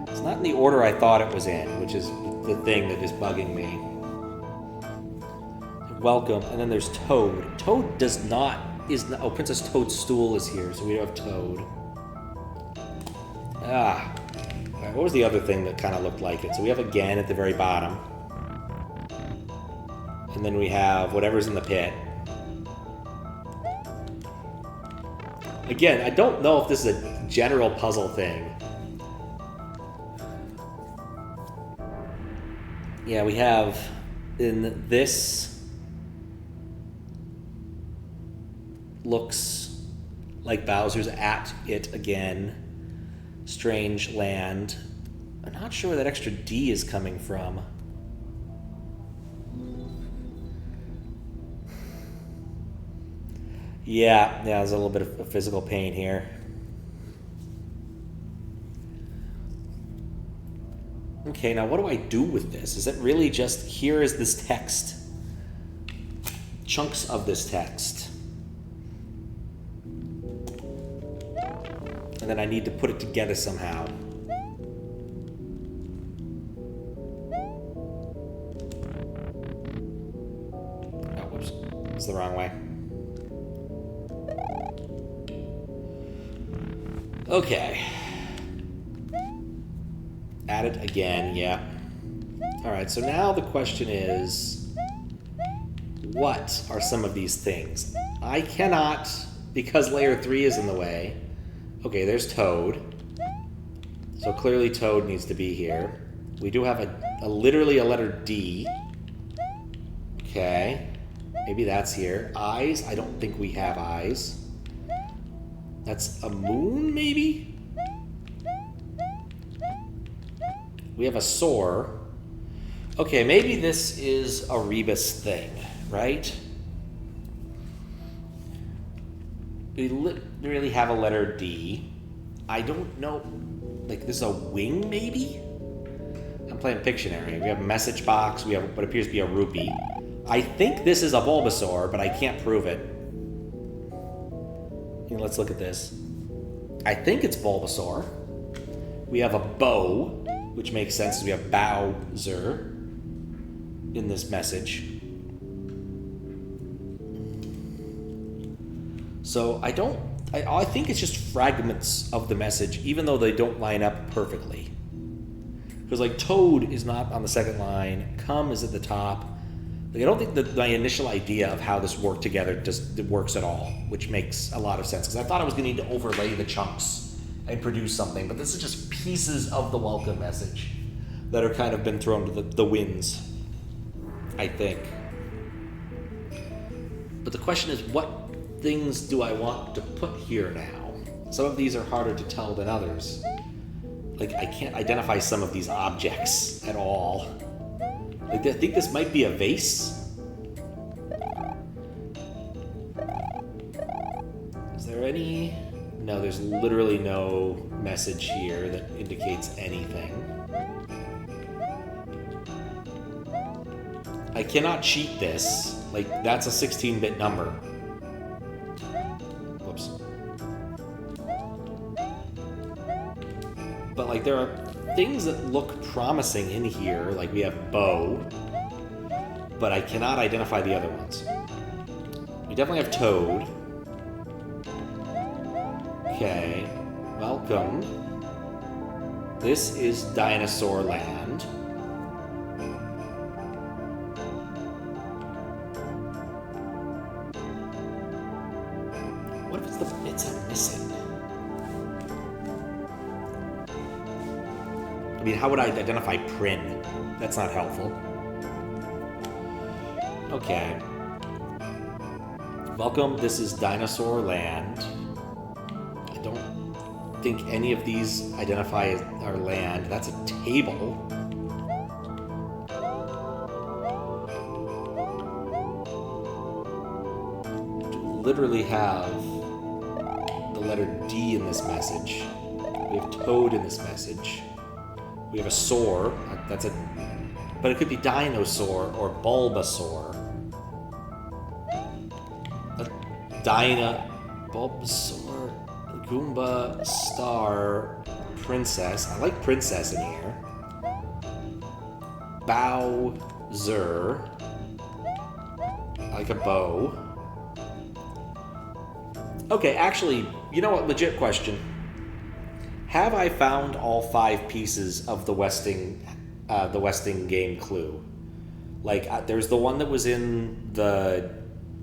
It's not in the order I thought it was in, which is the thing that is bugging me. Welcome, and then there's Toad. Toad does not. Oh, Princess Toadstool is here, so we have Toad. Ah. Alright, what was the other thing that kind of looked like it? So we have again at the very bottom. And then we have whatever's in the pit. Again, I don't know if this is a general puzzle thing. Yeah, we have in this... Looks like Bowser's at it again. Strange Land. I'm not sure where that extra D is coming from. Yeah, there's a little bit of physical pain here. Okay, now what do I do with this? Is it really just, here is this text? Chunks of this text. And then I need to put it together somehow. Oh, whoops. It's the wrong way. Okay. Add it again, yeah. Alright, so now the question is, what are some of these things? I cannot, because layer 3 is in the way. Okay, there's Toad. So clearly Toad needs to be here. We do have literally a letter D. Okay. Maybe that's here. Eyes? I don't think we have eyes. That's a moon, maybe? We have a soar. Okay, maybe this is a rebus thing, right? We literally have a letter D. I don't know. Like, this is a wing, maybe? I'm playing Pictionary. We have a message box. We have what appears to be a rupee. I think this is a Bulbasaur, but I can't prove it. Let's look at this. I think it's Bulbasaur. We have a bow, which makes sense because we have Bowser in this message. So I think it's just fragments of the message, even though they don't line up perfectly. Because like Toad is not on the second line, Come is at the top. Like, I don't think that my initial idea of how this worked together works at all, which makes a lot of sense. Because I thought I was going to need to overlay the chunks and produce something, but this is just pieces of the welcome message that are kind of been thrown to the winds, I think. But the question is, what things do I want to put here now? Some of these are harder to tell than others. Like, I can't identify some of these objects at all. Like, I think this might be a vase. Is there any? No, there's literally no message here that indicates anything. I cannot cheat this. Like, that's a 16-bit number. Whoops. But, like, there are things that look promising in here. Like, we have bow. But I cannot identify the other ones. We definitely have Toad. Okay. Welcome. This is Dinosaur Land. I mean, how would I identify Prin? That's not helpful. Okay. Welcome, this is Dinosaur Land. I don't think any of these identify our land. That's a table. Literally have the letter D in this message. We have Toad in this message. We have a Saur. That's a... But it could be Dinosaur or Bulbasaur. Bulbasaur, Goomba, Star, Princess. I like Princess in here. Bowser. I like a bow. Okay, actually, you know what? Legit question. Have I found all 5 pieces of the Westing game clue? Like, there's the one that was in that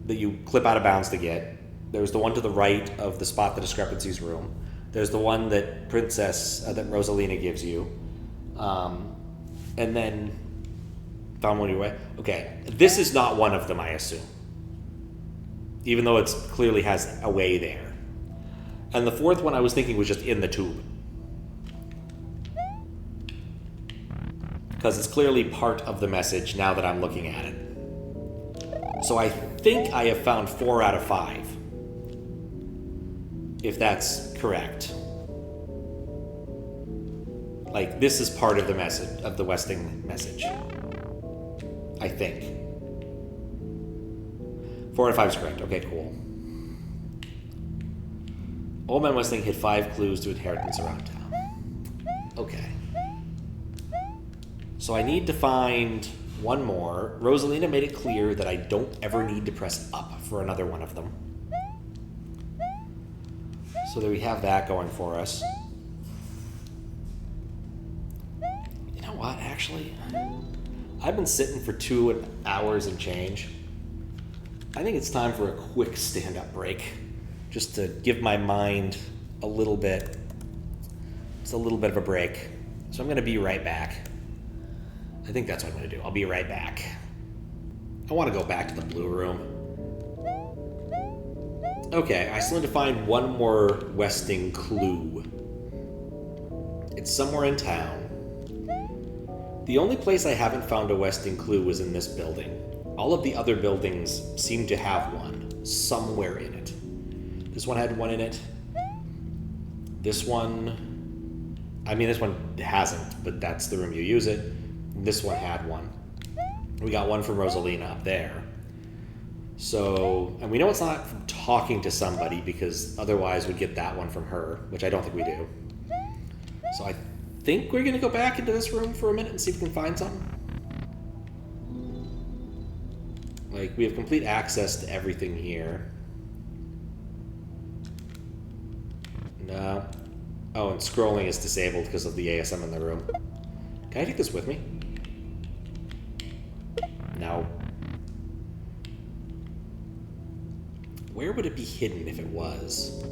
you clip out of bounds to get. There's the one to the right of the spot the discrepancies room. There's the one that that Rosalina gives you. And then found one your way. Okay, this is not one of them, I assume. Even though it clearly has a way there. And the 4th one I was thinking was just in the tube. Because it's clearly part of the message now that I'm looking at it. So I think I have found 4 out of 5. If that's correct. Like, this is part of the message, of the Westing message. I think. 4 out of 5 is correct. Okay, cool. Old Man Westing hid 5 clues to inheritance around town. Okay. So I need to find one more. Rosalina made it clear that I don't ever need to press up for another one of them. So there we have that going for us. You know what, actually? I've been sitting for 2 hours and change. I think it's time for a quick stand-up break. Just to give my mind a little bit of a break. So I'm going to be right back. I think that's what I'm going to do. I'll be right back. I want to go back to the blue room. Okay, I still need to find one more Westing clue. It's somewhere in town. The only place I haven't found a Westing clue was in this building. All of the other buildings seem to have one, somewhere in it. This one had one in it. This one hasn't, but that's the room you use it. This one had one. We got one from Rosalina up there. So, and we know it's not from talking to somebody because otherwise we'd get that one from her, which I don't think we do. So I think we're going to go back into this room for a minute and see if we can find something. Like, we have complete access to everything here. No. Oh, and scrolling is disabled because of the ASM in the room. Can I take this with me? No. Where would it be hidden if it was?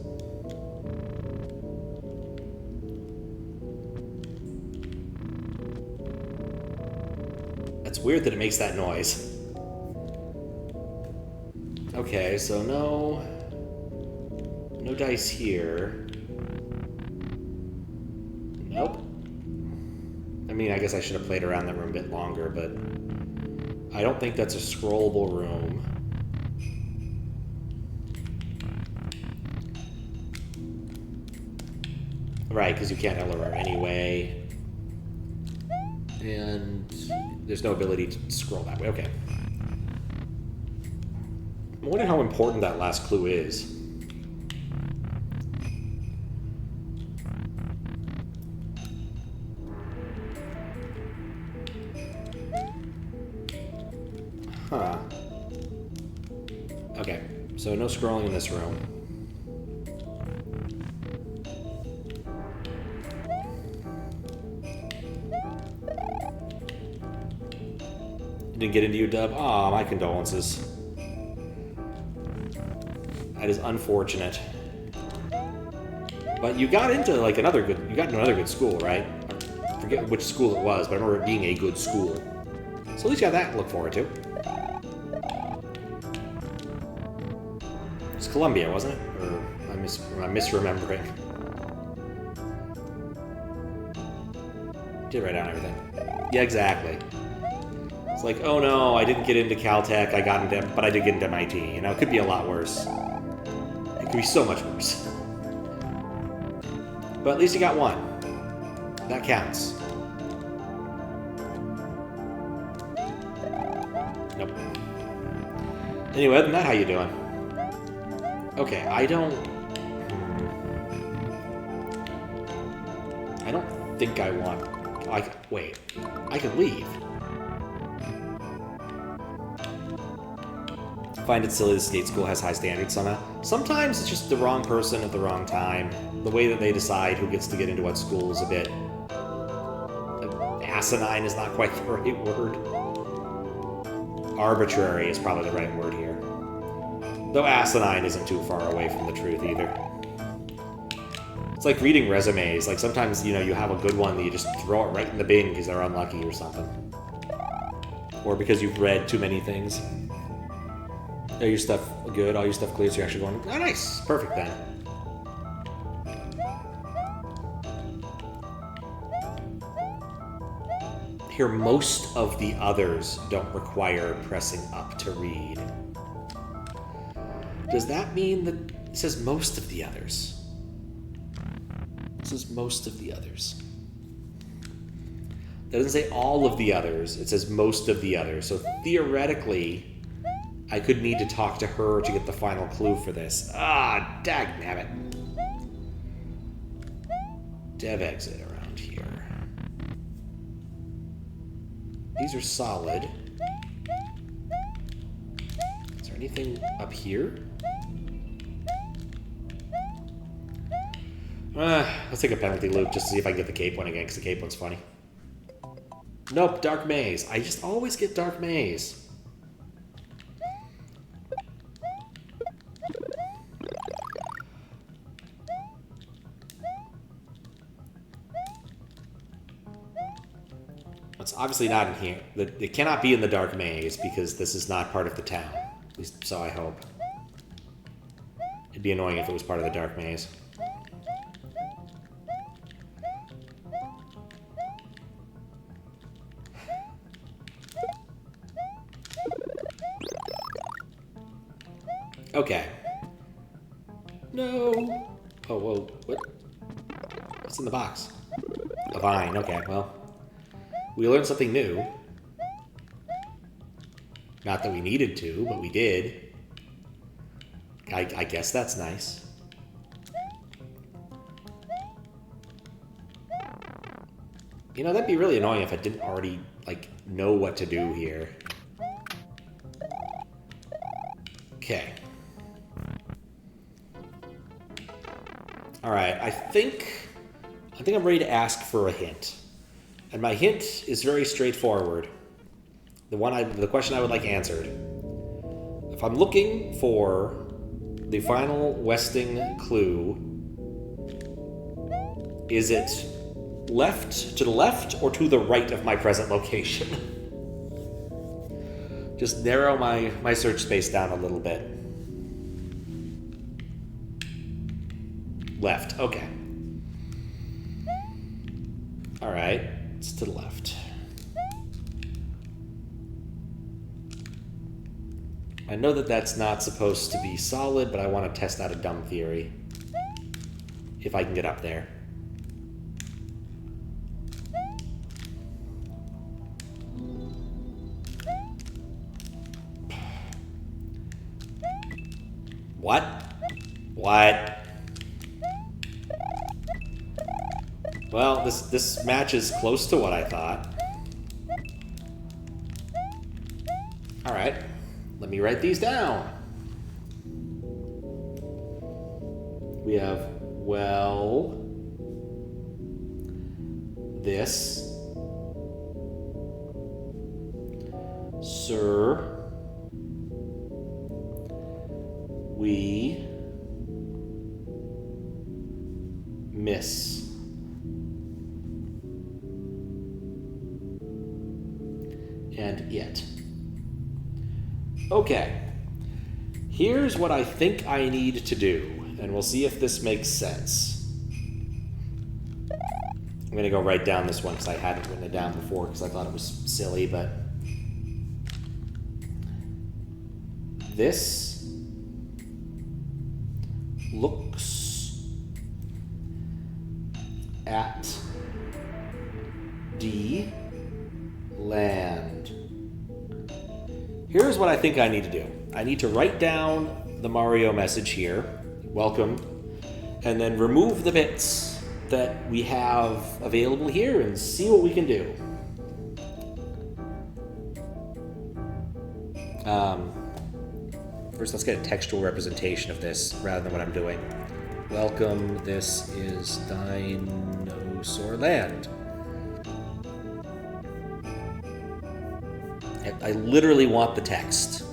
That's weird that it makes that noise. Okay, so no dice here. Nope. I mean, I guess I should have played around that room a bit longer, but I don't think that's a scrollable room. Right, because you can't LRR anyway. And there's no ability to scroll that way. Okay. I wonder how important that last clue is. Huh. Okay, so no scrolling in this room. Didn't get into you, Dub? Aw, my condolences. That is unfortunate. But you got into like another good school, right? forget which school it was, but I remember it being a good school. So at least you have that to look forward to. It's Columbia, wasn't it? Or am I misremembering? Did write down everything. Yeah, exactly. It's like, oh no, I didn't get into Caltech, but I did get into MIT. You know, it could be a lot worse. It could be so much worse. But at least you got one. That counts. Nope. Anyway, other than that, how you doing? Okay, I don't think I want... wait. I can leave. I find it silly the state school has high standards somehow. Sometimes it's just the wrong person at the wrong time. The way that they decide who gets to get into what school is a bit... asinine is not quite the right word. Arbitrary is probably the right word here. Though asinine isn't too far away from the truth either. It's like reading resumes. Like sometimes, you know, you have a good one that you just throw it right in the bin because they're unlucky or something. Or because you've read too many things. Are your stuff good? All your stuff clear, so you're actually going, oh, nice. Perfect then. Here, most of the others don't require pressing up to read. Does that mean that it says most of the others? It says most of the others. It doesn't say all of the others. It says most of the others. So theoretically, I could need to talk to her to get the final clue for this. Ah, dagnabbit. Dev exit around here. These are solid. Is there anything up here? Let's take a penalty loop just to see if I can get the cape one again, because the cape one's funny. Nope, Dark Maze. I just always get Dark Maze. It's obviously not in here. It cannot be in the Dark Maze because this is not part of the town. At least so I hope. It'd be annoying if it was part of the Dark Maze. Okay. No. Oh, whoa. What? What's in the box? A vine. Okay, well. We learned something new. Not that we needed to, but we did. I guess that's nice. You know, that'd be really annoying if I didn't already, like, know what to do here. Okay. Alright, I think I'm ready to ask for a hint. And my hint is very straightforward. The question I would like answered. If I'm looking for the final Westing clue, is it to the left or to the right of my present location? Just narrow my search space down a little bit. Left, okay. Alright, it's to the left. I know that that's not supposed to be solid, but I want to test out a dumb theory. If I can get up there. What? What? Well, this matches close to what I thought. Alright. Let me write these down. We have, well, this, sir, we, miss. and it. Okay. Here's what I think I need to do, and we'll see if this makes sense. I'm going to go right down this one because I hadn't written it down before because I thought it was silly, but this looks at D land. Here's what I think I need to do. I need to write down the Mario message here, welcome, and then remove the bits that we have available here and see what we can do. First, let's get a textual representation of this rather than what I'm doing. Welcome, this is Dinosaur Land. I literally want the text.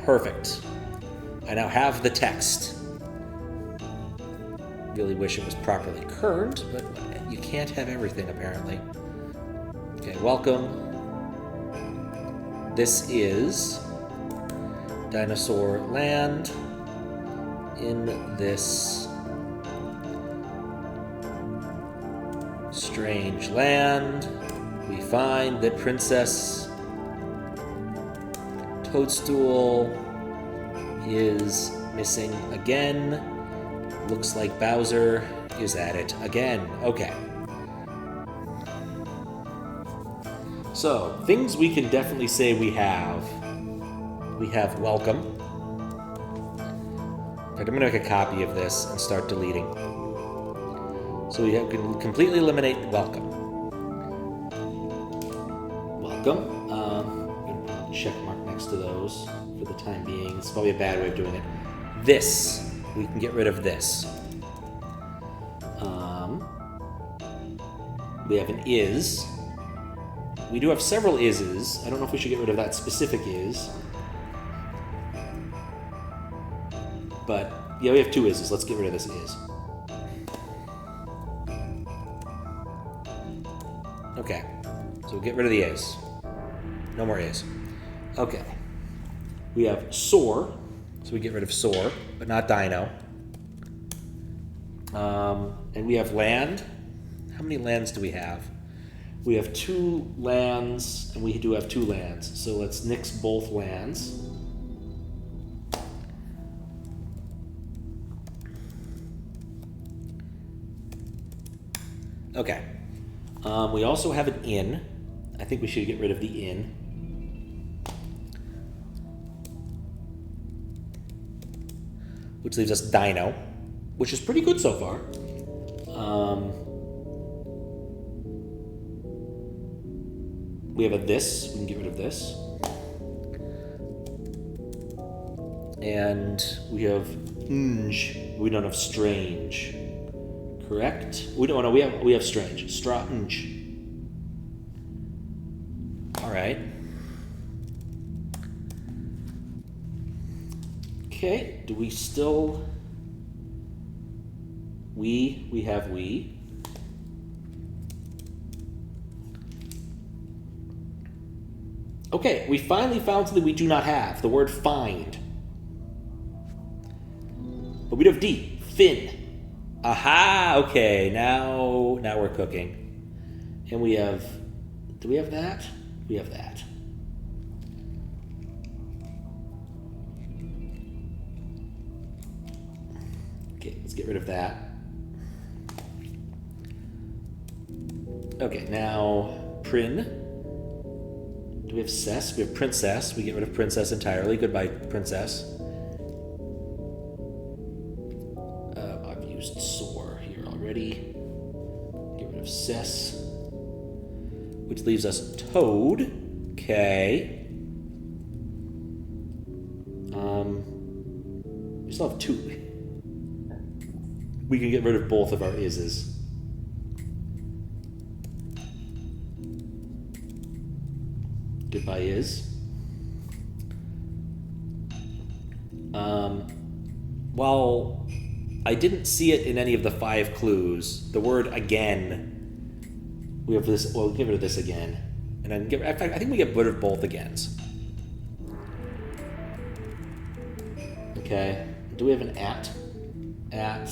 Perfect. I now have the text. Really wish it was properly kerned, but you can't have everything apparently. Okay, welcome. This is Dinosaur Land. In this strange land, we find that Princess Toadstool is missing again. Looks like Bowser is at it again. Okay. So, things we can definitely say we have. We have welcome. In fact, I'm going to make a copy of this and start deleting. So we can completely eliminate welcome. Welcome. I'm going to check mark next to those for the time being. It's probably a bad way of doing it. This. We can get rid of this. We have an is. We do have several is's. I don't know if we should get rid of that specific is. But, yeah, we have two is's. Let's get rid of this is. Okay. So we'll get rid of the is. No more is. Okay. We have soar. So we get rid of soar, but not dino. And we have land. How many lands do we have? We have 2 lands, and we do have 2 lands. So let's nix both lands. Okay. We also have an in. I think we should get rid of the in. Which leaves us dino, which is pretty good so far. We have a this. We can get rid of this. And we have we don't have strange. Correct? We don't know. We have strange. Strange. All right. Okay. Do we still? We have we. Okay, we finally found something we do not have. The word find. But we do have D. Fin. Aha! Okay, now we're cooking. And we have... Do we have that? We have that. Okay, let's get rid of that. Okay, now prin. Do we have cess? We have princess. We get rid of princess entirely. Goodbye, princess. I've used soar here already. Get rid of cess. Which leaves us toad. Okay. We still have 2. We can get rid of both of our is's. Goodbye is. While I didn't see it in any of the 5 clues, the word again We have this. Well, we'll get rid of this again, and then get. In fact, I think we get rid of both agains. Okay. Do we have an at? At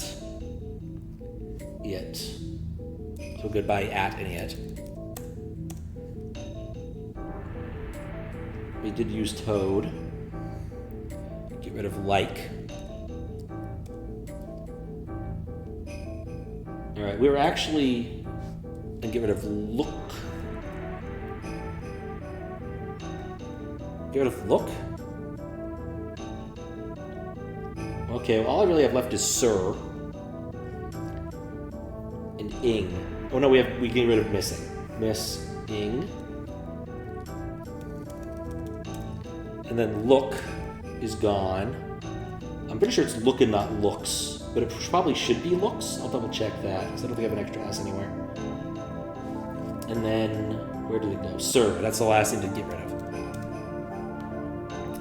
it. So goodbye at and it. We did use toad. Get rid of like. All right. We were actually and get rid of look. Get rid of look. Okay, well, all I really have left is sir and ing. Oh no, we get rid of missing. Missing. And then look is gone. I'm pretty sure it's looking, not looks, but it probably should be looks. I'll double check that because I don't think I have an extra S anywhere. And then where did it go? Sir. That's the last thing to get rid of.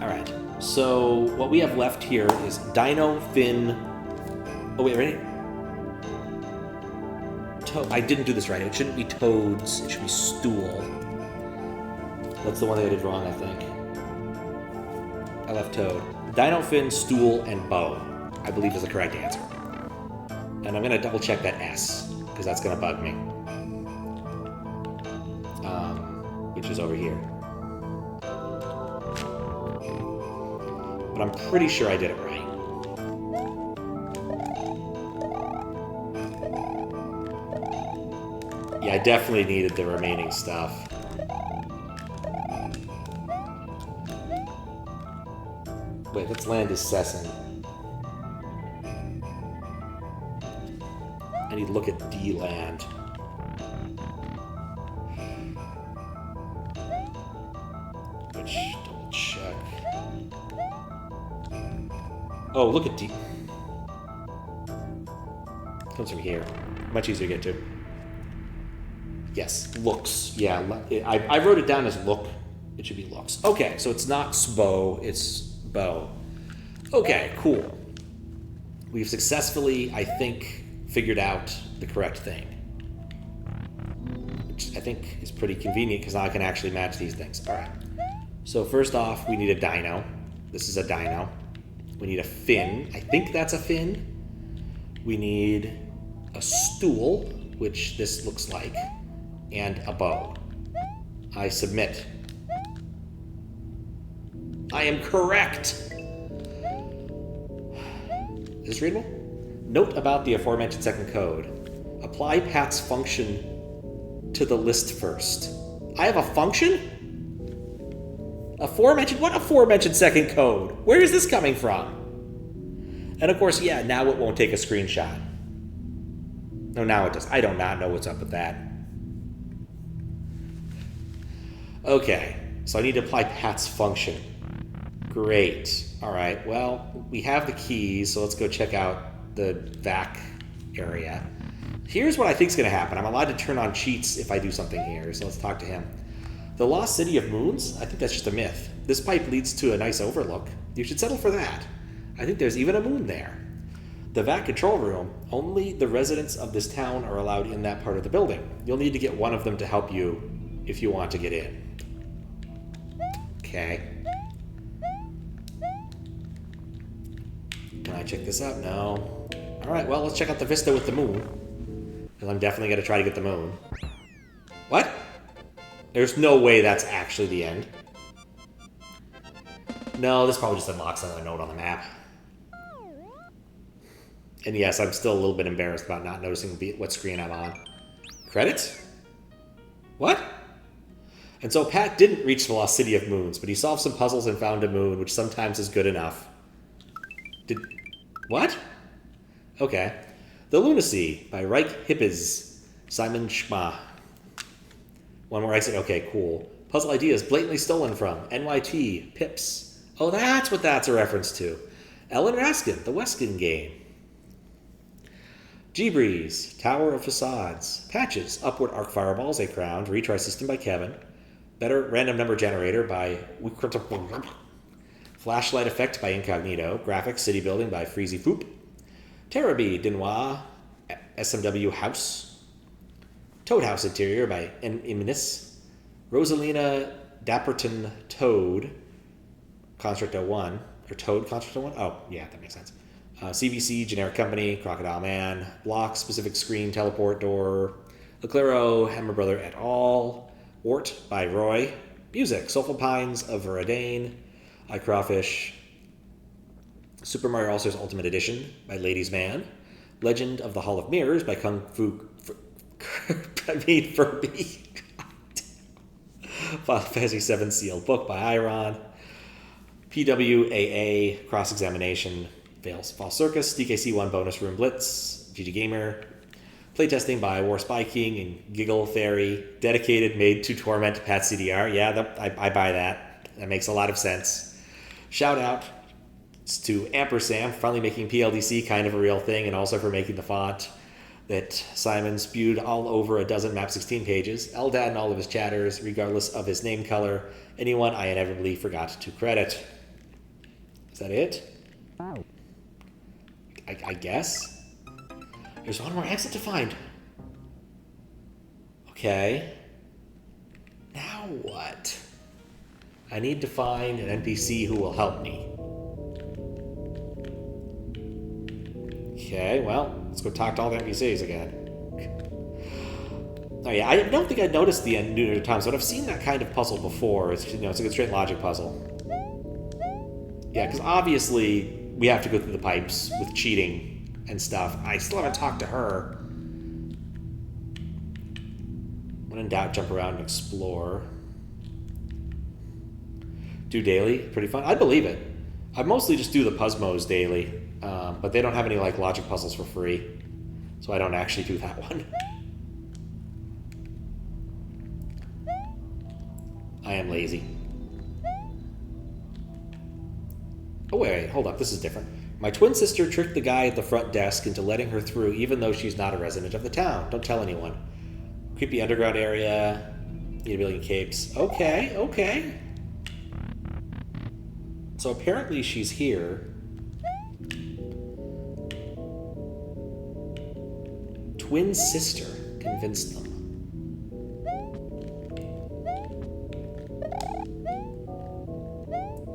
All right. So what we have left here is dino, fin. Oh wait, ready? I didn't do this right. It shouldn't be toads. It should be stool. That's the one that I did wrong, I think. I left toad. Dino, fin, stool, and bow, I believe is the correct answer. And I'm gonna double check that S because that's gonna bug me. Which is over here. But I'm pretty sure I did it right. Yeah, I definitely needed the remaining stuff. Wait, let's land is Sesson. I need to look at D land. Which, double check. Oh, look at D. Comes from here. Much easier to get to. Yes, looks. Yeah, I wrote it down as look. It should be looks. Okay, so it's not sbo, it's bow. Okay, cool. We've successfully, I think, figured out the correct thing. Which I think is pretty convenient because now I can actually match these things. All right. So first off, we need a dino. This is a dino. We need a fin. I think that's a fin. We need a stool, which this looks like, and a bow. I submit. I am correct. Is this readable? Note about the aforementioned second code. Apply Pat's function to the list first. I have a function? Aforementioned? What aforementioned second code? Where is this coming from? And of course, yeah, now it won't take a screenshot. No, now it does. I do not know what's up with that. Okay, so I need to apply Pat's function. Great. All right, well, we have the keys, so let's go check out the VAC area. Here's what I think is going to happen. I'm allowed to turn on cheats if I do something here, so let's talk to him. The lost city of moons? I think that's just a myth. This pipe leads to a nice overlook. You should settle for that. I think there's even a moon there. The VAC control room, only the residents of this town are allowed in that part of the building. You'll need to get one of them to help you if you want to get in. Okay. Can I check this out? No. Alright, well, let's check out the vista with the moon. Because I'm definitely going to try to get the moon. What? There's no way that's actually the end. No, this probably just unlocks another note on the map. And yes, I'm still a little bit embarrassed about not noticing what screen I'm on. Credits? What? And so Pat didn't reach the lost city of moons, but he solved some puzzles and found a moon, which sometimes is good enough. What? Okay. The Lunacy by rikehipez. Simonschama. One more exit. Okay, cool. Puzzle ideas blatantly stolen from NYT Pips. Oh, that's what that's a reference to. Ellen Raskin, the Weskin game. G-Breeze, Tower of Facades. Patches, Upward Arc Fireballs, a crowned. Retry System by Kevin. Better Random Number Generator by Flashlight Effect by Incognito. Graphics, City Building by Freezy Foop. Terabee, Denois, SMW House. Toad House Interior by Imnis. Rosalina Dapperton Toad, Construct 01. Or Toad Construct 01? Oh, yeah, that makes sense. CBC, Generic Company, Crocodile Man, Block, Specific Screen, Teleport Door, Leclero, Hammer Brother et al., Wart by Roy, Music, Soulful Pines of Veradane, I Crawfish, Super Mario All-Stars Ultimate Edition by Ladies Man, Legend of the Hall of Mirrors by Kung Fu... Furby. Final Fantasy VII Sealed Book by Iron, PWAA Cross-Examination, Fall Circus, DKC1 Bonus Room Blitz, GG Gamer, playtesting by War Spy King and Giggle Fairy, dedicated, made to torment Pat CDR. Yeah, I buy that. That makes a lot of sense. Shout out to Ampersand, finally making PLDC kind of a real thing, and also for making the font that Simon spewed all over a dozen Map 16 pages. Eldad and all of his chatters, regardless of his name color, anyone I inevitably forgot to credit. Is that it? Wow. I guess. There's one more exit to find. Okay. Now what? I need to find an NPC who will help me. Okay, well, let's go talk to all the NPCs again. Oh yeah, I don't think I noticed the end New York Times, but I've seen that kind of puzzle before. It's, it's a good straight logic puzzle. Yeah, because obviously we have to go through the pipes with cheating and stuff. I still haven't talked to her. When in doubt, jump around and explore. Do daily, pretty fun. I believe it. I mostly just do the Puzzmos daily, but they don't have any like logic puzzles for free, so I don't actually do that one. I am lazy. Oh wait, hold up, this is different. My twin sister tricked the guy at the front desk into letting her through even though she's not a resident of the town. Don't tell anyone. Creepy underground area. Need a billion capes. Okay, okay. So apparently she's here. Twin sister convinced them.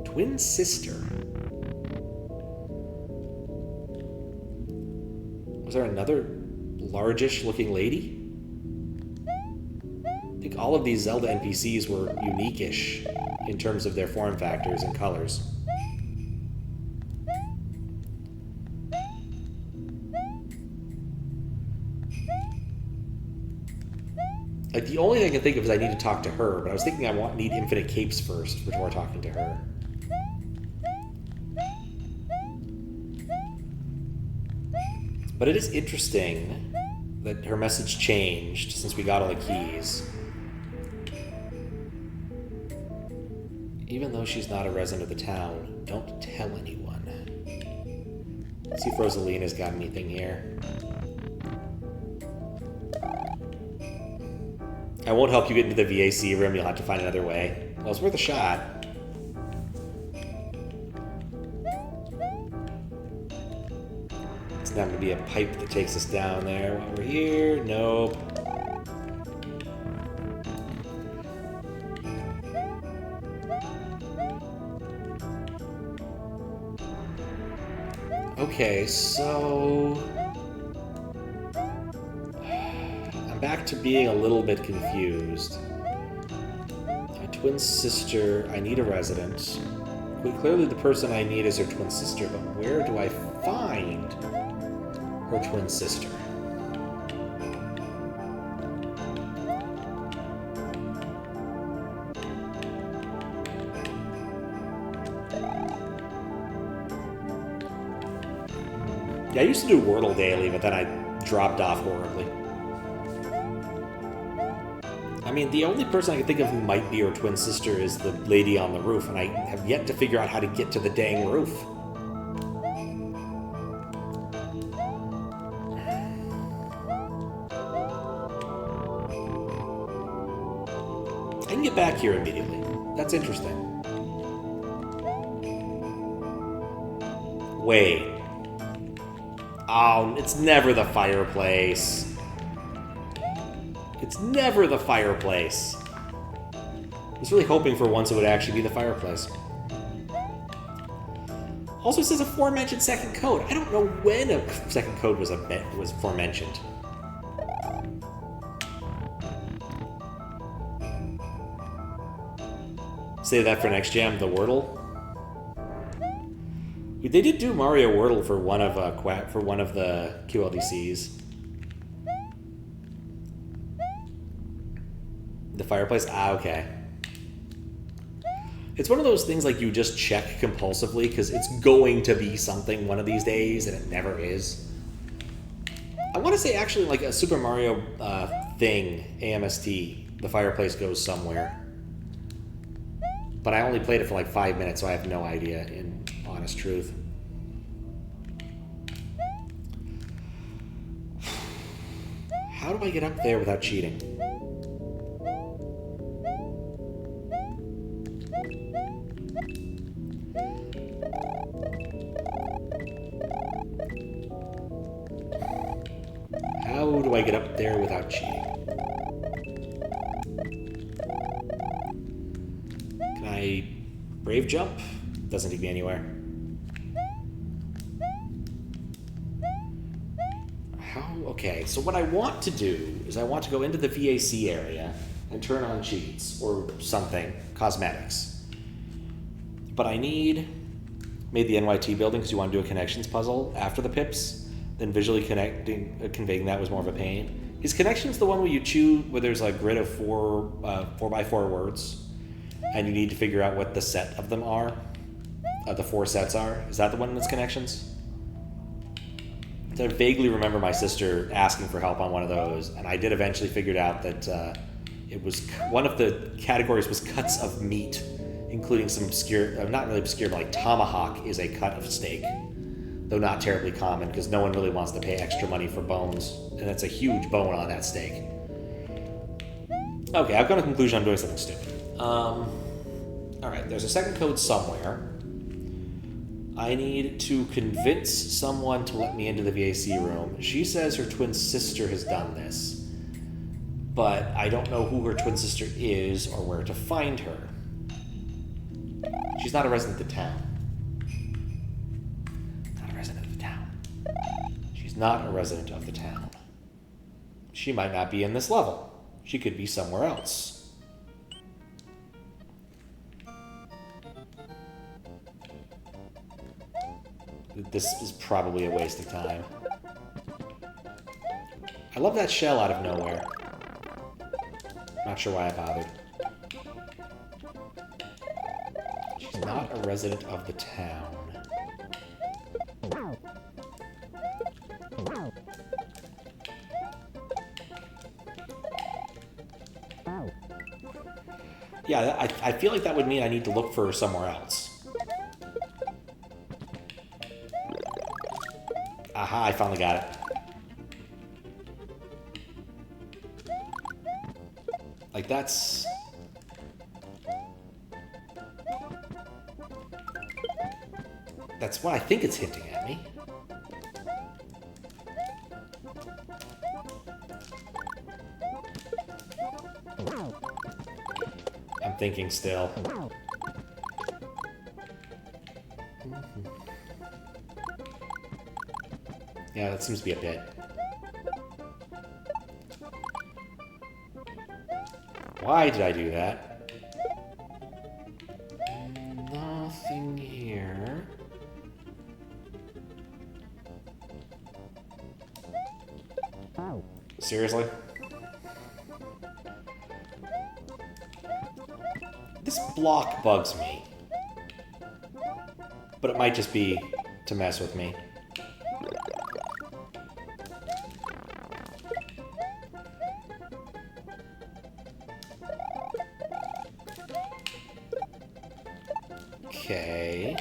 Twin sister. Was there another largish looking lady? I think all of these Zelda NPCs were unique-ish in terms of their form factors and colors. Like, the only thing I can think of is I need to talk to her, but I was thinking I need infinite capes first before talking to her. But it is interesting that her message changed since we got all the keys. Even though she's not a resident of the town, don't tell anyone. Let's see if Rosalina's got anything here. I won't help you get into the VAC room, you'll have to find another way. Well, it's worth a shot. It's not going to be a pipe that takes us down there while we're here. Nope. Okay, so... I'm back to being a little bit confused. My twin sister, I need a resident. Clearly the person I need is her twin sister, but where do I find her twin sister? Yeah, I used to do Wordle daily, but then I dropped off horribly. I mean, the only person I can think of who might be her twin sister is the lady on the roof, and I have yet to figure out how to get to the dang roof. I can get back here immediately. That's interesting. Wait. Oh, it's never the fireplace. It's never the fireplace. I was really hoping for once it would actually be the fireplace. Also, it says aforementioned second code. I don't know when a second code was aforementioned. Save that for next jam, the Wordle. They did do Mario Wordle for one of the QLDCs. The fireplace? Ah, okay. It's one of those things like you just check compulsively because it's going to be something one of these days, and it never is. I want to say actually like a Super Mario thing, AMST, the fireplace goes somewhere. But I only played it for like 5 minutes, so I have no idea, in honest truth. How do I get up there without cheating? How do I get up there without cheating? Can I brave jump? Doesn't take me anywhere. Okay, so what I want to do is I want to go into the VAC area and turn on cheats or something, cosmetics. But I made the NYT building because you want to do a connections puzzle after the pips, then visually conveying that was more of a pain. Is connections the one where you choose, where there's a grid of 4x4 words, and you need to figure out what the set of them are, the 4 sets are? Is that the one that's connections? I vaguely remember my sister asking for help on one of those, and I did eventually figure out that it was one of the categories was cuts of meat, including some obscure, not really obscure, but like tomahawk is a cut of steak, though not terribly common because no one really wants to pay extra money for bones, and it's a huge bone on that steak. Okay, I've got a conclusion. I'm doing something stupid. All right, there's a second code somewhere. I need to convince someone to let me into the VAC room. She says her twin sister has done this, but I don't know who her twin sister is or where to find her. She's not a resident of the town. Not a resident of the town. She's not a resident of the town. She might not be in this level. She could be somewhere else. This is probably a waste of time. I love that shell out of nowhere. Not sure why I bothered. She's not a resident of the town. Yeah, I feel like that would mean I need to look for her somewhere else. Aha, I finally got it. Like, that's... That's what I think it's hinting at me. I'm thinking still. Yeah, that seems to be a bit. Why did I do that? Nothing here. Seriously? This block bugs me. But it might just be to mess with me. Okay.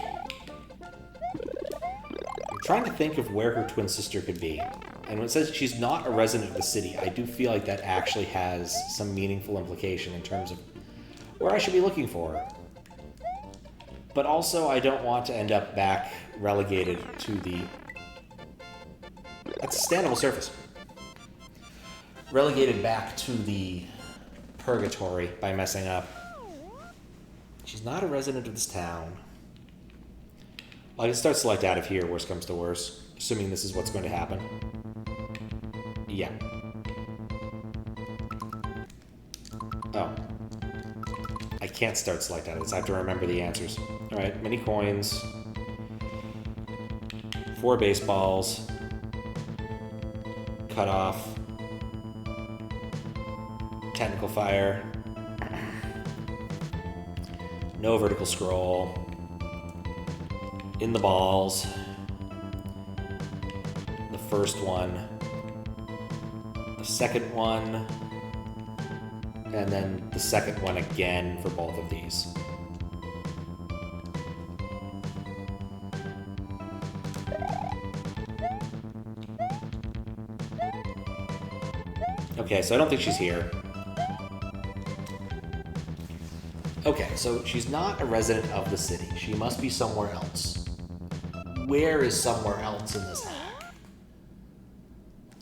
I'm trying to think of where her twin sister could be. And when it says she's not a resident of the city, I do feel like that actually has some meaningful implication in terms of where I should be looking for her. But also, I don't want to end up back relegated to the... That's a standable surface. relegated back to the purgatory by messing up. She's not a resident of this town. I can start select out of here, worst comes to worst, assuming this is what's going to happen. Yeah. Oh. I can't start select out of this. I have to remember the answers. Alright, mini coins. 4 baseballs. Cut off. Technical fire. No vertical scroll. In the balls. The first one. The second one. And then the second one again for both of these. Okay, so I don't think she's here. Okay, so she's not a resident of the city. She must be somewhere else. Where is somewhere else in this hack?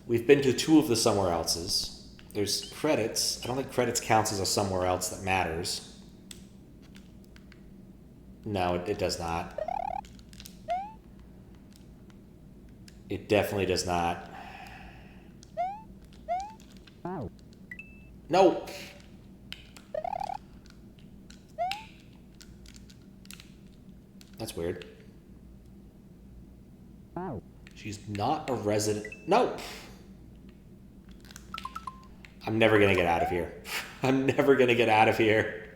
We've been to 2 of the somewhere else's. There's credits. I don't think credits counts as a somewhere else that matters. No, it does not. It definitely does not. No! That's weird. She's not a resident. No! I'm never gonna get out of here. I'm never gonna get out of here.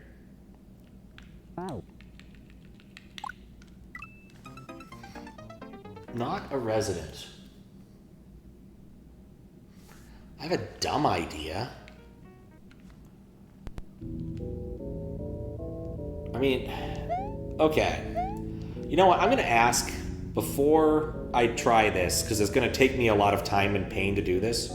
Not a resident. I have a dumb idea. I mean, okay. You know what? I'm going to ask before I try this, because it's going to take me a lot of time and pain to do this.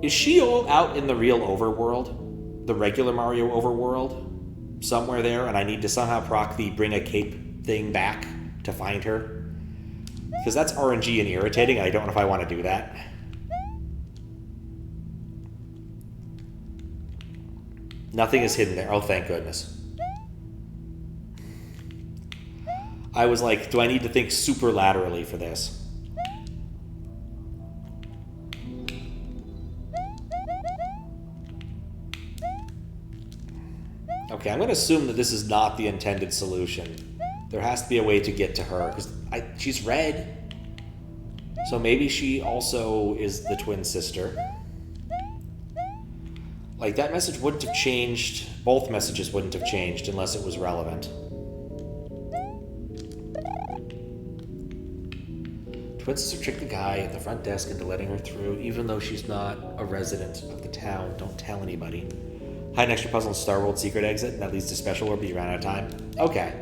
Is she out in the real overworld? The regular Mario overworld? Somewhere there, and I need to somehow proc the bring a cape thing back to find her? Because that's RNG and irritating, and I don't know if I want to do that. Nothing is hidden there. Oh, thank goodness. I was like, do I need to think super laterally for this? Okay, I'm going to assume that this is not the intended solution. There has to be a way to get to her, because she's red. So maybe she also is the twin sister. Like, that message wouldn't have changed, both messages wouldn't have changed unless it was relevant. Twin sister tricked the guy at the front desk into letting her through, even though she's not a resident of the town. Don't tell anybody. Hide an extra puzzle in Star World secret exit, and that leads to special or you ran out of time. Okay.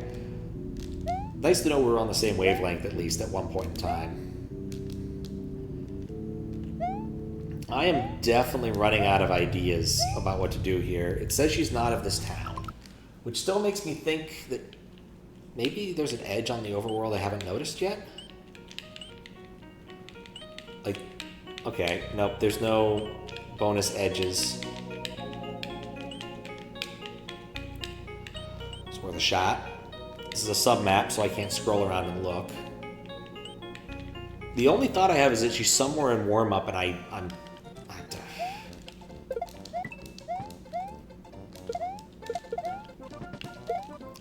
Nice to know we're on the same wavelength, at least, at one point in time. I am definitely running out of ideas about what to do here. It says she's not of this town, which still makes me think that maybe there's an edge on the overworld I haven't noticed yet. Like, okay, nope, there's no bonus edges. It's worth a shot. This is a sub-map, so I can't scroll around and look. The only thought I have is that she's somewhere in Warmup, and I'm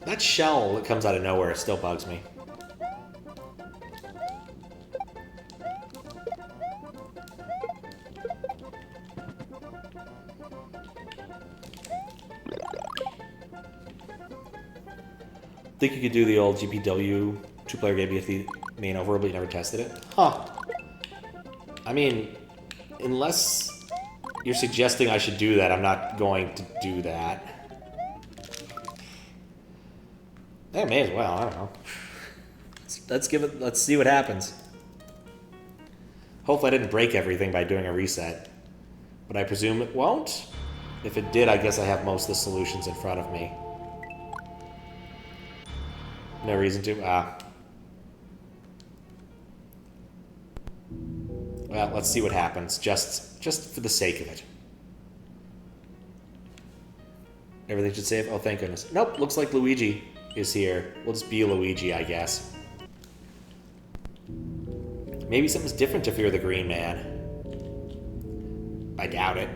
that shell that comes out of nowhere still bugs me. Think you could do the old GPW two-player game with the main overworld, but you never tested it? Huh. I mean, unless you're suggesting I should do that, I'm not going to do that. I may as well, I don't know. Let's see what happens. Hopefully I didn't break everything by doing a reset. But I presume it won't? If it did, I guess I have most of the solutions in front of me. No reason to. Well, let's see what happens, just for the sake of it. Everything should save? Oh, thank goodness. Nope, looks like Luigi is here. We'll just be Luigi, I guess. Maybe something's different to fear the green man. I doubt it.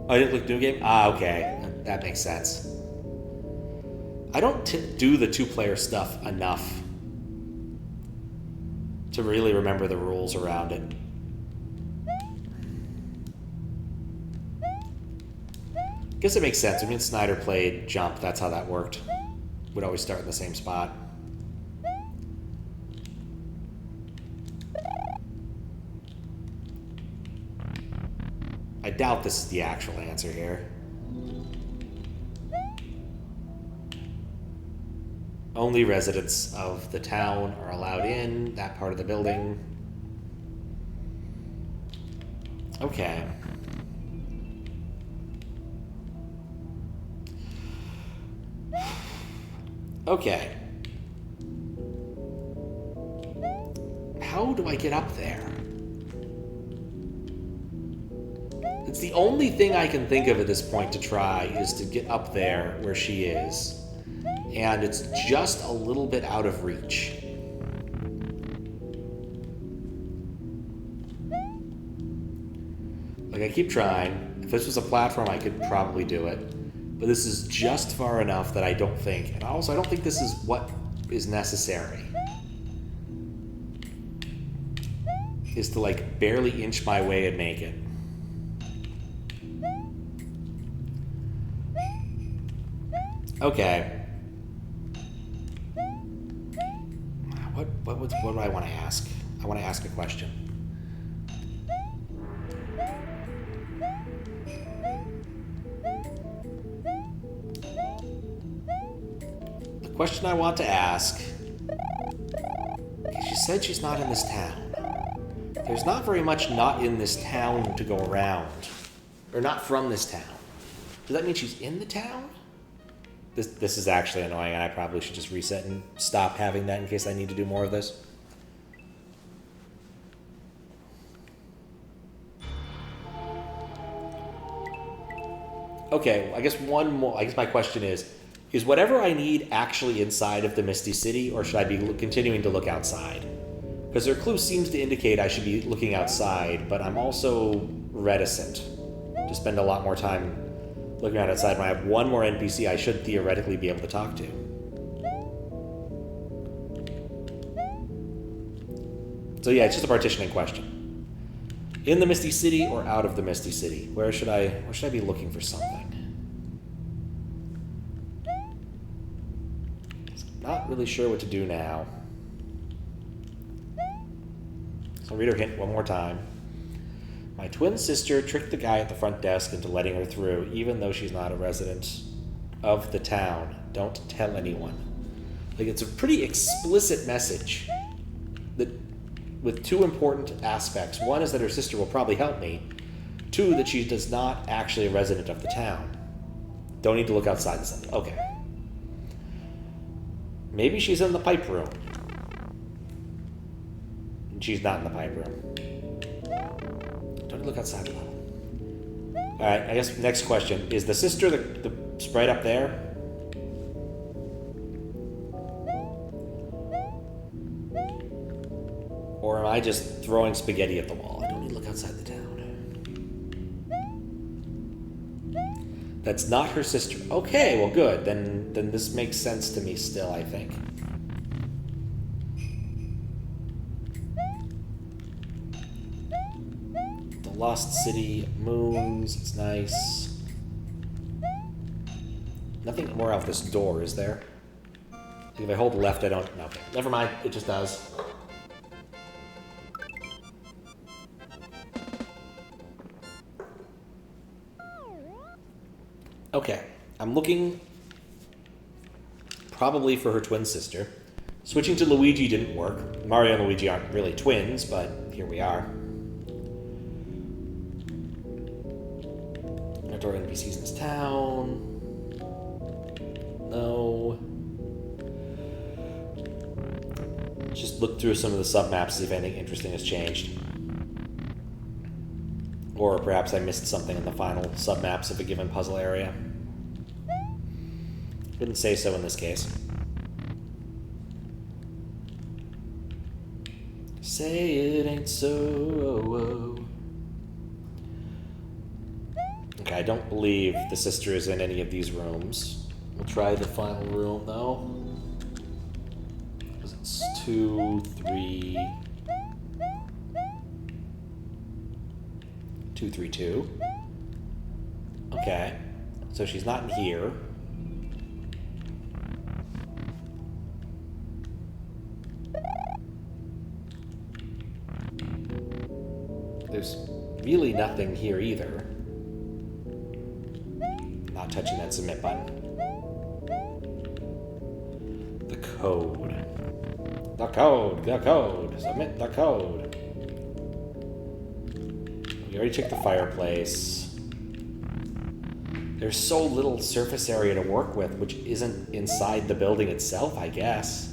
Oh, I didn't click new game? Ah, okay. That makes sense. I don't do the two-player stuff enough to really remember the rules around it. Guess it makes sense. I mean, Snyder played Jump. That's how that worked. Would always start in the same spot. I doubt this is the actual answer here. Only residents of the town are allowed in that part of the building. Okay. Okay. How do I get up there? It's the only thing I can think of at this point to try is to get up there where she is. And it's just a little bit out of reach. Like, I keep trying. If this was a platform, I could probably do it. But this is just far enough that I don't think. And also, I don't think this is what is necessary. Is to, like, barely inch my way and make it. Okay. What do I want to ask? I want to ask a question. The question I want to ask... She said she's not in this town. There's not very much not in this town to go around. Or not from this town. Does that mean she's in the town? This is actually annoying, and I probably should just reset and stop having that in case I need to do more of this. Okay, I guess one more. I guess my question is whatever I need actually inside of the Misty City, or should I be continuing to look outside? Because their clue seems to indicate I should be looking outside, but I'm also reticent to spend a lot more time looking out outside. When I have one more NPC I should theoretically be able to talk to. So yeah, it's just a partitioning question. In the Misty City or out of the Misty City? Where should I be looking for something? Not really sure what to do now. So I'll read her hint one more time. My twin sister tricked the guy at the front desk into letting her through, even though she's not a resident of the town. Don't tell anyone. Like, it's a pretty explicit message that, with two important aspects. One is that her sister will probably help me. Two, that she is not actually a resident of the town. Don't need to look outside this. Okay. Maybe she's in the pipe room. She's not in the pipe room. Don't look outside the level. Alright, I guess next question. Is the sister the sprite up there? Or am I just throwing spaghetti at the wall? I don't need to look outside the town. That's not her sister. Okay, well good. Then this makes sense to me still, I think. The Lost City, moons, it's nice. Nothing more out this door, is there? If I hold left, I don't... No, okay. Never mind, it just does. Okay, I'm looking probably for her twin sister. Switching to Luigi didn't work. Mario and Luigi aren't really twins, but here we are. Outdoor NPCs in this town. No. Just look through some of the submaps, see if anything interesting has changed. Or perhaps I missed something in the final submaps of a given puzzle area. Didn't say so in this case. Say it ain't so. Okay, I don't believe the sister is in any of these rooms. We'll try the final room, though. Because it's 2, 3... 2, 3, 2. Okay. So she's not in here. There's really nothing here either. Not touching that submit button. The code. The code. The code. Submit the code. We already checked the fireplace. There's so little surface area to work with, which isn't inside the building itself, I guess.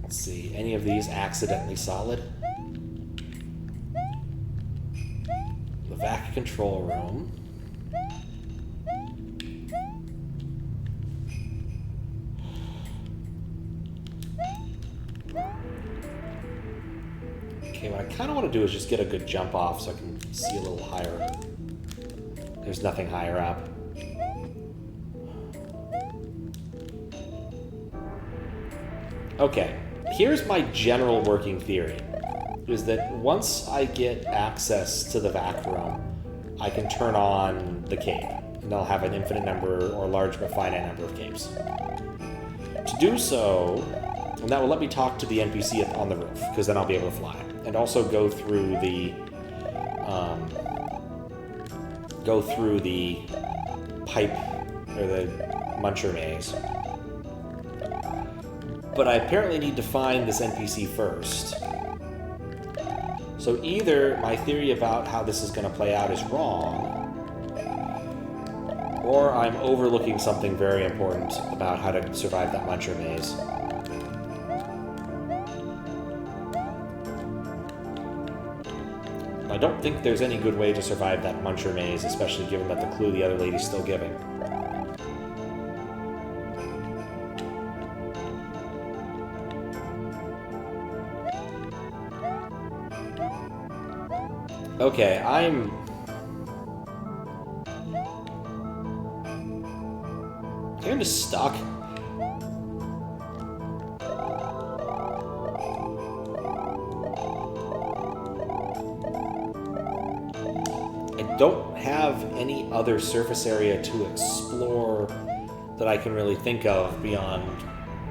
Let's see, any of these accidentally solid? The VAC control room. Okay, what I kind of want to do is just get a good jump off so I can see a little higher. There's nothing higher up. Okay, here's my general working theory, is that once I get access to the VAC room, I can turn on the cape, and I'll have an infinite number or large but finite number of capes. To do so, and that will let me talk to the NPC on the roof, because then I'll be able to fly, and also go through the pipe or the muncher maze. But I apparently need to find this NPC first. So either my theory about how this is going to play out is wrong, or I'm overlooking something very important about how to survive that muncher maze. I don't think there's any good way to survive that muncher maze, especially given that the clue the other lady's still giving. Okay, I'm just stuck. I don't have any other surface area to explore that I can really think of beyond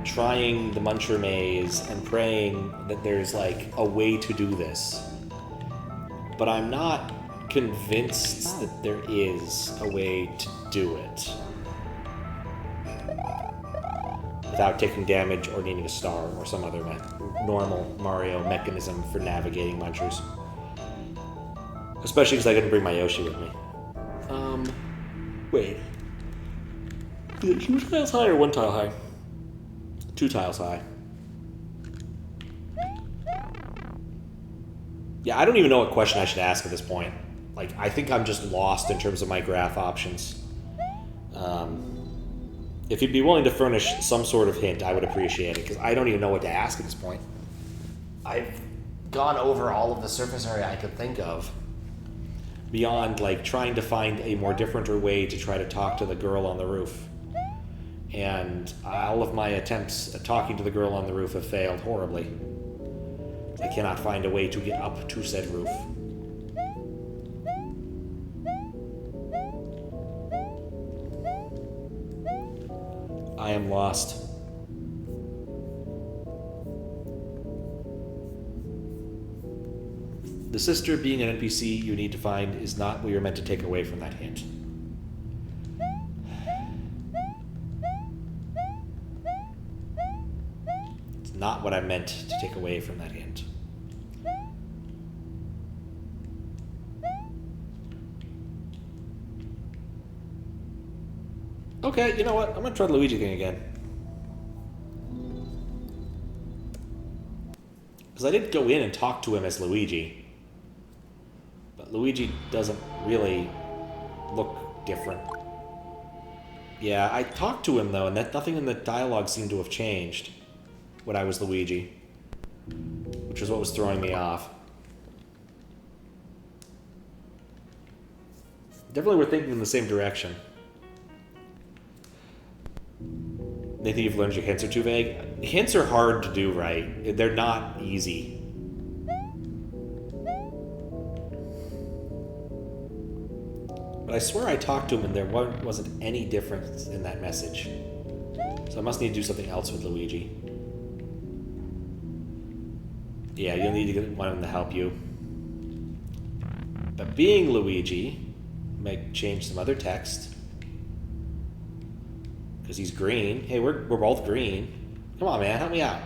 trying the muncher maze and praying that there's like a way to do this. But I'm not convinced that there is a way to do it without taking damage or needing a star or some other normal Mario mechanism for navigating munchers. Especially because I couldn't bring my Yoshi with me. Wait. Is it 2 tiles high or 1 tile high? 2 tiles high. Yeah, I don't even know what question I should ask at this point. Like, I think I'm just lost in terms of my graph options. If you'd be willing to furnish some sort of hint, I would appreciate it, because I don't even know what to ask at this point. I've gone over all of the surface area I could think of, beyond, like, trying to find a more different way to try to talk to the girl on the roof. And all of my attempts at talking to the girl on the roof have failed horribly. I cannot find a way to get up to said roof. I am lost. The sister being an NPC you need to find is not what you're meant to take away from that hint. It's not what I meant to take away from that hint. Okay, you know what? I'm gonna try the Luigi thing again. Because I did go in and talk to him as Luigi. But Luigi doesn't really look different. Yeah, I talked to him though, and nothing in the dialogue seemed to have changed when I was Luigi. Which is what was throwing me off. Definitely we're thinking in the same direction. They think you've learned your hints are too vague? Hints are hard to do right. They're not easy. But I swear I talked to him and there wasn't any difference in that message. So I must need to do something else with Luigi. Yeah, you'll need to get one of them to help you. But being Luigi might change some other text. Because he's green. Hey, we're both green. Come on, man, help me out.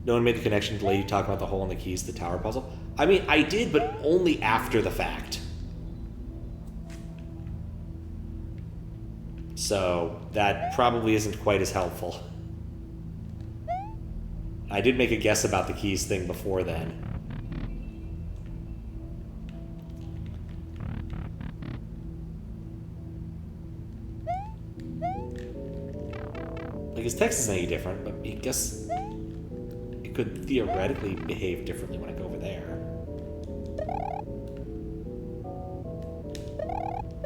No one made the connection to the lady talking about the hole in the keys to the tower puzzle. I mean, I did, but only after the fact. So that probably isn't quite as helpful. I did make a guess about the keys thing before then. Like, his text isn't any different, but I guess it could theoretically behave differently when I go over there.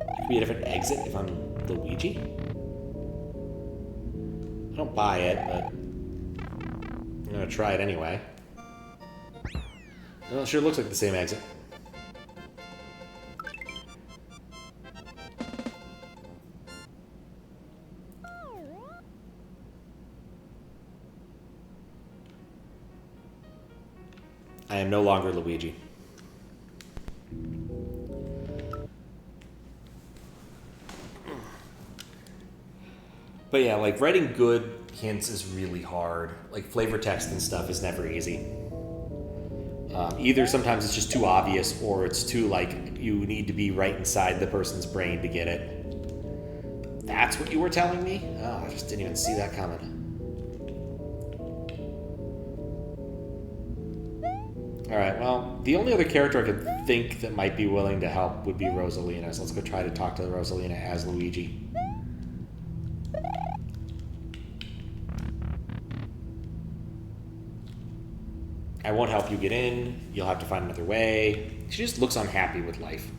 It could be a different exit if I'm Luigi? I don't buy it, but I'm gonna try it anyway. Well, it sure looks like the same exit. I am no longer Luigi. But yeah, like, writing good hints is really hard. Like, flavor text and stuff is never easy. Either sometimes it's just too obvious, or it's too, like, you need to be right inside the person's brain to get it. That's what you were telling me? Oh, I just didn't even see that coming. Alright, well, the only other character I could think that might be willing to help would be Rosalina, so let's go try to talk to Rosalina as Luigi. I won't help you get in. You'll have to find another way. She just looks unhappy with life.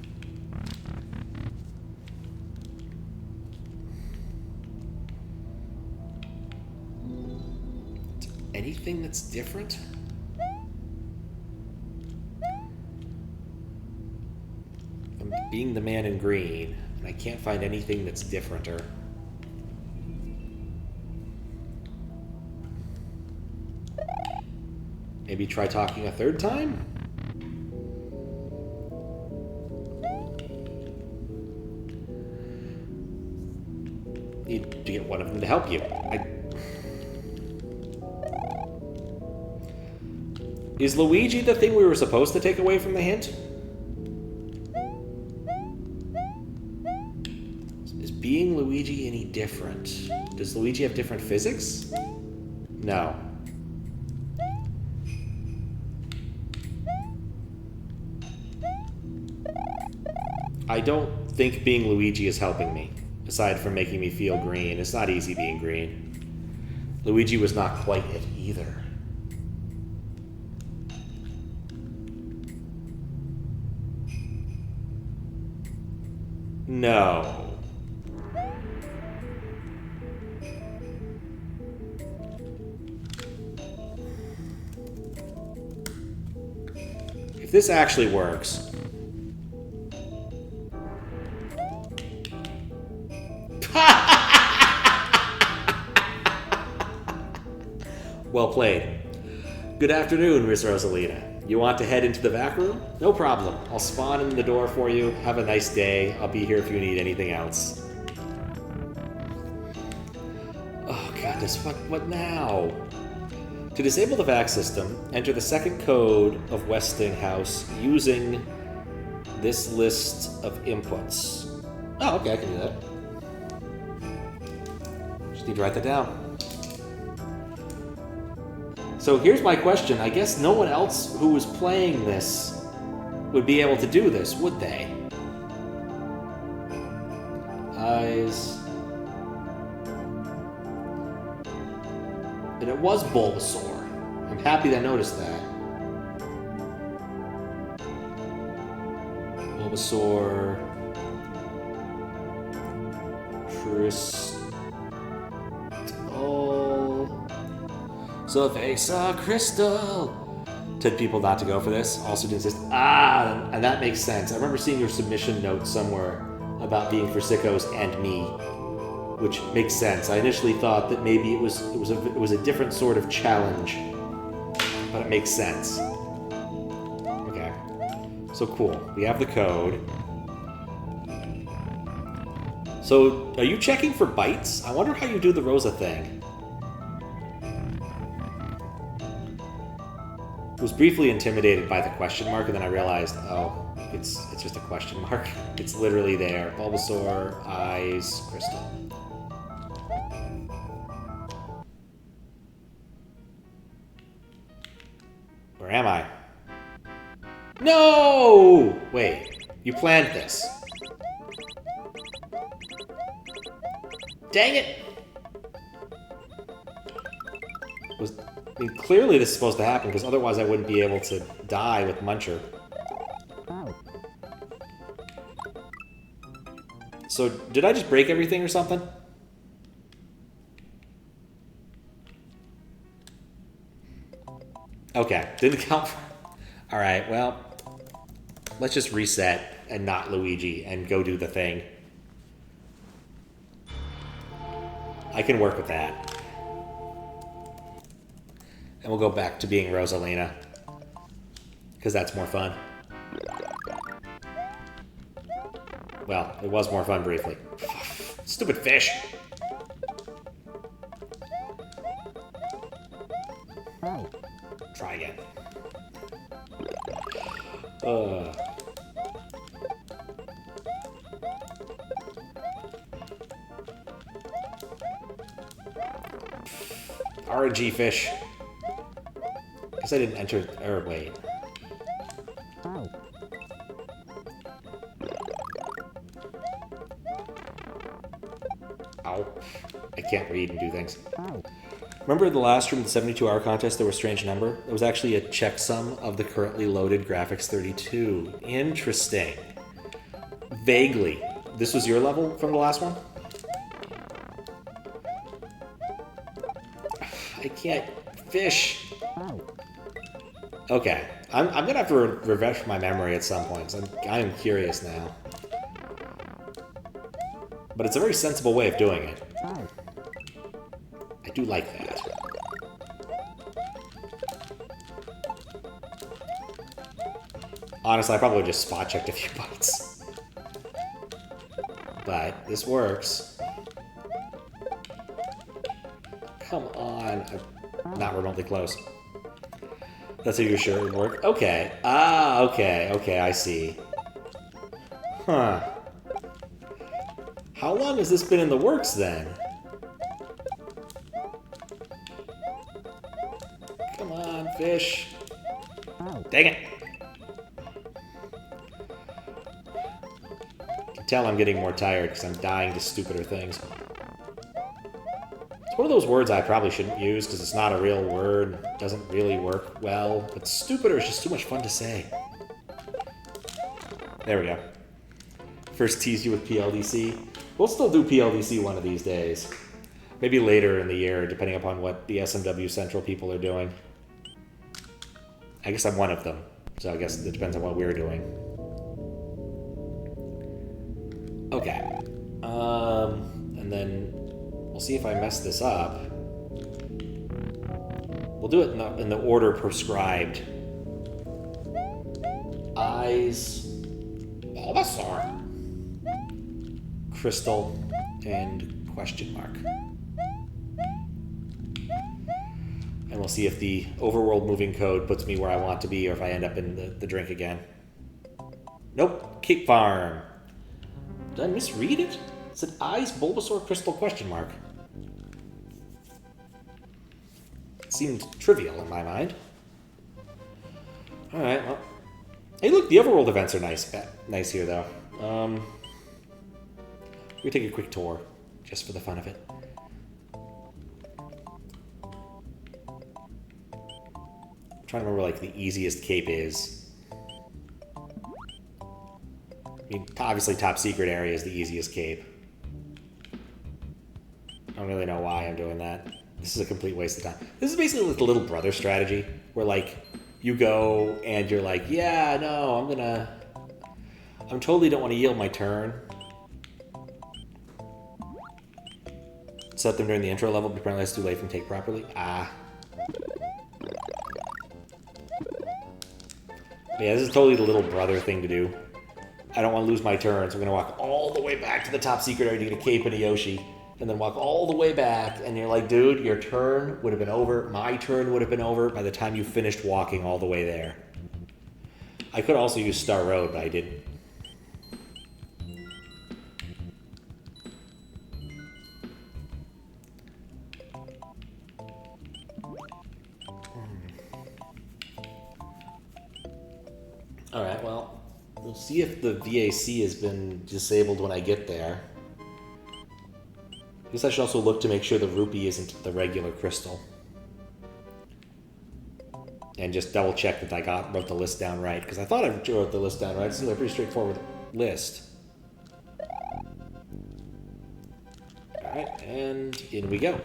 Anything that's different? I'm being the man in green, and I can't find anything that's differenter. Maybe try talking a third time? Need to get one of them to help you. Is Luigi the thing we were supposed to take away from the hint? Is being Luigi any different? Does Luigi have different physics? No. I don't think being Luigi is helping me, aside from making me feel green. It's not easy being green. Luigi was not quite it either. No. If this actually works... Well played. Good afternoon, Miss Rosalina. You want to head into the VAC room? No problem. I'll spawn in the door for you. Have a nice day. I'll be here if you need anything else. Oh, goodness. What now? To disable the VAC system, enter the second code of Westinghouse using this list of inputs. Oh, okay, I can do that. Just need to write that down. So here's my question. I guess no one else who was playing this would be able to do this, would they? Eyes. And it was Bulbasaur. I'm happy that I noticed that. Bulbasaur. Crystal. So they saw Crystal. Told people not to go for this. Also didn't insist. Ah, and that makes sense. I remember seeing your submission note somewhere about being for sickos and me, which makes sense. I initially thought that maybe it was a different sort of challenge, but it makes sense. Okay, so cool. We have the code. So, are you checking for bites? I wonder how you do the Rosa thing. I was briefly intimidated by the question mark, and then I realized, oh, it's just a question mark. It's literally there. Bulbasaur, eyes, Crystal. Where am I? No! Wait, you planned this. Dang it! I mean, clearly this is supposed to happen, because otherwise I wouldn't be able to die with Muncher. So, did I just break everything or something? Okay, didn't count for... Alright, well, let's just reset and not Luigi and go do the thing. I can work with that. And we'll go back to being Rosalina, because that's more fun. Well, it was more fun briefly. Stupid fish! Try again. RNG fish. Guess I didn't enter... Or wait. Ow. I can't read and do things. Remember the last room of the 72-hour contest, there was a strange number? It was actually a checksum of the currently loaded graphics 32. Interesting. Vaguely. This was your level from the last one? I can't fish. Okay. I'm gonna have to refresh my memory at some points. I'm curious now. But it's a very sensible way of doing it. I do like that. Honestly, I probably just spot checked a few bites. But this works. Come on. I'm not remotely close. That's how you're sure it would work? Okay. Ah, okay. Okay, I see. Huh. How long has this been in the works, then? Come on, fish. Dang it. I can tell I'm getting more tired because I'm dying to stupider things. It's one of those words I probably shouldn't use because it's not a real word. It doesn't really work well. But stupider is just too much fun to say. There we go. First tease you with PLDC. We'll still do PLDC one of these days. Maybe later in the year, depending upon what the SMW Central people are doing. I guess I'm one of them. So I guess it depends on what we're doing. Okay. And then we'll see if I mess this up. We'll do it in the order prescribed. Eyes. Bulbasaur. Crystal. And question mark. And we'll see if the overworld moving code puts me where I want to be or if I end up in the drink again. Nope. Cape Farm. Did I misread it? It said Eyes, Bulbasaur, Crystal, question mark. It seemed trivial in my mind. Alright, well. Hey, look, the Overworld events are nice here, though. We'll take a quick tour, just for the fun of it. I'm trying to remember, like, the easiest cape is. I mean, obviously, Top Secret area is the easiest cape. I don't really know why I'm doing that. This is a complete waste of time. This is basically like the little brother strategy, where, like, you go and you're like, yeah, no, I'm totally don't want to yield my turn. Set them during the intro level, but apparently it's too late for them to take properly. Ah. Yeah, this is totally the little brother thing to do. I don't want to lose my turn, so I'm going to walk all the way back to the Top Secret area to get a cape and a Yoshi, and then walk all the way back, and you're like, dude, your turn would have been over, my turn would have been over by the time you finished walking all the way there. I could also use Star Road, but I didn't. Alright, well, we'll see if the VAC has been disabled when I get there. I guess I should also look to make sure the rupee isn't the regular crystal. And just double check that I wrote the list down right, because I thought I wrote the list down right. It seems like a pretty straightforward list. Alright, and in we go.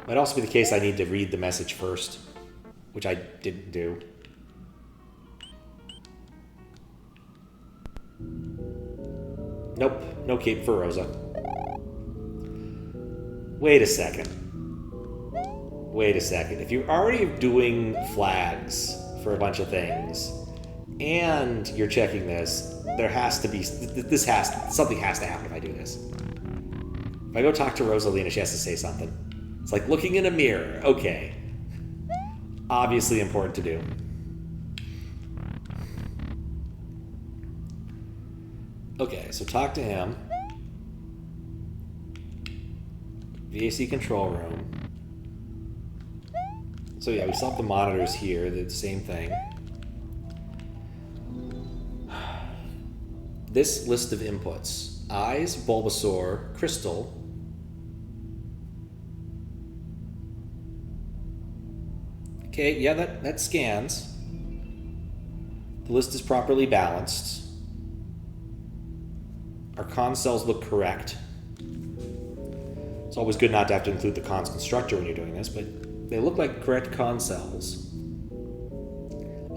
Might also be the case I need to read the message first, which I didn't do. Nope, no cape for Rosa. Wait a second. Wait a second. If you're already doing flags for a bunch of things, and you're checking this, there has to be... something has to happen if I do this. If I go talk to Rosalina, she has to say something. It's like looking in a mirror. Okay. Obviously important to do. Okay, so talk to him. VAC control room. So yeah, we still have the monitors here. They're the same thing. This list of inputs. Eyes, Bulbasaur, Crystal. Okay, yeah, that scans. The list is properly balanced. Our con cells look correct. It's always good not to have to include the cons constructor when you're doing this, but they look like correct con cells.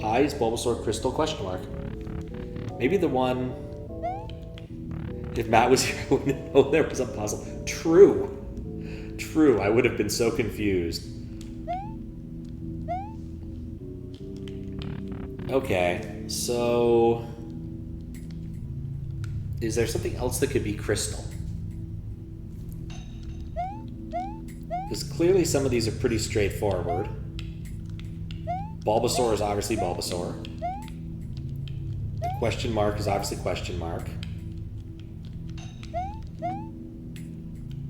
Eyes, Bulbasaur, Crystal, question mark. Maybe the one... If Matt was here, I wouldn't know there was a puzzle. True. True, I would have been so confused. Okay, so... Is there something else that could be Crystal? Because clearly some of these are pretty straightforward. Bulbasaur is obviously Bulbasaur. The question mark is obviously question mark.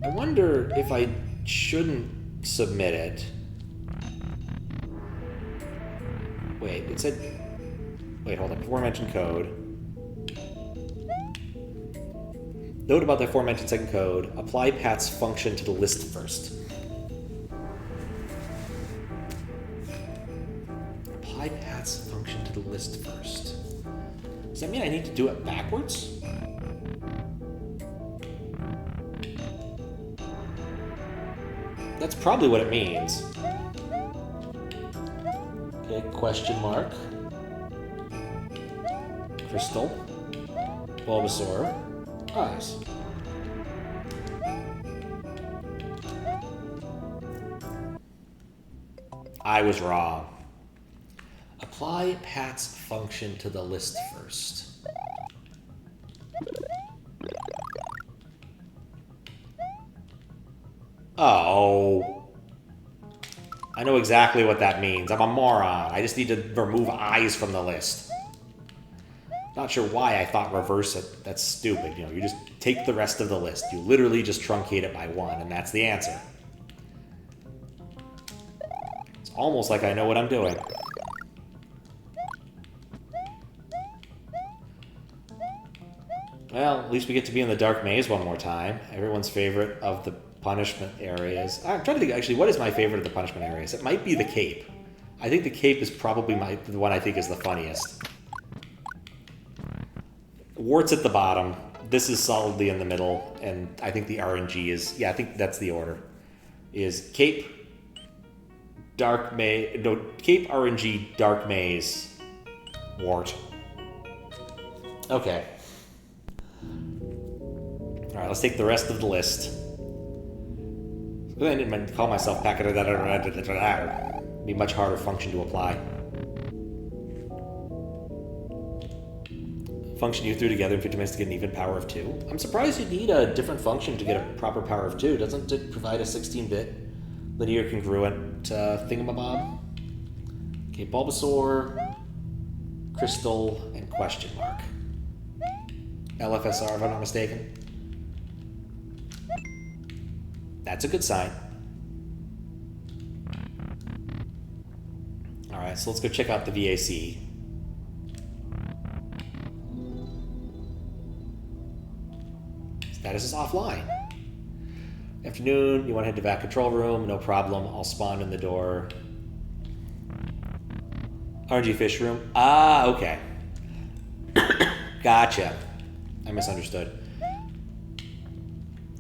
I wonder if I shouldn't submit it. Wait, it said... Wait, hold on. Aforementioned code. Note about the aforementioned second code. Apply Pat's function to the list first. Apply Pat's function to the list first. Does that mean I need to do it backwards? That's probably what it means. Okay, question mark. Crystal. Bulbasaur. Eyes. I was wrong. Apply Pat's function to the list first. Oh. I know exactly what that means. I'm a moron. I just need to remove eyes from the list. Not sure why I thought reverse it. That's stupid. You know, you just take the rest of the list. You literally just truncate it by 1, and that's the answer. It's almost like I know what I'm doing. Well, at least we get to be in the dark maze one more time. Everyone's favorite of the punishment areas. I'm trying to think, actually, what is my favorite of the punishment areas? It might be the cape. I think the cape is probably the one I think is the funniest. Wart's at the bottom. This is solidly in the middle, and I think the RNG is... Yeah, I think that's the order. Is cape, dark maze... No, cape, RNG, dark maze, Wart. Okay. Alright, let's take the rest of the list. I didn't call myself packet. Be much harder function to apply. Function you threw together in 50 minutes to get an even power of 2. I'm surprised you need a different function to get a proper power of 2. Doesn't it provide a 16-bit linear congruent thingamabob? Okay, Bulbasaur, Crystal, and question mark. LFSR, if I'm not mistaken. That's a good sign. Alright, so let's go check out the VAC. Status is offline. Afternoon, you want to head to VAC control room? No problem, I'll spawn in the door. RNG fish room? Ah, okay. Gotcha. I misunderstood.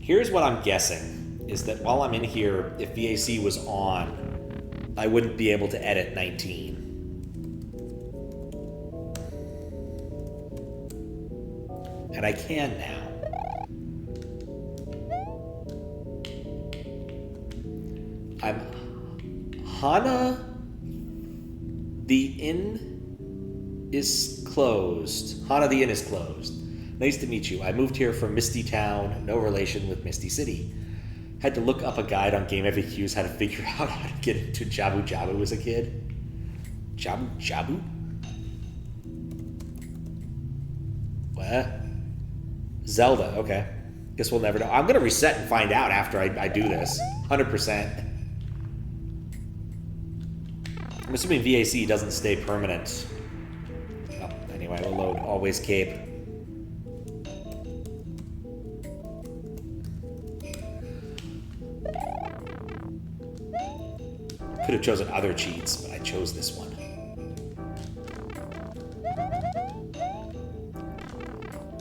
Here's what I'm guessing, is that while I'm in here, if VAC was on, I wouldn't be able to edit 19. And I can now. Hana, the inn is closed. Hana, the inn is closed. Nice to meet you. I moved here from Misty Town, no relation with Misty City. Had to look up a guide on Game FAQs how to figure out how to get into Jabu Jabu as a kid. Jabu Jabu? What? Zelda, okay. Guess we'll never know. I'm gonna reset and find out after I do this. 100%. I'm assuming VAC doesn't stay permanent. Oh, anyway, we'll load always cape. Could have chosen other cheats, but I chose this one.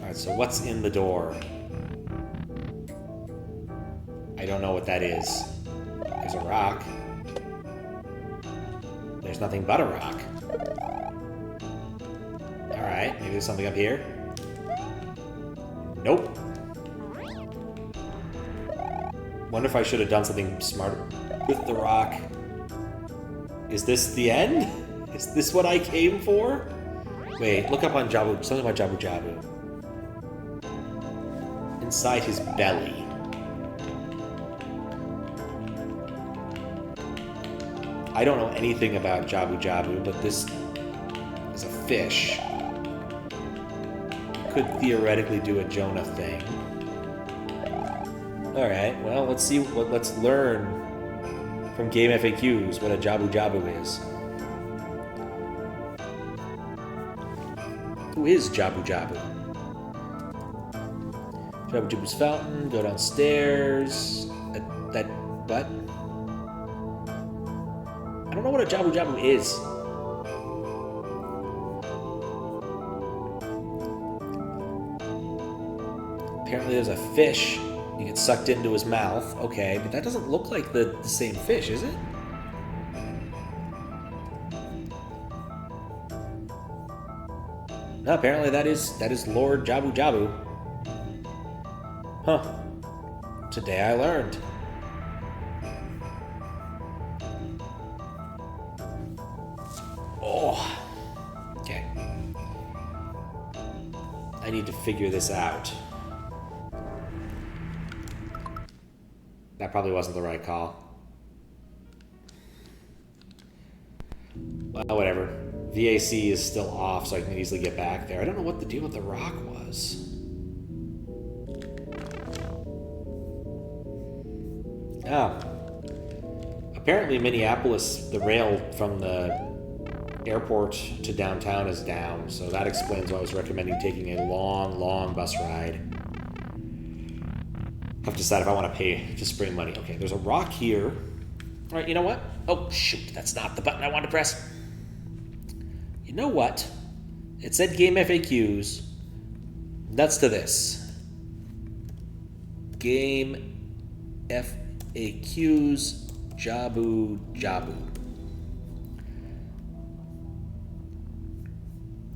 Alright, so what's in the door? I don't know what that is. There's a rock. There's nothing but a rock. Alright, maybe there's something up here. Nope. Wonder if I should have done something smarter with the rock. Is this the end? Is this what I came for? Wait, look up on Jabu, something about Jabu Jabu. Inside his belly. I don't know anything about Jabu Jabu, but this is a fish. Could theoretically do a Jonah thing. Alright, well, let's see, let's learn from Game FAQs what a Jabu Jabu is. Who is Jabu Jabu? Jabu Jabu's fountain, go downstairs. What? I don't know what a Jabu Jabu is. Apparently there's a fish. You get sucked into his mouth. Okay, but that doesn't look like the same fish, is it? No, apparently that is Lord Jabu Jabu. Huh. Today I learned. Oh. Okay. I need to figure this out. That probably wasn't the right call. Well, whatever. VAC is still off, so I can easily get back there. I don't know what the deal with the rock was. Oh. Apparently Minneapolis, the rail from the airport to downtown is down, so that explains why I was recommending taking a long, long bus ride. I have to decide if I want to pay to spring money. Okay, there's a rock here. All right, you know what? Oh, shoot, that's not the button I wanted to press. You know what? It said game FAQs. Nuts to this. Game FAQs, Jabu Jabu.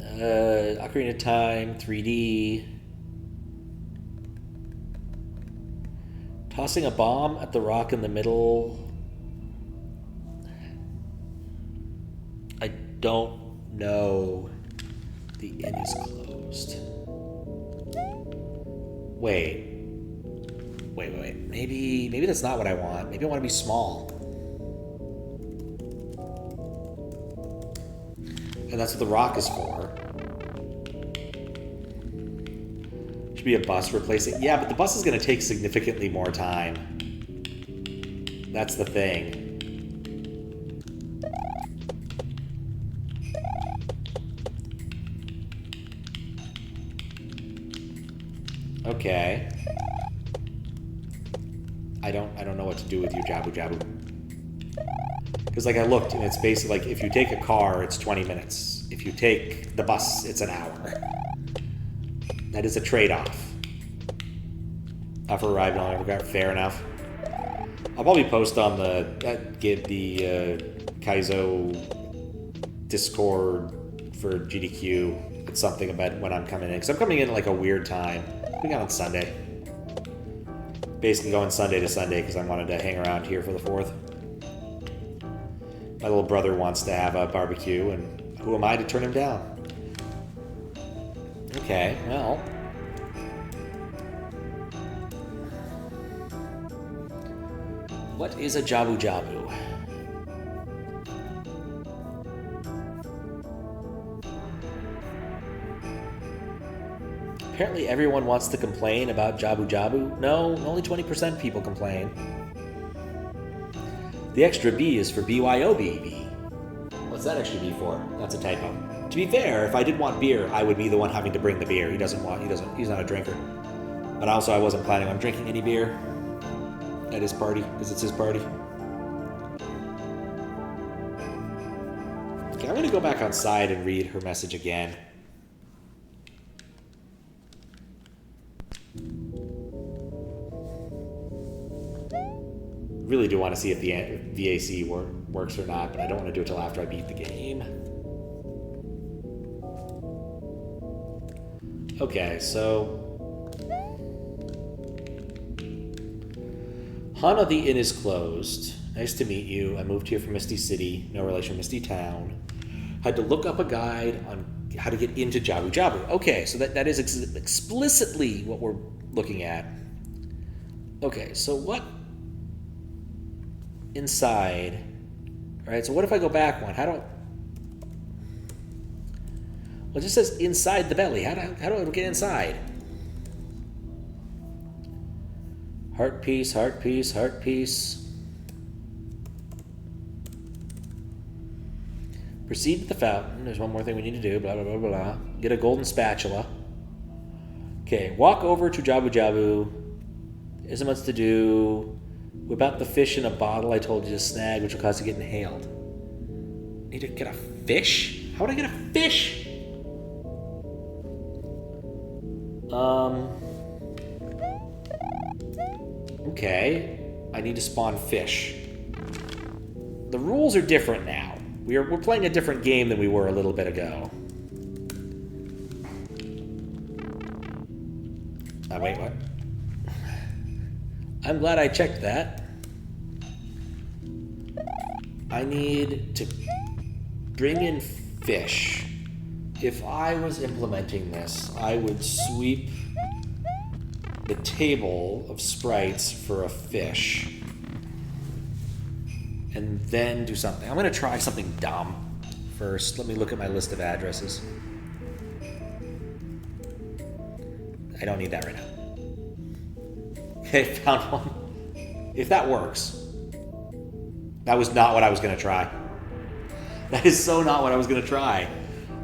Ocarina of Time, 3D. Tossing a bomb at the rock in the middle. I don't know. The inn is closed. Wait. Maybe that's not what I want. Maybe I want to be small. And that's what the rock is for. Should be a bus replacing. Yeah, but the bus is going to take significantly more time. That's the thing. Okay. I don't know what to do with you, Jabu Jabu. Because like I looked, and it's basically like if you take a car, it's 20 minutes. If you take the bus, it's an hour. That is a trade-off. For arriving on every fair enough. I'll probably post on the Kaizo Discord for GDQ. It's something about when I'm coming in, because I'm coming in at like a weird time. We got on Sunday. Basically going Sunday to Sunday because I wanted to hang around here for the 4th. My little brother wants to have a barbecue, and who am I to turn him down? Okay, well. What is a Jabu Jabu? Apparently everyone wants to complain about Jabu Jabu. No, only 20% people complain. The extra B is for BYOB. What's that extra B for? That's a typo. To be fair, if I did want beer, I would be the one having to bring the beer. He's not a drinker. But also I wasn't planning on drinking any beer at his party, because it's his party. Okay, I'm gonna go back outside and read her message again. Really do want to see if the VAC works or not, but I don't want to do it till after I beat the game. Okay, so Hana, the inn is closed. Nice to meet you. I moved here from Misty City, no relation Misty Town. Had to look up a guide on how to get into Jabu Jabu. Okay, so that is explicitly what we're looking at. Okay, so what inside? All right, so what if I go back one? Well, it just says inside the belly. How do I get inside? Heart piece, heart piece, heart piece. Proceed to the fountain. There's one more thing we need to do. Blah, blah, blah, blah, blah. Get a golden spatula. Okay, walk over to Jabu Jabu. Isn't much to do. Whip out the fish in a bottle I told you to snag, which will cause you to get inhaled. Need to get a fish? How would I get a fish? Okay. I need to spawn fish. The rules are different now. We're playing a different game than we were a little bit ago. Wait, what? I'm glad I checked that. I need to bring in fish. If I was implementing this, I would sweep the table of sprites for a fish. And then do something. I'm going to try something dumb first. Let me look at my list of addresses. I don't need that right now. Okay, found one. If that works. That was not what I was going to try. That is so not what I was going to try.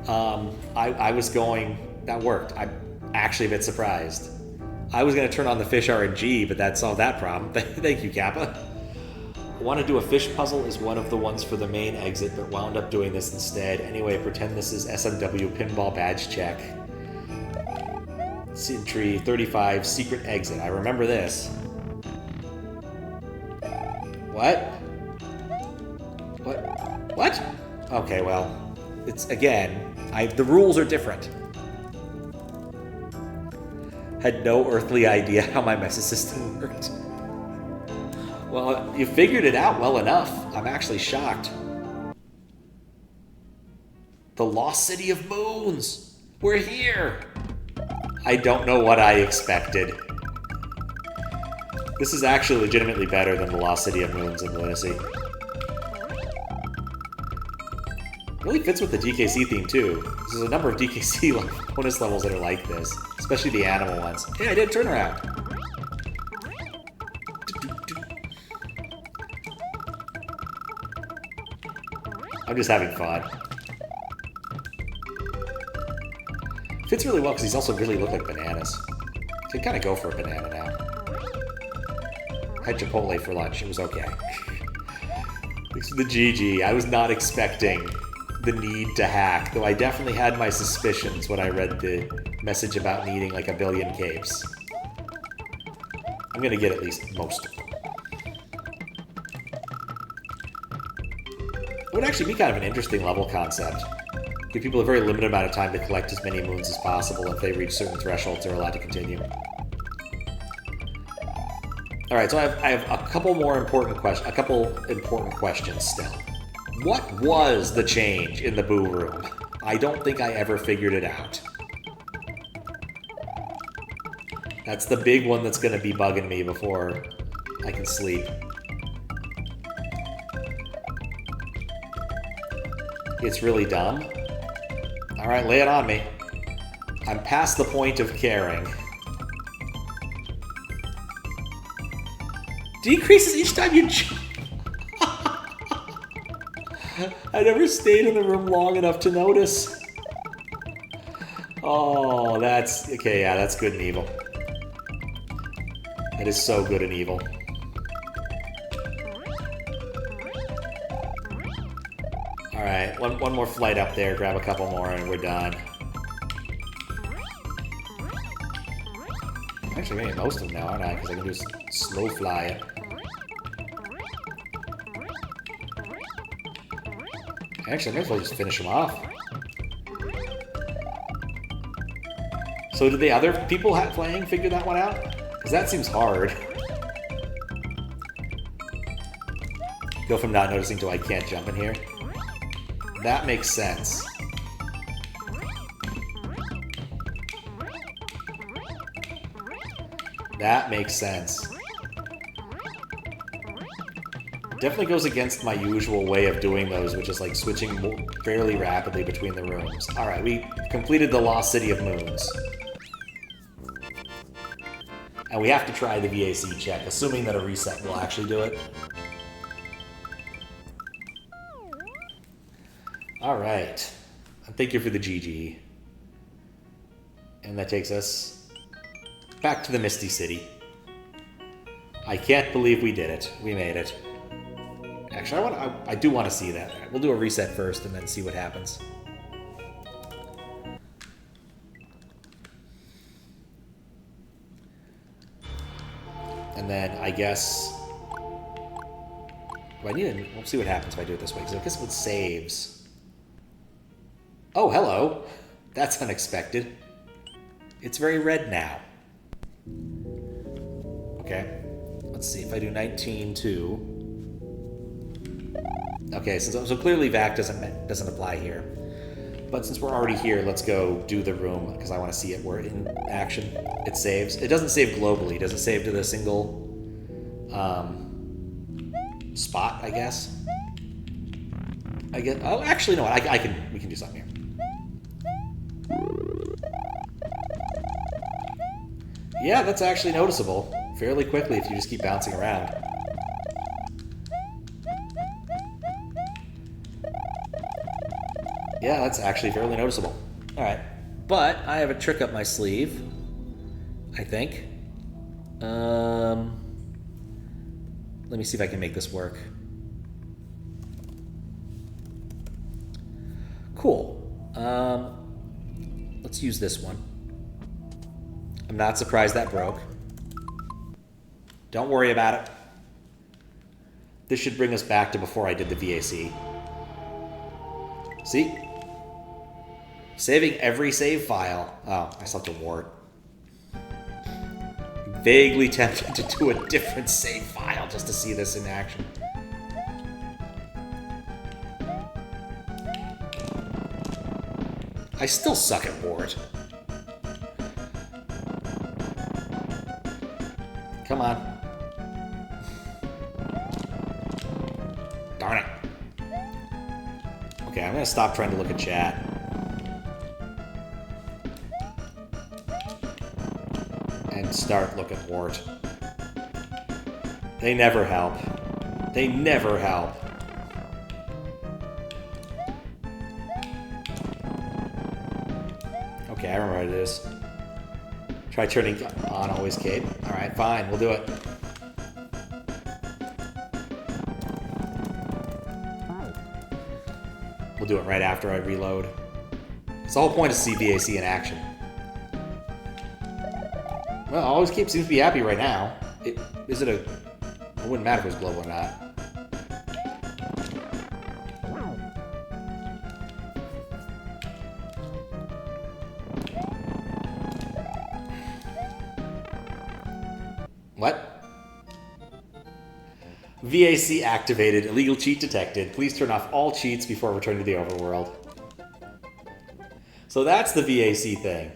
I was going... That worked. I'm actually a bit surprised. I was going to turn on the fish RNG, but that solved that problem. Thank you, Kappa. Want to do a fish puzzle is one of the ones for the main exit, but wound up doing this instead. Anyway, pretend this is SMW pinball badge check. Entry 35, secret exit. I remember this. What? What? Okay, well, it's, again, the rules are different. Had no earthly idea how my message system worked. Well, you figured it out well enough. I'm actually shocked. The lost city of moons. We're here. I don't know what I expected. This is actually legitimately better than the lost city of moons in Lunacy. Really fits with the DKC theme too. There's a number of DKC bonus levels that are like this, especially the animal ones. Hey, I did turn around. I'm just having fun. Fits really well because these also really look like bananas. So you can kind of go for a banana now. I had Chipotle for lunch. It was okay. Thanks for the GG. I was not expecting the need to hack, though I definitely had my suspicions when I read the message about needing like 1 billion capes. I'm gonna get at least most of them. It would actually be kind of an interesting level concept. Give people a very limited amount of time to collect as many moons as possible. If they reach certain thresholds, they're allowed to continue. All right, so I have a couple more important questions. A couple important questions still. What was the change in the Boo Room? I don't think I ever figured it out. That's the big one that's going to be bugging me before I can sleep. It's really dumb. All right, lay it on me. I'm past the point of caring. Decreases each time you jump. I never stayed in the room long enough to notice. Oh, that's... Okay, yeah, that's good and evil. That is so good and evil. Alright, one more flight up there, grab a couple more, and we're done. I'm actually getting most of them now, aren't I? Because I can just slow fly it. Actually, I might as well just finish them off. So did the other people playing figure that one out? Because that seems hard. Go from not noticing to I can't jump in here. That makes sense. That makes sense. Definitely goes against my usual way of doing those, which is like switching fairly rapidly between the rooms. Alright, we completed the Lost City of Moons. And we have to try the VAC check, assuming that a reset will actually do it. Alright. Thank you for the GG. And that takes us back to the Misty City. I can't believe we did it. We made it. Actually, I do want to see that. We'll do a reset first and then see what happens. And then I guess... Well, we'll see what happens if I do it this way, because I guess it saves. Oh, hello. That's unexpected. It's very red now. Okay. Let's see if I do 19-2. Okay, so clearly VAC doesn't apply here. But since we're already here, let's go do the room, because I want to see it where in action it saves. It doesn't save globally. Does it save to the single spot, I guess? I guess. Oh, actually, no. We can do something here. Yeah, that's actually noticeable fairly quickly if you just keep bouncing around. Yeah, that's actually fairly noticeable. All right, but I have a trick up my sleeve, I think. Let me see if I can make this work. Cool. Let's use this one. I'm not surprised that broke. Don't worry about it. This should bring us back to before I did the VAC. See? Saving every save file. Oh, I still have to Wart. Vaguely tempted to do a different save file just to see this in action. I still suck at Wart. Come on. Darn it. Okay, I'm gonna stop trying to look at chat. And start looking at Wart. They never help. They never help. Okay, I remember what it is. Try turning on always cape. Alright, fine, we'll do it. We'll do it right after I reload. It's the whole point to see VAC in action. Well, always cape seems to be happy right now. It wouldn't matter if it was global or not. What? VAC activated. Illegal cheat detected. Please turn off all cheats before returning to the overworld. So that's the VAC thing.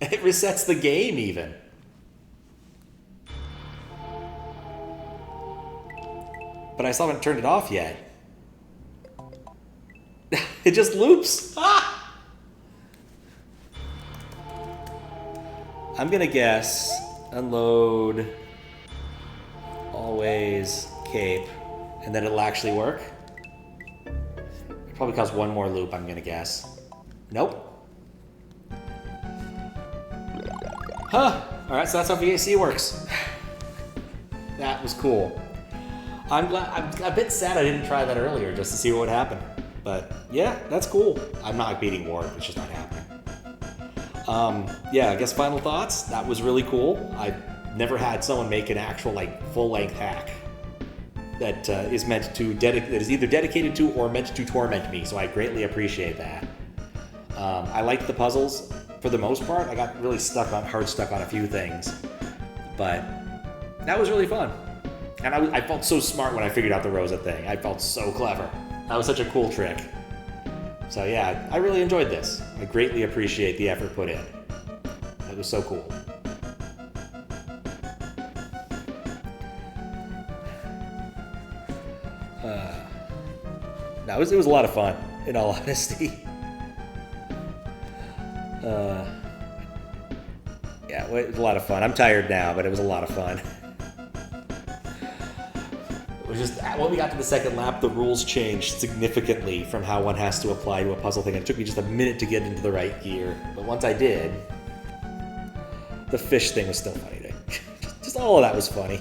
It resets the game even. But I still haven't turned it off yet. It just loops. Ah! I'm gonna guess unload always cape and then it'll actually work. It'll probably cause one more loop, I'm gonna guess. Nope. Huh. Alright, so that's how VAC works. That was cool. I'm a bit sad I didn't try that earlier just to see what would happen. But yeah, that's cool. I'm not beating Wart, it's just not happening. Yeah, I guess final thoughts. That was really cool. I've never had someone make an actual full-length hack that is meant to that is either dedicated to or meant to torment me. So I greatly appreciate that. I liked the puzzles for the most part. I got really hard stuck on a few things, but that was really fun. And I felt so smart when I figured out the Rosa thing. I felt so clever. That was such a cool trick. So yeah, I really enjoyed this. I greatly appreciate the effort put in. It was so cool. It was a lot of fun, in all honesty. Yeah, it was a lot of fun. I'm tired now, but it was a lot of fun. It was just, when we got to the second lap, the rules changed significantly from how one has to apply to a puzzle thing. It took me just a minute to get into the right gear. But once I did, the fish thing was still funny. Just all of that was funny.